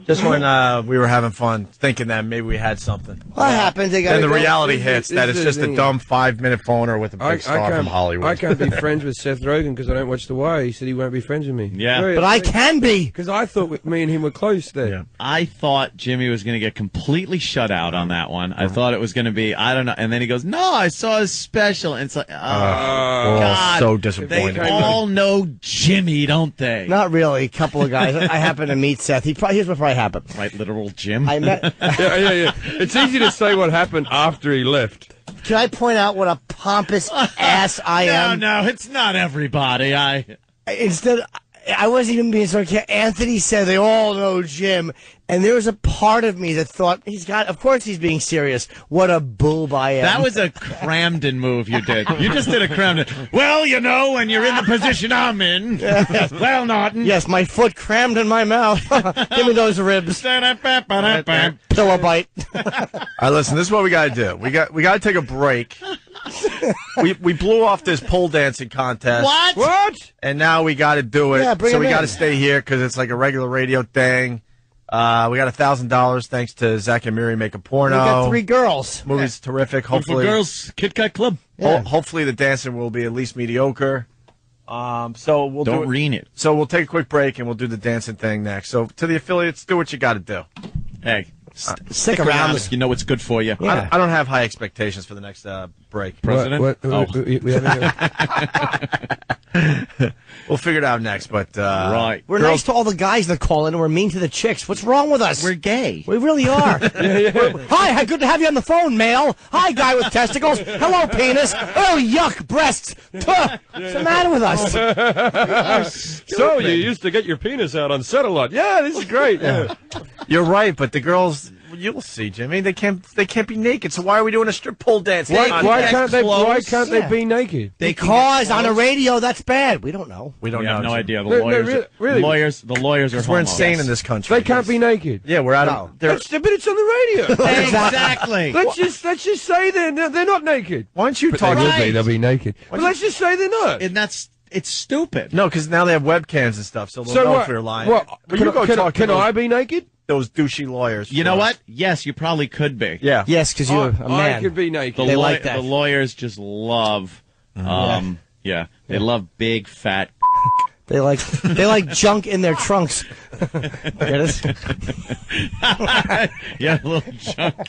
Speaker 1: Just when we were having fun, thinking that maybe we had something.
Speaker 2: What happened?
Speaker 1: Then the reality hits that it's just a dumb 5-minute phoner with a big star from Hollywood.
Speaker 15: I can't be friends with Seth Rogen because I don't watch The Wire. He said he won't be friends with me.
Speaker 3: Yeah.
Speaker 2: But I can be.
Speaker 15: Because I thought me and him were close there.
Speaker 1: Yeah.
Speaker 3: I thought Jimmy was going to get completely shut out on that one. I thought it was going to be, I don't know. And then he goes, no, I saw his special. And it's like, oh, God.
Speaker 1: So disappointed.
Speaker 3: They all know Jimmy, don't they?
Speaker 2: Not really. A couple of guys. I happened to meet Seth. Here's what probably happened.
Speaker 3: Right, literal Jim.
Speaker 2: I met.
Speaker 15: Yeah. It's easy to say what happened after he left.
Speaker 2: Can I point out what a pompous ass I am?
Speaker 3: No, it's not everybody.
Speaker 2: Instead, I wasn't even being sarcastic. Anthony said they all know Jim, and there was a part of me that thought of course he's being serious. What a boob I am.
Speaker 3: That was a Cramden move you did. You just did a Cramden. Well, you know, when you're in the position I'm in. Well, Norton.
Speaker 2: Yes, my foot crammed in my mouth. Give me those ribs. Pillow bite.
Speaker 1: All right, listen, this is what we got to do. We got to take a break. we blew off this pole dancing contest.
Speaker 15: What?
Speaker 1: And now we got to do it.
Speaker 2: Yeah,
Speaker 1: so we
Speaker 2: got
Speaker 1: to stay here because it's like a regular radio thing. We got $1,000 thanks to Zach and Miri Make a Porno.
Speaker 2: We got 3 girls.
Speaker 1: Movie's terrific. Hopefully,
Speaker 3: girls, Kit Kat Club.
Speaker 1: Hopefully, the dancing will be at least mediocre. So we'll
Speaker 3: don't ream it.
Speaker 1: So we'll take a quick break and we'll do the dancing thing next. So to the affiliates, do what you got to do.
Speaker 3: Hey,
Speaker 2: stick around.
Speaker 3: You know it's good for you.
Speaker 1: Yeah. I don't have high expectations for the next break.
Speaker 3: President?
Speaker 1: We'll figure it out next, but
Speaker 3: right.
Speaker 2: We're nice to all the guys that call in, and we're mean to the chicks. What's wrong with us?
Speaker 3: We're gay.
Speaker 2: We really are. Hi, good to have you on the phone, male. Hi, guy with testicles. Hello, penis. Oh, yuck, breasts. What's the matter with us?
Speaker 15: So you used to get your penis out on set a lot. Yeah, this is great. Yeah.
Speaker 1: You're right, but the girls, you'll see, Jimmy. They can't be naked. So why are we doing a strip pole dance?
Speaker 15: Why can't they be naked?
Speaker 2: Because on a radio, that's bad. We don't know.
Speaker 1: We don't know.
Speaker 3: have no idea. The lawyers,
Speaker 15: really?
Speaker 3: The lawyers are
Speaker 1: we're insane in this country.
Speaker 15: They can't be naked.
Speaker 1: Yeah, we're out of.
Speaker 15: But it's on the radio.
Speaker 3: Exactly.
Speaker 15: Let's just say they're not naked.
Speaker 1: Why don't you talk?
Speaker 15: They'll be naked. But let's just say they're not.
Speaker 3: And it's stupid.
Speaker 1: No, because now they have webcams and stuff, so they'll know if they're lying.
Speaker 15: Can I be naked?
Speaker 1: Those douchey lawyers.
Speaker 3: You know what? Yes, you probably could be.
Speaker 1: Yeah.
Speaker 2: Yes, because you're a man.
Speaker 15: I could be naked.
Speaker 3: They
Speaker 2: like that.
Speaker 3: The lawyers just love. They love big fat.
Speaker 2: They like junk in their trunks. Get it?
Speaker 3: Yeah, a little junk.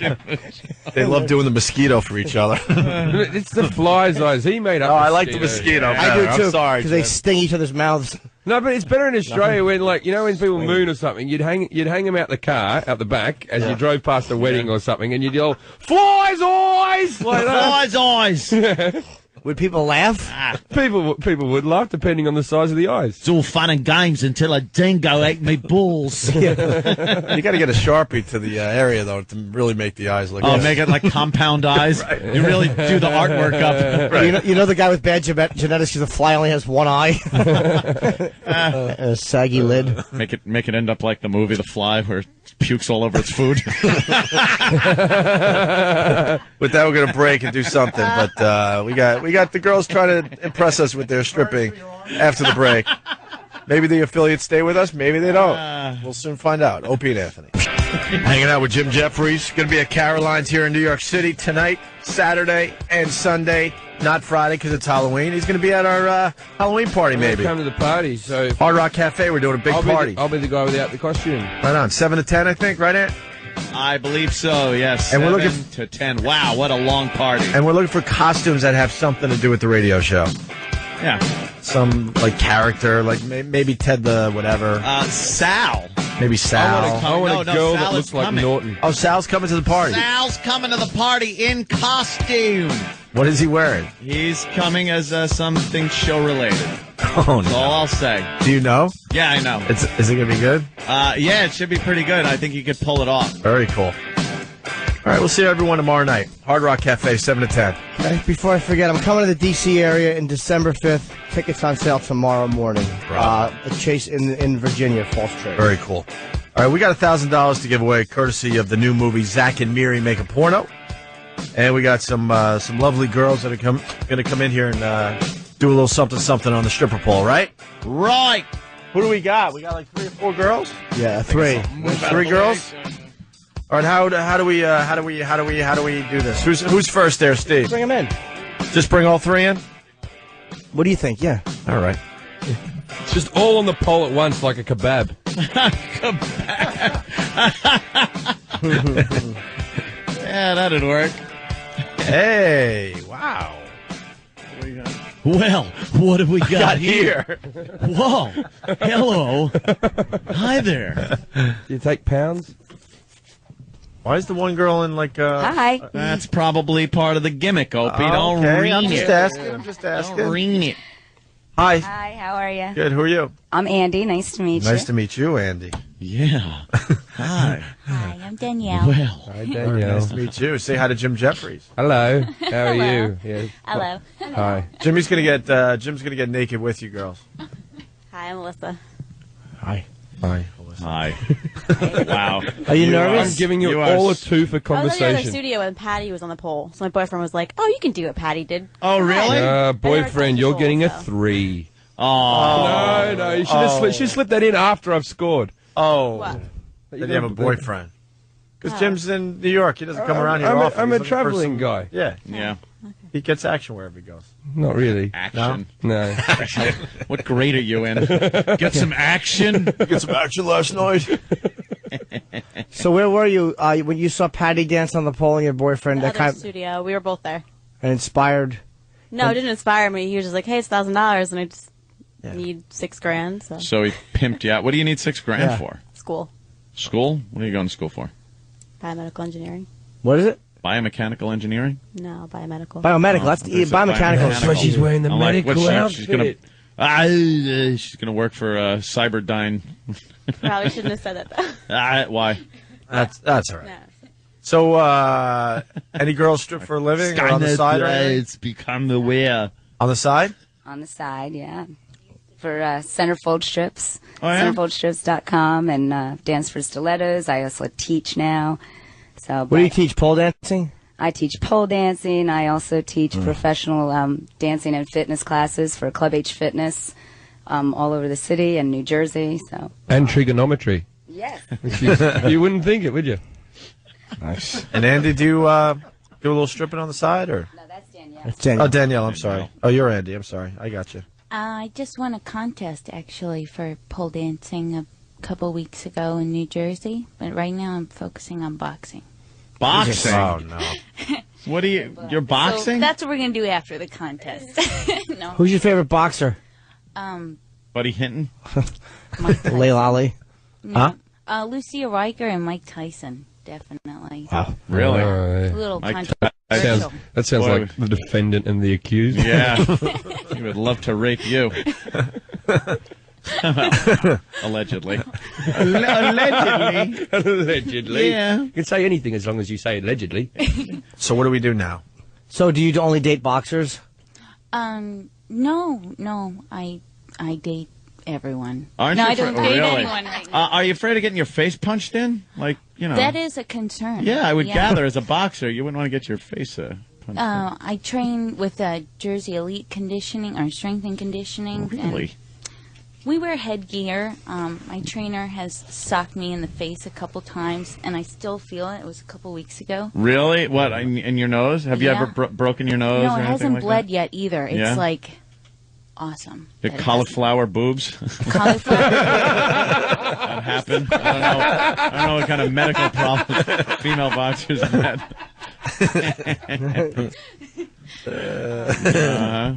Speaker 1: They love doing the mosquito for each other.
Speaker 15: It's the fly's eyes. He made up.
Speaker 1: I like the mosquito.
Speaker 2: I do too.
Speaker 1: I'm sorry,
Speaker 2: because they sting each other's mouths.
Speaker 15: No, but it's better in Australia when, like, when people moon or something, you'd hang them out the car, out the back, as you drove past a wedding or something, and you'd yell, "Flies eyes!" Like that.
Speaker 3: Flies eyes.
Speaker 2: Would people laugh?
Speaker 15: People would laugh, depending on the size of the eyes.
Speaker 3: It's all fun and games until a dingo ate me balls.
Speaker 1: You got to get a Sharpie to the area, though, to really make the eyes look.
Speaker 3: Make it like compound eyes. Right. You really do the artwork up.
Speaker 2: Right. You know the guy with bad genetics because the fly only has one eye, a saggy lid.
Speaker 3: Make it end up like the movie The Fly, where it pukes all over its food.
Speaker 1: With that, we're gonna break and do something, but we got the girls trying to impress us with their stripping after the break. Maybe the affiliates stay with us, maybe they don't. We'll soon find out. Opie and Anthony. Hanging out with Jim Jefferies. Going to be at Caroline's here in New York City tonight, Saturday, and Sunday. Not Friday because it's Halloween. He's going to be at our Halloween party, maybe.
Speaker 15: Come to the party. So
Speaker 1: Hard Rock Cafe, we're doing a big party.
Speaker 15: I'll be the guy without the costume.
Speaker 1: Right on. 7 to 10, I think, right, Ant?
Speaker 3: I believe so, yes.
Speaker 1: And
Speaker 3: 7
Speaker 1: we're looking
Speaker 3: to 10. Wow, what a long party.
Speaker 1: And we're looking for costumes that have something to do with the radio show.
Speaker 3: Yeah.
Speaker 1: Some, like, character, like maybe Ted the whatever.
Speaker 3: Sal.
Speaker 1: Maybe Sal.
Speaker 15: I want a girl that looks like
Speaker 3: coming.
Speaker 15: Norton.
Speaker 1: Oh, Sal's coming to the party.
Speaker 3: Sal's coming to the party in costume.
Speaker 1: What is he wearing?
Speaker 3: He's coming as something show-related.
Speaker 1: Oh, no.
Speaker 3: That's all I'll say.
Speaker 1: Do you know?
Speaker 3: Yeah, I know.
Speaker 1: Is it going to be good?
Speaker 3: Yeah, it should be pretty good. I think you could pull it off.
Speaker 1: Very cool. All right, we'll see everyone tomorrow night. Hard Rock Cafe, 7 to 10.
Speaker 2: Okay, before I forget, I'm coming to the D.C. area in December 5th. Tickets on sale tomorrow morning. A Chase in Virginia, Falls Church.
Speaker 1: Very cool. All right, we got $1,000 to give away, courtesy of the new movie Zach and Miri Make a Porno. And we got some lovely girls that are going to come in here and do a little something on the stripper pole, right?
Speaker 3: Right.
Speaker 1: Who do we got? We got like 3 or 4 girls.
Speaker 2: Yeah, 3.
Speaker 1: 3 girls. All right. How do we do this? Who's first there, Steve?
Speaker 2: Bring them in.
Speaker 1: Just bring all 3 in.
Speaker 2: What do you think? Yeah.
Speaker 1: All right.
Speaker 15: Just all on the pole at once, like a kebab.
Speaker 3: Yeah, that'd work.
Speaker 1: Hey, wow.
Speaker 3: Well, what have we got
Speaker 1: here?
Speaker 3: Whoa. Hello. Hi there.
Speaker 15: Do you take pounds?
Speaker 1: Why is the one girl in like
Speaker 21: Hi.
Speaker 3: That's probably part of the gimmick, Opie. Don't
Speaker 1: okay.
Speaker 3: read
Speaker 1: I'm
Speaker 3: it.
Speaker 1: just asking.
Speaker 3: Don't read it.
Speaker 1: Hi.
Speaker 21: Hi, how are you?
Speaker 1: Good. Who are you?
Speaker 21: I'm Andy. Nice to meet you.
Speaker 1: Nice to meet you, Andy.
Speaker 3: Yeah. Hi.
Speaker 21: Hi, I'm Danielle.
Speaker 3: Well.
Speaker 15: Hi, Danielle.
Speaker 1: Nice to meet you. Say hi to Jim Jefferies.
Speaker 15: Hello. How are you? Yes.
Speaker 21: Hello.
Speaker 15: Hi.
Speaker 1: Jim's gonna get naked with you girls.
Speaker 21: Hi, I'm Melissa.
Speaker 1: Hi. Hi.
Speaker 3: Hi. Wow.
Speaker 2: Are you nervous?
Speaker 15: I'm giving you all a 2 for
Speaker 21: I was in the other
Speaker 15: conversation.
Speaker 21: studio when Patty was on the pole, so my boyfriend was like, "Oh, you can do what Patty did."
Speaker 3: Oh, really?
Speaker 15: Boyfriend, you're getting a 3.
Speaker 3: Oh.
Speaker 15: No, you should have slipped that in after I've scored.
Speaker 1: Oh.
Speaker 21: What?
Speaker 1: Did you have a boyfriend? Because Jim's in New York. He doesn't come around here often.
Speaker 15: I'm
Speaker 1: He's
Speaker 15: a
Speaker 1: looking for
Speaker 15: traveling guy.
Speaker 1: Yeah.
Speaker 3: Yeah.
Speaker 1: He gets action wherever he goes.
Speaker 15: Not really.
Speaker 3: Action.
Speaker 15: No.
Speaker 3: What grade are you in? Get some action.
Speaker 1: Get some action last night.
Speaker 2: So where were you when you saw Patty dance on the pole and your boyfriend?
Speaker 21: The
Speaker 2: That
Speaker 21: other studio. We were both there.
Speaker 2: inspired.
Speaker 21: No, it didn't inspire me. He was just like, "Hey, it's $1,000, and I just need $6,000."
Speaker 3: So he pimped you out. What do you need $6,000 for?
Speaker 21: School.
Speaker 3: School? What are you going to school for?
Speaker 21: Biomedical engineering.
Speaker 2: What is it?
Speaker 3: Biomechanical engineering?
Speaker 21: No, biomedical.
Speaker 2: Biomedical. That's biomechanical.
Speaker 21: That's why she's wearing
Speaker 15: the
Speaker 3: I'm like,
Speaker 15: medical
Speaker 3: what's she-
Speaker 15: outfit.
Speaker 3: She's gonna work for Cyberdyne.
Speaker 21: Probably shouldn't have said that though.
Speaker 3: Why?
Speaker 1: That's all right. So, any girls strip for a living or on the side?
Speaker 3: It's become the way.
Speaker 1: On the side?
Speaker 21: On the side, yeah. For centerfold strips.
Speaker 3: Oh, yeah?
Speaker 21: Centerfoldstrips.com and Dance for Stilettos. I also teach now. So,
Speaker 2: What do you teach? Pole dancing?
Speaker 21: I teach pole dancing. I also teach professional dancing and fitness classes for Club H Fitness all over the city and New Jersey. So
Speaker 15: And trigonometry.
Speaker 21: Yes.
Speaker 15: You wouldn't think it, would you?
Speaker 1: Nice. And Andy, do you do a little stripping on the side, or?
Speaker 21: No, that's Danielle.
Speaker 2: That's Danielle.
Speaker 1: Oh, Danielle. I'm sorry. Oh, you're Andy. I'm sorry. I got you.
Speaker 21: I just won a contest actually for pole dancing a couple weeks ago in New Jersey, but right now I'm focusing on boxing.
Speaker 3: Boxing?
Speaker 1: Oh no.
Speaker 3: What do you? You're boxing?
Speaker 21: So that's what we're gonna do after the contest. No.
Speaker 2: Who's your favorite boxer?
Speaker 3: Buddy Hinton?
Speaker 2: Layla Ali.
Speaker 21: No. Lucia Riker and Mike Tyson, definitely.
Speaker 2: Wow.
Speaker 3: Really?
Speaker 21: A little controversial.
Speaker 15: That sounds
Speaker 3: Boy,
Speaker 15: like the defendant and the accused.
Speaker 3: Yeah. He would love to rape you. Allegedly.
Speaker 15: Allegedly. Allegedly.
Speaker 3: Yeah.
Speaker 15: You can say anything as long as you say allegedly.
Speaker 1: So what do we do now?
Speaker 2: So do you only date boxers?
Speaker 21: No. I date everyone.
Speaker 3: Aren't
Speaker 21: no,
Speaker 3: you
Speaker 21: I don't
Speaker 3: afraid-
Speaker 21: date
Speaker 3: really?
Speaker 21: anyone right now.
Speaker 3: Are you afraid of getting your face punched in? Like, you know.
Speaker 21: That is a concern.
Speaker 3: Yeah, I would gather as a boxer, you wouldn't want to get your face punched in.
Speaker 21: I train with Jersey Elite Conditioning or Strength and Conditioning.
Speaker 3: Really?
Speaker 21: And we wear headgear. My trainer has socked me in the face a couple times, and I still feel it. It was a couple weeks ago.
Speaker 3: Really? What, in your nose? Have you
Speaker 21: Yeah.
Speaker 3: ever broken your nose
Speaker 21: No,
Speaker 3: or
Speaker 21: it
Speaker 3: anything
Speaker 21: hasn't
Speaker 3: like
Speaker 21: bled
Speaker 3: that?
Speaker 21: yet either. It's
Speaker 3: Yeah?
Speaker 21: like awesome.
Speaker 3: Your
Speaker 21: that it
Speaker 3: cauliflower boobs?
Speaker 21: Cauliflower.
Speaker 3: That happened? I don't know what kind of medical problems female boxers have had.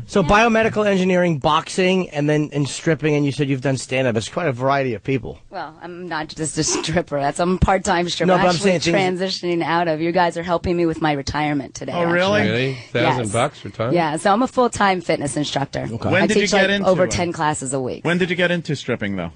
Speaker 2: So biomedical engineering, boxing, and then in stripping, and you said you've done stand-up. It's quite a variety of people.
Speaker 21: Well, I'm not just a stripper. I'm a part-time stripper.
Speaker 2: No, but I'm
Speaker 21: actually
Speaker 2: saying
Speaker 21: transitioning out of. You guys are helping me with my retirement today.
Speaker 3: Oh, really?
Speaker 21: actually.
Speaker 15: Really?
Speaker 21: Yes.
Speaker 15: $1,000 for time?
Speaker 21: Yeah, so I'm a full-time fitness instructor.
Speaker 3: When
Speaker 21: I
Speaker 3: did
Speaker 21: teach
Speaker 3: you get
Speaker 21: like
Speaker 3: into
Speaker 21: over
Speaker 3: it?
Speaker 21: 10 classes a week.
Speaker 3: When did you get into stripping, though?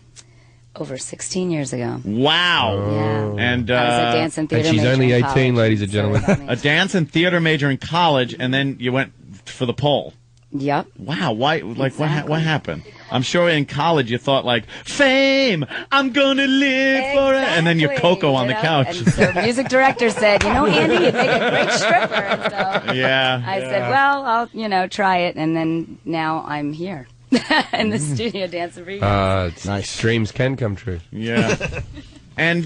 Speaker 21: Over 16 years ago.
Speaker 3: Wow.
Speaker 21: Yeah.
Speaker 3: And
Speaker 21: I was a dance and theater
Speaker 15: And she's
Speaker 21: major
Speaker 15: only
Speaker 21: in
Speaker 15: 18,
Speaker 21: college,
Speaker 15: ladies and
Speaker 21: so
Speaker 15: gentlemen.
Speaker 21: that means-
Speaker 3: a dance and theater major in college, and then you went for the pole.
Speaker 21: Yep.
Speaker 3: Wow. Why? Like, what happened? I'm sure in college you thought, like, fame, I'm gonna live for it. And then you're Coco on the couch.
Speaker 21: And so the music director said, Andy, you'd make a great stripper. And so
Speaker 3: Yeah.
Speaker 21: I said, well, I'll, try it. And then now I'm here. in the studio dancing for you.
Speaker 15: It's nice. Dreams can come true.
Speaker 3: Yeah. And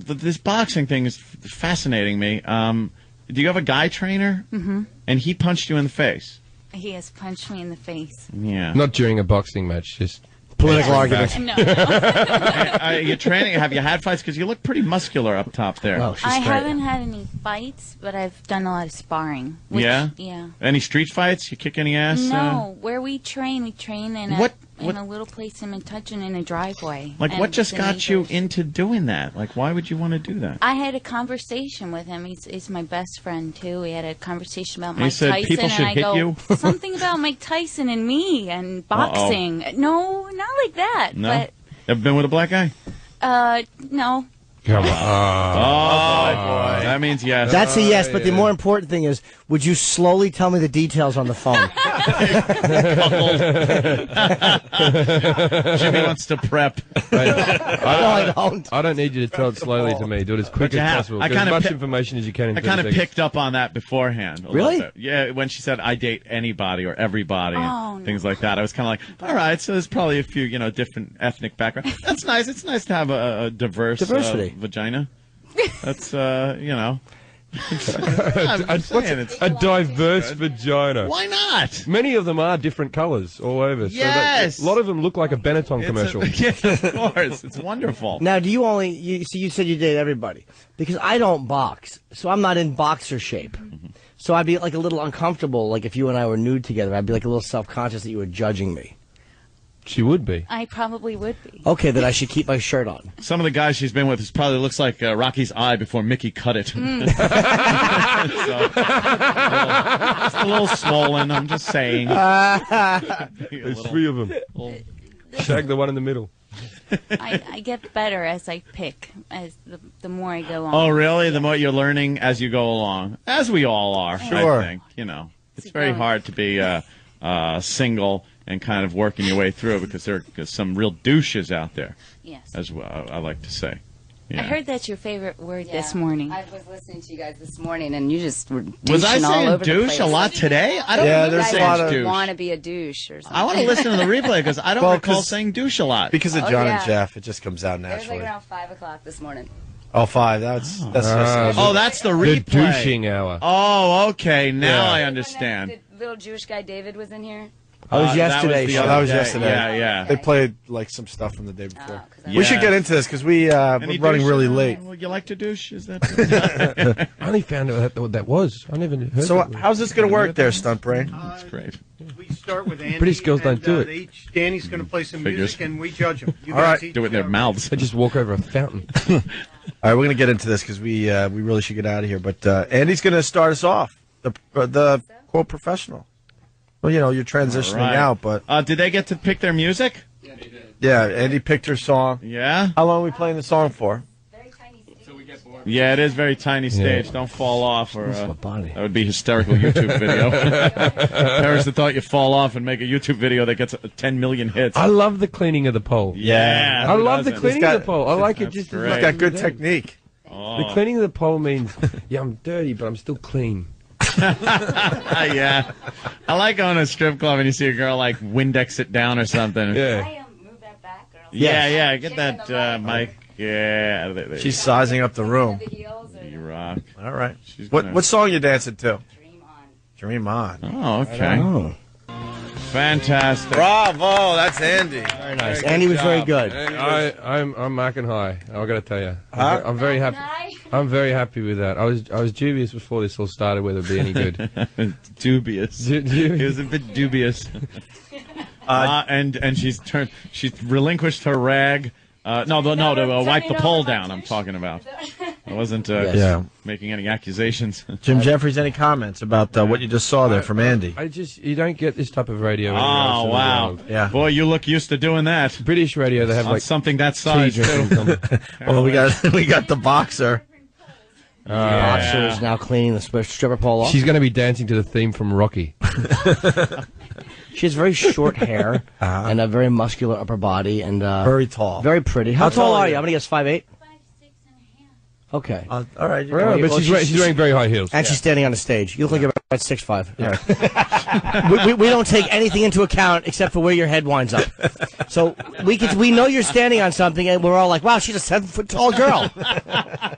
Speaker 3: this boxing thing is fascinating me. Do you have a guy trainer?
Speaker 5: Mm-hmm.
Speaker 3: And he punched you in the face.
Speaker 5: He has punched me in the face.
Speaker 3: Yeah.
Speaker 15: Not during a boxing match, just
Speaker 2: political arguments.
Speaker 5: No.
Speaker 3: Are you training? Have you had fights? Because you look pretty muscular up top there.
Speaker 2: Oh,
Speaker 5: I haven't had any fights, but I've done a lot of sparring.
Speaker 3: Yeah?
Speaker 5: Yeah.
Speaker 3: Any street fights? You kick any ass?
Speaker 5: No, where we train in
Speaker 3: What-
Speaker 5: a little place in Metuchen in a driveway.
Speaker 3: Like,
Speaker 5: And
Speaker 3: what just
Speaker 5: the
Speaker 3: got you
Speaker 5: neighbors.
Speaker 3: into doing that? Like, why would you want to do that?
Speaker 5: I had a conversation with him. He's my best friend too. We had a conversation about
Speaker 3: He
Speaker 5: Mike
Speaker 3: said
Speaker 5: Tyson,
Speaker 3: people should
Speaker 5: and I
Speaker 3: hit
Speaker 5: go
Speaker 3: you?
Speaker 5: something about Mike Tyson and me and boxing. No, not like that.
Speaker 3: No? Ever been with a black guy?
Speaker 5: But no.
Speaker 15: Come on.
Speaker 3: Oh, boy. That means yes.
Speaker 2: That's a yes, but the more important thing is, would you slowly tell me the details on the phone?
Speaker 3: Jimmy wants to prep.
Speaker 2: I don't.
Speaker 15: I don't need you to tell it slowly to me. Do it as quick
Speaker 3: But you
Speaker 15: as
Speaker 3: have.
Speaker 15: possible.
Speaker 3: I
Speaker 15: Get as
Speaker 3: kinda
Speaker 15: much
Speaker 3: pi-
Speaker 15: information as you can. In
Speaker 3: I kind
Speaker 15: 30
Speaker 3: of
Speaker 15: seconds.
Speaker 3: picked up on that beforehand. A
Speaker 2: Really?
Speaker 3: little bit. Yeah, when she said I date anybody or everybody
Speaker 5: Oh,
Speaker 3: and things like that, I was kind of like, all right, so there's probably a few, different ethnic backgrounds. That's nice. It's nice to have a diverse
Speaker 2: Diversity.
Speaker 3: vagina. That's I'm just
Speaker 15: What's
Speaker 3: saying, it's
Speaker 15: a diverse vagina.
Speaker 3: Why not?
Speaker 15: Many of them are different colours all over.
Speaker 3: Yes.
Speaker 15: So a lot of them look like a Benetton commercial.
Speaker 3: Yeah, of course. It's wonderful.
Speaker 2: Now, do you only? You said you date everybody because I don't box, so I'm not in boxer shape. So I'd be like a little uncomfortable. Like if you and I were nude together, I'd be like a little self-conscious that you were judging me.
Speaker 15: She would be.
Speaker 5: I probably would be.
Speaker 2: Okay, then I should keep my shirt on.
Speaker 3: Some of the guys she's been with, it probably looks like Rocky's eye before Mickey cut it.
Speaker 5: Mm.
Speaker 3: It's a little swollen, I'm just saying.
Speaker 15: There's three of them. Shag the one in the middle.
Speaker 5: I get better as I pick, as the more I go on.
Speaker 3: Oh, really? The more you're learning as you go along. As we all are,
Speaker 2: Sure.
Speaker 3: I think. It's very hard to be single and kind of working your way through it because there are some real douches out there.
Speaker 5: Yes.
Speaker 3: As well, I like to say. Yeah.
Speaker 5: I heard that's your favorite word this morning.
Speaker 21: I was listening to you guys this morning, and you just were
Speaker 3: Was I
Speaker 21: douching all
Speaker 3: saying
Speaker 21: over the
Speaker 3: douche
Speaker 21: place.
Speaker 3: a lot today? I don't remember
Speaker 21: you guys
Speaker 3: saying douche.
Speaker 21: want to be a douche or something.
Speaker 3: I want to listen to the replay because I don't recall saying douche a lot.
Speaker 1: Because of
Speaker 21: Oh,
Speaker 1: John
Speaker 21: yeah.
Speaker 1: and Jeff, it just comes out
Speaker 21: It was
Speaker 1: naturally.
Speaker 21: like around 5 o'clock this morning.
Speaker 1: Oh, 5. That's just.
Speaker 3: Oh, that's the replay.
Speaker 15: The douching hour.
Speaker 3: Oh, okay. Now
Speaker 15: Yeah.
Speaker 3: I understand.
Speaker 21: The little Jewish guy David was in here.
Speaker 2: That was yesterday.
Speaker 1: That was yesterday.
Speaker 3: Yeah, yeah.
Speaker 1: They played like some stuff from the day before.
Speaker 21: I
Speaker 1: We should get into this because we're
Speaker 3: Any
Speaker 1: running
Speaker 3: douche?
Speaker 1: really late.
Speaker 3: Would you like to douche? Is that?
Speaker 15: I only found out what that was. I never heard
Speaker 1: So
Speaker 15: that.
Speaker 1: how's this going to work there, Stunt Brain?
Speaker 3: That's great.
Speaker 22: We start with Andy.
Speaker 15: British girls don't do it.
Speaker 22: Danny's going to play some
Speaker 3: Figures.
Speaker 22: music, and we judge him. You
Speaker 1: All
Speaker 22: guys
Speaker 1: right.
Speaker 22: each
Speaker 3: Do it in their mouths.
Speaker 15: They just walk over a fountain.
Speaker 1: All right, we're going to get into this because we really should get out of here. But Andy's going to start us off. The quote professional. Well, you're transitioning
Speaker 3: All right.
Speaker 1: out, but
Speaker 3: Did they get to pick their music?
Speaker 1: yeah, Andy picked her song.
Speaker 3: Yeah.
Speaker 1: How long are we playing the song for?
Speaker 3: Yeah, it is very tiny stage.
Speaker 15: Yeah.
Speaker 3: Don't fall off, or
Speaker 2: body.
Speaker 3: that would be hysterical YouTube video. Paris that thought you fall off and make a YouTube video that gets 10 million hits.
Speaker 15: I love the cleaning of the pole.
Speaker 3: Yeah,
Speaker 15: I
Speaker 3: who
Speaker 15: love the
Speaker 3: doesn't?
Speaker 15: cleaning of the pole. I like it
Speaker 3: That's
Speaker 15: just as
Speaker 3: great.
Speaker 15: much
Speaker 1: He's got
Speaker 15: as
Speaker 1: good
Speaker 15: you do.
Speaker 1: technique.
Speaker 3: Oh.
Speaker 15: The cleaning of the pole means, yeah, I'm dirty, but I'm still clean.
Speaker 3: Yeah. I like going to a strip club and you see a girl like Windex it down or something.
Speaker 15: Yeah.
Speaker 21: Move that back, girl.
Speaker 3: Yeah. Get that mic. Yeah. There
Speaker 1: She's sizing up the room.
Speaker 21: The heels or
Speaker 3: You rock.
Speaker 1: All right.
Speaker 3: She's
Speaker 1: What
Speaker 3: gonna-
Speaker 1: song you dancing to?
Speaker 21: Dream on.
Speaker 1: Dream on.
Speaker 3: Oh, okay.
Speaker 2: Oh,
Speaker 3: Fantastic.
Speaker 1: Bravo, that's Andy.
Speaker 2: very nice. Andy was very good.
Speaker 15: I'm marking high. I got to tell you,
Speaker 1: Huh?
Speaker 15: I'm very happy. I'm very happy with that. I was dubious before this all started whether it'd be any good.
Speaker 3: Dubious. He was a bit dubious. And she's relinquished her rag. To wipe the pole down. I'm talking about. I wasn't making any accusations.
Speaker 1: Jim Jefferies, any comments about what you just saw there from Andy?
Speaker 15: You don't get this type of radio. anywhere else
Speaker 3: Oh
Speaker 15: in the
Speaker 3: wow!
Speaker 15: world.
Speaker 1: Yeah.
Speaker 3: Boy, you look used to doing that.
Speaker 15: British radio, they have
Speaker 3: On
Speaker 15: like
Speaker 3: something that size
Speaker 15: tea
Speaker 3: too.
Speaker 15: drinking.
Speaker 1: Well, we got the boxer.
Speaker 2: Boxer is now cleaning the stripper pole off.
Speaker 15: She's going to be dancing to the theme from Rocky.
Speaker 2: She has very short hair and a very muscular upper body and
Speaker 1: Very tall.
Speaker 2: very pretty. How tall are you? I'm gonna guess 5'8". Okay.
Speaker 1: All right.
Speaker 15: Right, but she's wearing very high heels.
Speaker 2: And she's standing on the stage. You look like you're about 6'5". Yeah. we don't take anything into account except for where your head winds up. So we know you're standing on something, and we're all like, wow, she's a 7-foot tall girl.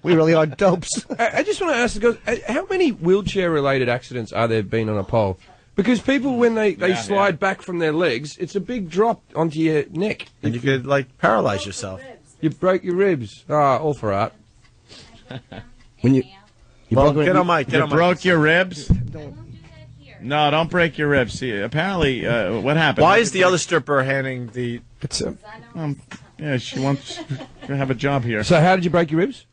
Speaker 2: We really are dopes.
Speaker 15: I just want to ask the guys, how many wheelchair-related accidents are there been on a pole? Because people, when they slide back from their legs, it's a big drop onto your neck.
Speaker 1: And you could, like, paralyze yourself.
Speaker 15: You break your ribs. Ah, all for art.
Speaker 2: When you
Speaker 1: get on mic.
Speaker 3: You broke your ribs? No, don't break your ribs. See, apparently, what happened?
Speaker 1: Why is the other stripper handing the...
Speaker 3: yeah, she wants to have a job here.
Speaker 15: So how did you break your ribs?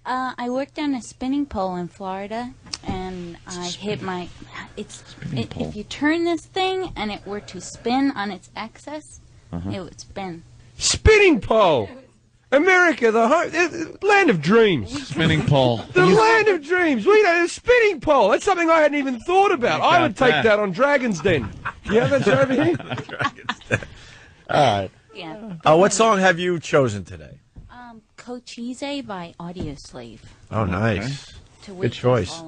Speaker 5: I worked on a spinning pole in Florida, and I hit my... If you turn this thing and it were to spin on its axis, it would spin.
Speaker 15: Spinning pole! America, the land of dreams.
Speaker 3: Spinning pole.
Speaker 15: The land of dreams. We know the spinning pole. That's something I hadn't even thought about. I would take that on Dragon's Den. Yeah, that's over here.
Speaker 1: Dragon's Den. All right.
Speaker 5: Yeah.
Speaker 1: What song have you chosen today?
Speaker 5: Cochise by Audioslave.
Speaker 1: Oh, nice. Good choice.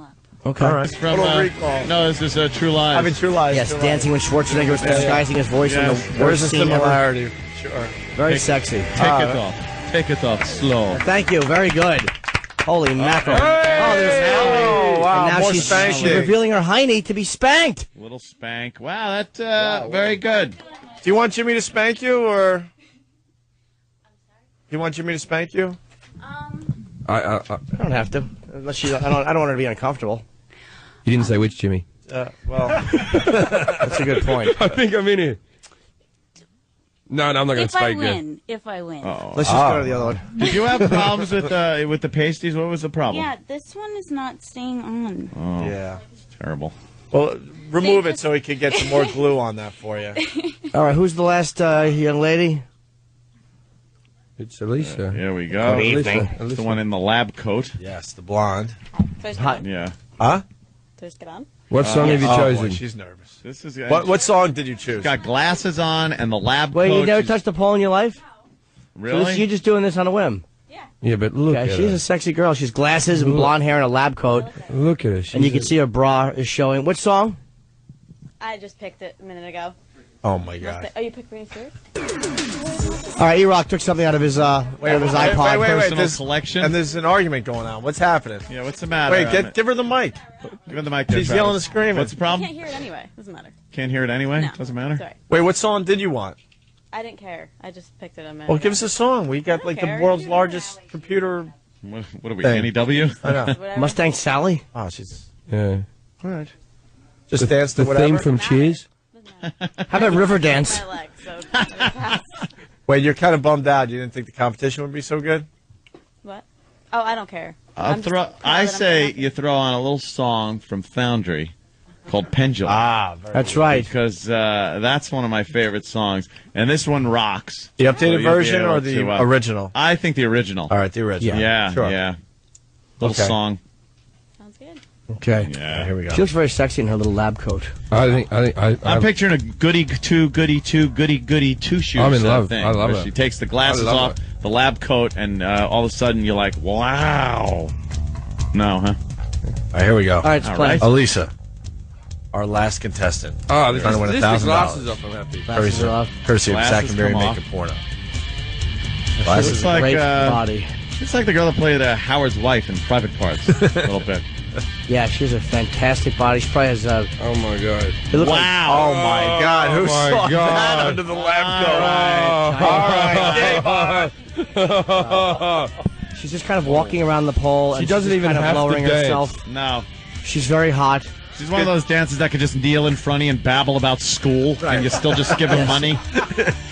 Speaker 2: Okay.
Speaker 1: All right.
Speaker 3: From,
Speaker 1: recall.
Speaker 3: No, this is True Lies.
Speaker 1: Having True Lies.
Speaker 2: Yes, dancing when Schwarzenegger was disguising his voice in the worst scene
Speaker 1: similarity.
Speaker 2: Sure. Very sexy.
Speaker 3: Take it off. Take it off slow.
Speaker 2: Thank you. Very good. Holy mackerel. Oh, there's Allie.
Speaker 1: Oh, wow.
Speaker 2: And now she's revealing her hiney to be spanked.
Speaker 3: Little spank. Wow, that's very good.
Speaker 1: Do you want Jimmy to spank you, or... You want Jimmy to spank you?
Speaker 2: I don't have to. Unless you, I don't want her to be uncomfortable.
Speaker 15: You didn't say which Jimmy.
Speaker 1: Well,
Speaker 2: that's a good point.
Speaker 15: I think I'm in here. No, I'm not going to spank you.
Speaker 5: If I win.
Speaker 2: Let's just go to the other one.
Speaker 3: Did you have problems with the pasties? What was the problem?
Speaker 5: Yeah, this one is not staying on.
Speaker 3: Oh,
Speaker 1: yeah.
Speaker 3: Terrible.
Speaker 1: Well, remove it so we can get some more glue on that for you.
Speaker 2: All right, who's the last young lady?
Speaker 15: It's Elisa.
Speaker 3: Here we go.
Speaker 2: Good evening.
Speaker 3: It's the one in the lab coat.
Speaker 1: Yes, the blonde.
Speaker 3: Yeah.
Speaker 1: Huh?
Speaker 5: First get on.
Speaker 15: What song have you chosen?
Speaker 1: Boy, she's nervous.
Speaker 3: This is
Speaker 1: what song did you choose?
Speaker 3: She's got glasses on and the lab coat.
Speaker 2: Wait, you never touched a pole in your life?
Speaker 3: Really?
Speaker 2: So you're just doing this on a whim?
Speaker 15: Yeah, but look at
Speaker 2: she's
Speaker 15: her.
Speaker 2: a sexy girl. She's glasses and blonde hair and a lab coat.
Speaker 15: Look at her.
Speaker 2: And you can see her bra is showing. What song?
Speaker 8: I just picked it a minute ago.
Speaker 1: Oh, my God.
Speaker 8: Oh, you picked Britney Spears?
Speaker 2: All right, E-Rock took something out of his iPod.
Speaker 3: Personal selection.
Speaker 1: And there's an argument going on. What's happening?
Speaker 3: Yeah, what's the matter?
Speaker 1: Wait, give her the mic.
Speaker 3: Give her the mic.
Speaker 1: She's yelling and screaming.
Speaker 3: What's the problem?
Speaker 8: Can't hear it anyway. Doesn't matter.
Speaker 3: Can't hear it anyway?
Speaker 8: No.
Speaker 3: Doesn't matter?
Speaker 8: Sorry.
Speaker 1: Wait, what song did you want?
Speaker 8: I didn't care. I just picked it a minute
Speaker 1: Well,
Speaker 8: ago.
Speaker 1: give us a song. We got like the world's largest computer.
Speaker 3: What are we,
Speaker 1: thing.
Speaker 3: NEW?
Speaker 1: I know.
Speaker 2: Mustang Sally?
Speaker 1: Oh, she's...
Speaker 15: Yeah.
Speaker 1: All right. Just dance to
Speaker 15: the
Speaker 1: whatever.
Speaker 15: theme from Cheers?
Speaker 2: How about River Dance?
Speaker 1: Wait, you're kind of bummed out. You didn't think the competition would be so good?
Speaker 8: What? Oh, I don't care.
Speaker 3: I say you throw on a little song from Foundry called Pendulum.
Speaker 2: That's right.
Speaker 3: Because that's one of my favorite songs. And this one rocks.
Speaker 1: The updated
Speaker 3: So you'll be
Speaker 1: version
Speaker 3: able
Speaker 1: or the
Speaker 3: to,
Speaker 1: original?
Speaker 3: I think the original.
Speaker 1: All right, the original.
Speaker 3: Yeah,
Speaker 1: Sure.
Speaker 3: yeah. Little
Speaker 1: Okay.
Speaker 3: song.
Speaker 8: Sounds good.
Speaker 2: Okay.
Speaker 3: Yeah.
Speaker 1: Here we go.
Speaker 2: She looks very sexy in her little lab coat.
Speaker 3: I'm picturing a goody two shoes.
Speaker 15: I'm in love.
Speaker 3: Thing,
Speaker 15: I love
Speaker 3: where
Speaker 15: it.
Speaker 3: She takes the glasses
Speaker 15: I love
Speaker 3: off, the lab coat, and all of a sudden you're like, wow. No, huh?
Speaker 1: All right, here we go.
Speaker 2: All right, it's playing.
Speaker 1: Elisa, our last contestant.
Speaker 15: Oh, this
Speaker 1: trying to win
Speaker 15: is
Speaker 1: $1,000.
Speaker 15: glasses off. I'm happy.
Speaker 2: Glasses are off.
Speaker 1: Courtesy of
Speaker 3: Glasses
Speaker 1: Zach and Barry
Speaker 3: come off.
Speaker 1: Making Porno.
Speaker 3: She
Speaker 1: Glasses
Speaker 3: looks like
Speaker 2: Great body.
Speaker 3: it's like the girl that played Howard's wife in Private Parts a little bit.
Speaker 2: Yeah, she has a fantastic body. She probably has
Speaker 15: Oh my God!
Speaker 2: It looks
Speaker 3: Wow.
Speaker 1: Oh, my God. Who
Speaker 15: my
Speaker 1: saw
Speaker 15: God.
Speaker 1: that under the lab coat?
Speaker 2: She's just kind of walking around the pole.
Speaker 15: She
Speaker 2: and
Speaker 15: doesn't
Speaker 2: she's
Speaker 15: even
Speaker 2: kind of
Speaker 15: have to
Speaker 2: lowering
Speaker 15: dance.
Speaker 2: herself.
Speaker 3: No.
Speaker 2: She's very hot.
Speaker 3: She's one of those dancers that could just kneel in front of you and babble about school, and you still just give him money.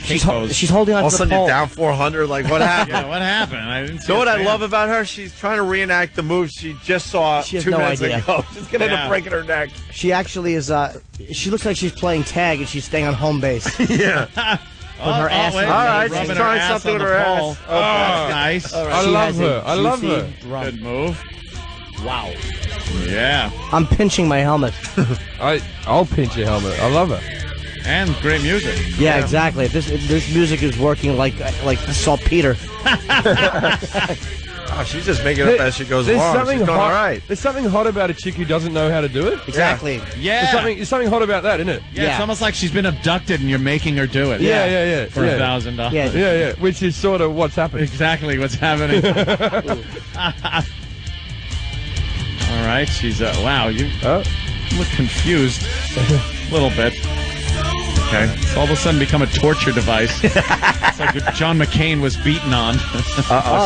Speaker 2: She's holding on
Speaker 1: All of a
Speaker 2: to the
Speaker 1: sudden
Speaker 2: pole.
Speaker 1: you're down 400. Like, what happened?
Speaker 3: Yeah, what happened? I didn't see
Speaker 1: You know what
Speaker 3: her
Speaker 1: I
Speaker 3: dance.
Speaker 1: love about her? She's trying to reenact the moves she just saw
Speaker 2: She has
Speaker 1: 2
Speaker 2: no
Speaker 1: minutes
Speaker 2: idea.
Speaker 1: ago. She's going to end
Speaker 3: Yeah.
Speaker 1: up breaking her neck.
Speaker 2: She actually is. She looks like she's playing tag and she's staying on home base.
Speaker 1: Yeah.
Speaker 2: With her ass
Speaker 3: wait,
Speaker 2: in
Speaker 3: all
Speaker 2: the
Speaker 3: right,
Speaker 2: ring.
Speaker 1: she's
Speaker 3: rubbing
Speaker 1: trying
Speaker 3: her ass
Speaker 1: something
Speaker 3: on
Speaker 1: with
Speaker 3: the
Speaker 1: her
Speaker 3: pole.
Speaker 1: ass.
Speaker 3: Oh, that's nice.
Speaker 15: I
Speaker 2: She
Speaker 15: love
Speaker 2: has a
Speaker 15: her. I love
Speaker 2: juicy
Speaker 15: her.
Speaker 2: rump.
Speaker 3: Good move.
Speaker 2: Wow.
Speaker 3: Yeah.
Speaker 2: I'm pinching my helmet.
Speaker 15: I'll pinch your helmet. I love her.
Speaker 3: And great music.
Speaker 2: Yeah, exactly. If this music is working like saltpeter.
Speaker 1: Oh, she's just making it up as she goes along. She's doing all right.
Speaker 15: There's something hot about a chick who doesn't know how to do it.
Speaker 2: Exactly.
Speaker 3: Yeah.
Speaker 15: There's something hot about that, isn't it?
Speaker 3: Yeah, it's almost like she's been abducted and you're making her do it.
Speaker 15: Yeah.
Speaker 3: For $1,000.
Speaker 15: Yeah. Which is sort of what's happening.
Speaker 3: Exactly what's happening. All right, she's wow. You look confused a little bit. Okay, it's all of a sudden become a torture device. It's like what John McCain was beaten on.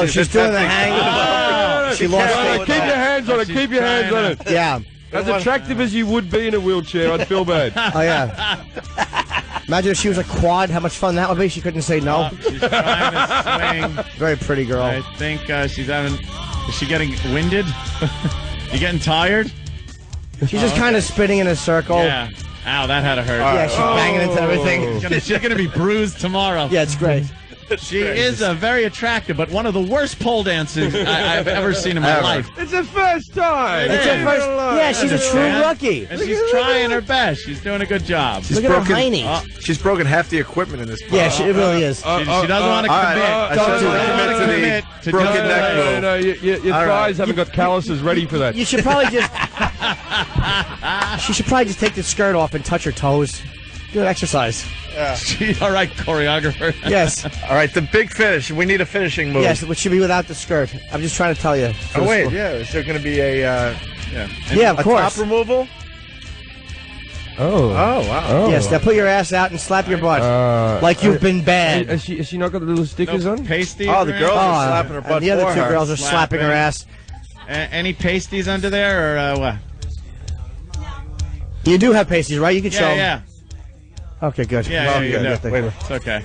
Speaker 2: She's doing the hang. She lost it.
Speaker 15: Keep your hands on it. Keep your hands on it.
Speaker 2: Yeah.
Speaker 15: As attractive as you would be in a wheelchair, I'd feel bad.
Speaker 2: Oh, yeah. Imagine if she was a quad, how much fun that would be. She couldn't say no.
Speaker 3: She's trying to swing.
Speaker 2: Very pretty girl.
Speaker 3: I think she's having... Is she getting winded? You getting tired?
Speaker 2: She's just kind of spinning in a circle.
Speaker 3: Yeah. Ow, that had to hurt.
Speaker 2: Yeah, she's banging into everything.
Speaker 3: She's going to be bruised tomorrow.
Speaker 2: Yeah, it's great.
Speaker 3: She is very attractive, but one of the worst pole dancers I've ever seen in my life.
Speaker 15: It's the first time.
Speaker 2: It's her first. Yeah, she's a true rookie.
Speaker 3: And she's trying her best. She's doing a good job.
Speaker 2: Look at her hiney.
Speaker 1: She's broken half the equipment in this.
Speaker 2: Yeah, it really is.
Speaker 3: She doesn't want to commit.
Speaker 1: Don't commit to the broken neck move.
Speaker 15: No, your thighs haven't got calluses ready for that.
Speaker 2: You should probably just. She should probably just take the skirt off and touch her toes. Good exercise.
Speaker 1: Yeah.
Speaker 3: All right, choreographer.
Speaker 2: Yes.
Speaker 1: All right, the big finish. We need a finishing move.
Speaker 2: Yes, which should be without the skirt. I'm just trying to tell you.
Speaker 1: Oh, wait, yeah. Is there going to be a...
Speaker 2: yeah, of course.
Speaker 1: top removal?
Speaker 15: Oh,
Speaker 1: wow.
Speaker 15: Oh.
Speaker 2: Yes, now put your ass out and slap your butt. Like you've been bad.
Speaker 15: Has she not got the little stickers on?
Speaker 3: Pasties?
Speaker 1: Oh, the girls are slapping her butt.
Speaker 2: And the other
Speaker 1: for
Speaker 2: two
Speaker 1: her.
Speaker 2: girls are slapping her ass.
Speaker 3: Any pasties under there, or what?
Speaker 2: You do have pasties, right? You can show them.
Speaker 3: Yeah.
Speaker 2: Okay, good.
Speaker 3: Yeah,
Speaker 1: you
Speaker 3: no,
Speaker 1: Wait.
Speaker 3: it's okay.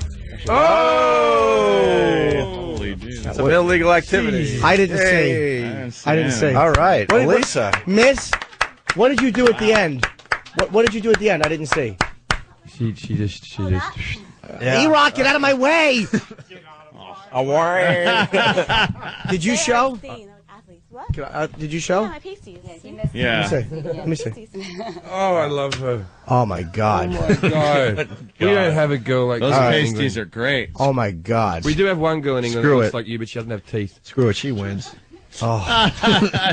Speaker 1: Oh!
Speaker 3: Holy dude.
Speaker 1: That's an illegal activity.
Speaker 2: I didn't see. I didn't see.
Speaker 1: All right, Lisa.
Speaker 2: Miss, what did you do at the end? What did you do at the end? I didn't see.
Speaker 15: She just.
Speaker 2: E-Rock, get out of my way! Did you show? Did you show?
Speaker 8: Yeah, my pasties.
Speaker 3: Yeah.
Speaker 2: Let me see.
Speaker 15: Oh, I love her.
Speaker 2: Oh my God.
Speaker 15: Oh my God. We don't have a girl like
Speaker 3: those
Speaker 15: that.
Speaker 3: pasties are great.
Speaker 2: Oh my God.
Speaker 15: We do have one girl in England that looks like you, but she doesn't have teeth.
Speaker 1: Screw it, she wins.
Speaker 2: Oh.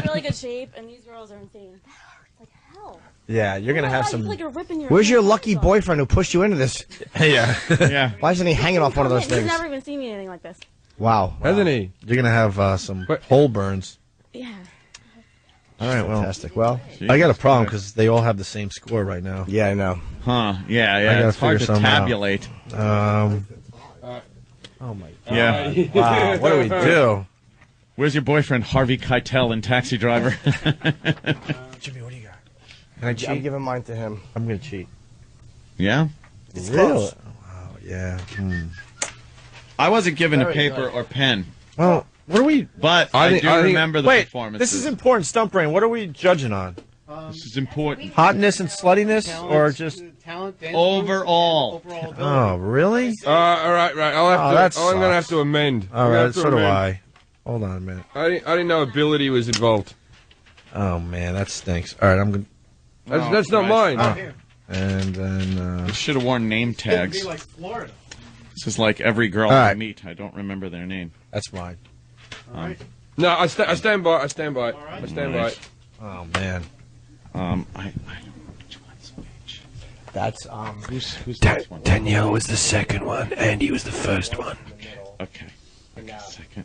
Speaker 8: Really good shape, and these girls are insane. That hurts like hell.
Speaker 1: Yeah, you're gonna have
Speaker 8: You
Speaker 1: some.
Speaker 8: feel like you're ripping your
Speaker 2: Where's your
Speaker 8: hands
Speaker 2: lucky
Speaker 8: off.
Speaker 2: boyfriend who pushed you into this?
Speaker 1: Yeah.
Speaker 3: Yeah.
Speaker 2: Why isn't he hanging off one of those
Speaker 8: He's
Speaker 2: things?
Speaker 8: never even seen me anything like this.
Speaker 2: Wow.
Speaker 15: Hasn't he?
Speaker 1: You're gonna have some hole burns.
Speaker 8: Yeah.
Speaker 1: All right, well,
Speaker 2: Fantastic. Well,
Speaker 1: I got a problem because they all have the same score right now.
Speaker 2: yeah, I know.
Speaker 3: Huh. Yeah.
Speaker 1: I gotta
Speaker 3: It's hard to
Speaker 1: figure something out.
Speaker 3: tabulate.
Speaker 1: Oh my God.
Speaker 3: Yeah.
Speaker 1: Wow. What do we do?
Speaker 3: Where's your boyfriend, Harvey Keitel in Taxi Driver?
Speaker 1: Jimmy, what do you got? Can I cheat?
Speaker 2: I'm giving mine to him.
Speaker 1: I'm gonna cheat.
Speaker 3: Yeah.
Speaker 2: It's
Speaker 1: Really?
Speaker 2: close.
Speaker 1: Oh yeah.
Speaker 3: I wasn't given a
Speaker 2: Very
Speaker 3: paper
Speaker 2: good.
Speaker 3: or pen,
Speaker 1: Well, what are we?
Speaker 3: but
Speaker 15: I
Speaker 3: I
Speaker 15: think-
Speaker 3: do
Speaker 15: I think-
Speaker 3: remember the
Speaker 1: Wait,
Speaker 3: performances.
Speaker 1: this is important. Stump Brain. What are we judging on?
Speaker 3: This is important.
Speaker 1: Hotness and sluttiness, or just?
Speaker 22: Talent, dance
Speaker 3: Overall.
Speaker 22: moves,
Speaker 1: Oh, really?
Speaker 15: All right. I'll have
Speaker 1: Oh, that
Speaker 15: to. I'm going to have
Speaker 1: sucks.
Speaker 15: to amend.
Speaker 1: All
Speaker 15: I'm gonna
Speaker 1: right,
Speaker 15: have to
Speaker 1: so do
Speaker 15: amend.
Speaker 1: I. Hold on a minute.
Speaker 15: I didn't know ability was involved.
Speaker 1: Oh man, that stinks. All right, I'm gonna.
Speaker 15: That's not mine.
Speaker 1: And then.
Speaker 3: I should have worn name
Speaker 22: It'd
Speaker 3: tags.
Speaker 22: be like Florida.
Speaker 3: This is like every girl
Speaker 1: All
Speaker 3: I
Speaker 1: right.
Speaker 3: meet. I don't remember their name.
Speaker 1: That's mine.
Speaker 15: No, I stand by. I stand by. I stand by.
Speaker 1: Oh man.
Speaker 3: I don't know which one's which.
Speaker 2: That's
Speaker 3: Who's this one?
Speaker 15: Danielle was the second one. Andy was the first one.
Speaker 3: Okay. Second.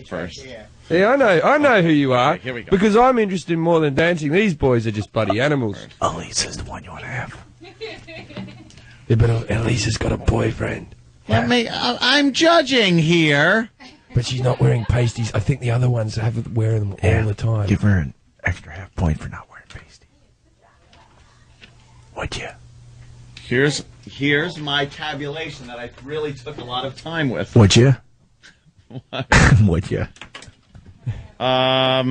Speaker 3: First.
Speaker 15: Yeah, I know who you are.
Speaker 3: Okay, here we go.
Speaker 15: Because I'm interested in more than dancing. These boys are just bloody animals.
Speaker 1: Elisa's the one you want to have.
Speaker 15: Yeah, but Elisa's got a boyfriend.
Speaker 3: I'm judging here.
Speaker 15: But she's not wearing pasties. I think the other ones have wear them all the time.
Speaker 1: Give her an extra half point for not wearing pasties. Would you?
Speaker 3: Here's my tabulation that I really took a lot of time with.
Speaker 1: Would you? Would you?
Speaker 3: Wow.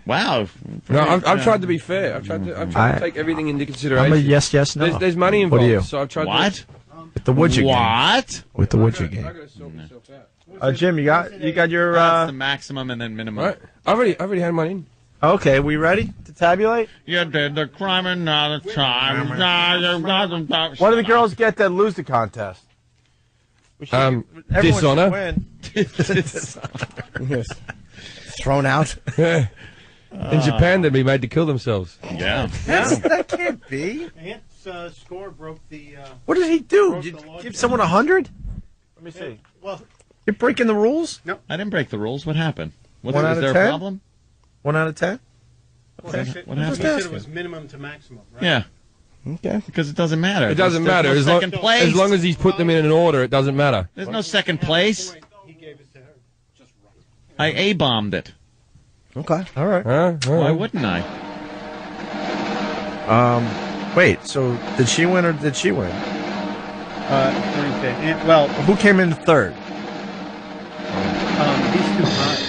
Speaker 15: No, I've tried to be fair. I've tried to take everything into consideration.
Speaker 1: I'm a yes, no.
Speaker 15: There's money
Speaker 1: What
Speaker 15: involved.
Speaker 1: are you?
Speaker 15: So I've tried
Speaker 3: What?
Speaker 15: to.
Speaker 1: With the would you game.
Speaker 3: What?
Speaker 1: With the would you
Speaker 15: I
Speaker 1: game.
Speaker 15: gotta sort myself out.
Speaker 1: Jim, you got your.
Speaker 3: That's the maximum and then minimum.
Speaker 15: Right. I've already had mine in.
Speaker 1: Okay, we ready to tabulate?
Speaker 3: You did the crime another time.
Speaker 1: What do the girls get that lose the contest?
Speaker 15: Dishonor.
Speaker 2: Yes. Thrown out.
Speaker 15: In Japan, they'd be made to kill themselves.
Speaker 3: Yeah.
Speaker 1: That can't be.
Speaker 22: Ant's score broke the.
Speaker 1: What did he do? Did you give someone 100? Let me see.
Speaker 22: Well,
Speaker 1: you're breaking the rules?
Speaker 22: No.
Speaker 3: I didn't break the rules. What happened? Was
Speaker 1: 1 out
Speaker 3: there
Speaker 1: of
Speaker 3: a
Speaker 1: 10?
Speaker 3: problem?
Speaker 1: 1 out of 10?
Speaker 22: What happened?
Speaker 3: happened?
Speaker 22: He said it was minimum to maximum, right?
Speaker 3: Yeah.
Speaker 2: Okay.
Speaker 3: Because it doesn't matter.
Speaker 15: It doesn't
Speaker 3: There's
Speaker 15: matter.
Speaker 3: no
Speaker 15: As
Speaker 3: second place.
Speaker 15: as long as he's put them in an order, it doesn't matter.
Speaker 3: There's no second place.
Speaker 22: He gave it to her. Just
Speaker 3: I A-bombed it.
Speaker 2: Okay.
Speaker 1: All right.
Speaker 3: Why wouldn't I?
Speaker 1: Wait, so did she win or did she win?
Speaker 22: Well,
Speaker 1: who came in third?
Speaker 22: these two tied.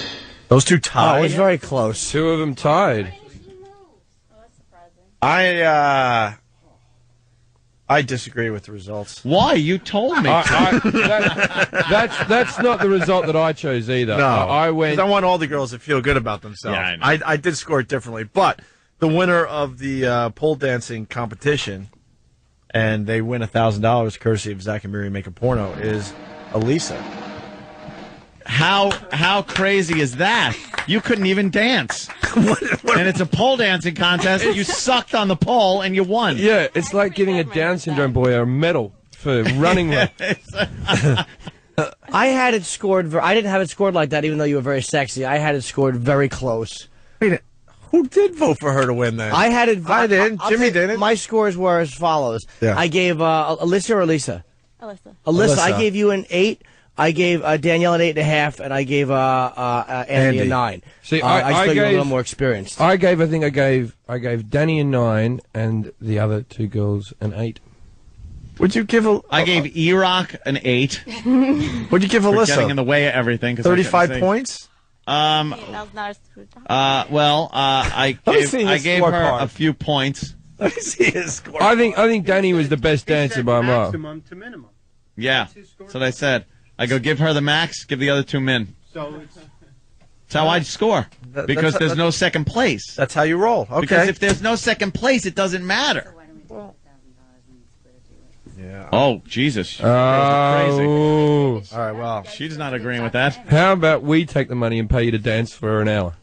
Speaker 1: Those two
Speaker 2: Oh,
Speaker 1: tied?
Speaker 2: it was very close.
Speaker 15: Two of them tied.
Speaker 1: I disagree with the results.
Speaker 3: Why? You told me.
Speaker 15: That's not the result that I chose either.
Speaker 1: No,
Speaker 15: I
Speaker 1: 'cause
Speaker 15: went.
Speaker 1: I want all the girls to feel good about themselves.
Speaker 3: Yeah,
Speaker 1: I did score it differently, but the winner of the pole dancing competition, and they win $1,000 courtesy of Zach and Miri Make a Porno, is Elisa.
Speaker 3: How crazy is that? You couldn't even dance. And it's a pole dancing contest. You sucked on the pole and you won.
Speaker 15: Yeah, it's like giving a Down syndrome boy a medal for running well.
Speaker 2: I had it scored. I didn't have it scored like that, even though you were very sexy. I had it scored very close.
Speaker 1: Wait, who did vote for her to win then?
Speaker 2: I had it.
Speaker 1: I didn't. Jimmy didn't.
Speaker 2: My scores were as follows.
Speaker 1: Yeah.
Speaker 2: I gave Alyssa or Elisa?
Speaker 8: Alyssa.
Speaker 2: Alyssa. I gave you an 8. I gave Danielle an 8.5, and I gave Andy a 9.
Speaker 15: See,
Speaker 2: I just thought you were a
Speaker 15: gave-
Speaker 2: little more experienced.
Speaker 15: I gave Danny a 9 and the other two girls an 8.
Speaker 1: Would you give
Speaker 3: I gave E-Rock an 8.
Speaker 1: Would you give
Speaker 3: For
Speaker 1: Alyssa?
Speaker 3: getting in the way of everything. 'cause I
Speaker 1: 35
Speaker 3: couldn't see.
Speaker 1: points?
Speaker 3: I
Speaker 1: Let me
Speaker 3: gave,
Speaker 1: see
Speaker 3: I
Speaker 1: his
Speaker 3: gave her
Speaker 1: scorecard.
Speaker 3: a few points.
Speaker 1: Let me see his score.
Speaker 15: I think Danny was the best dancer by a mile.
Speaker 22: Maximum to minimum.
Speaker 3: Yeah, that's what I said. I go give her the max, give the other two min.
Speaker 22: So it's.
Speaker 3: That's how I score. Because there's no second place.
Speaker 1: That's how you roll. Okay.
Speaker 3: Because if there's no second place, it doesn't matter.
Speaker 1: Yeah.
Speaker 3: Oh, Jesus. Crazy.
Speaker 1: All right, well.
Speaker 3: She's not agreeing with that.
Speaker 15: How about we take the money and pay you to dance for an hour?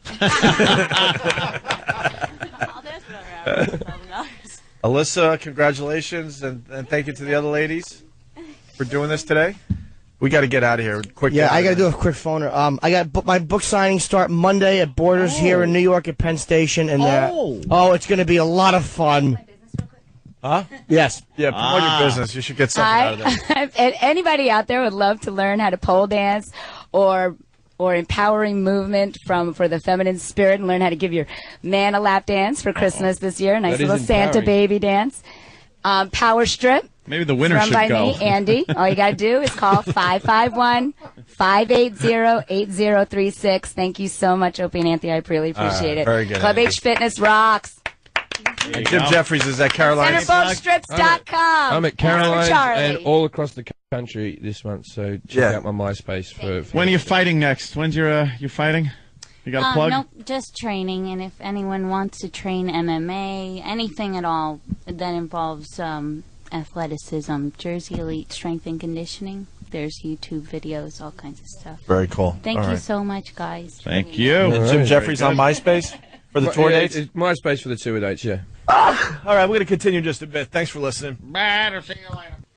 Speaker 1: Alyssa, congratulations, and thank you to the other ladies for doing this today. We got to get out of here. Quick.
Speaker 2: Yeah, I got to do a quick phoner. I got my book signings start Monday at Borders here in New York at Penn Station, and it's going to be a lot of fun.
Speaker 1: Huh?
Speaker 2: Yes.
Speaker 1: Yeah, promote your business. You should get something out of that.
Speaker 21: And anybody out there would love to learn how to pole dance or empowering movement for the feminine spirit and learn how to give your man a lap dance for Christmas this year. Nice
Speaker 3: That is
Speaker 21: little Santa
Speaker 3: empowering.
Speaker 21: baby dance. Power strip.
Speaker 3: Maybe the winner
Speaker 21: Run
Speaker 3: should
Speaker 21: by
Speaker 3: go.
Speaker 21: me, Andy. All you got to do is call 551-580-8036. Thank you so much, Opie and Anthony. I really appreciate it.
Speaker 1: very good,
Speaker 21: Club
Speaker 1: Andy.
Speaker 21: H Fitness rocks.
Speaker 1: And Jim Jefferies is at Caroline's.
Speaker 21: CenterboneStrips.com.
Speaker 15: I'm at Caroline's
Speaker 21: Charlie.
Speaker 15: and all across the country this month, so check out my MySpace for
Speaker 3: When are you fighting next? When's your fighting? You got a plug?
Speaker 5: No, just training. And if anyone wants to train MMA, anything at all that involves athleticism, Jersey Elite Strength and Conditioning, there's YouTube videos, all kinds of stuff.
Speaker 1: Very cool.
Speaker 5: Thank
Speaker 1: All
Speaker 5: you
Speaker 1: right.
Speaker 5: so much, guys.
Speaker 3: Thank you.
Speaker 1: And Jim Jefferies on MySpace for the tour dates?
Speaker 15: It's MySpace for the tour dates, yeah.
Speaker 1: All right, we're going to continue in just a bit. Thanks for listening.
Speaker 3: Bye. See you later.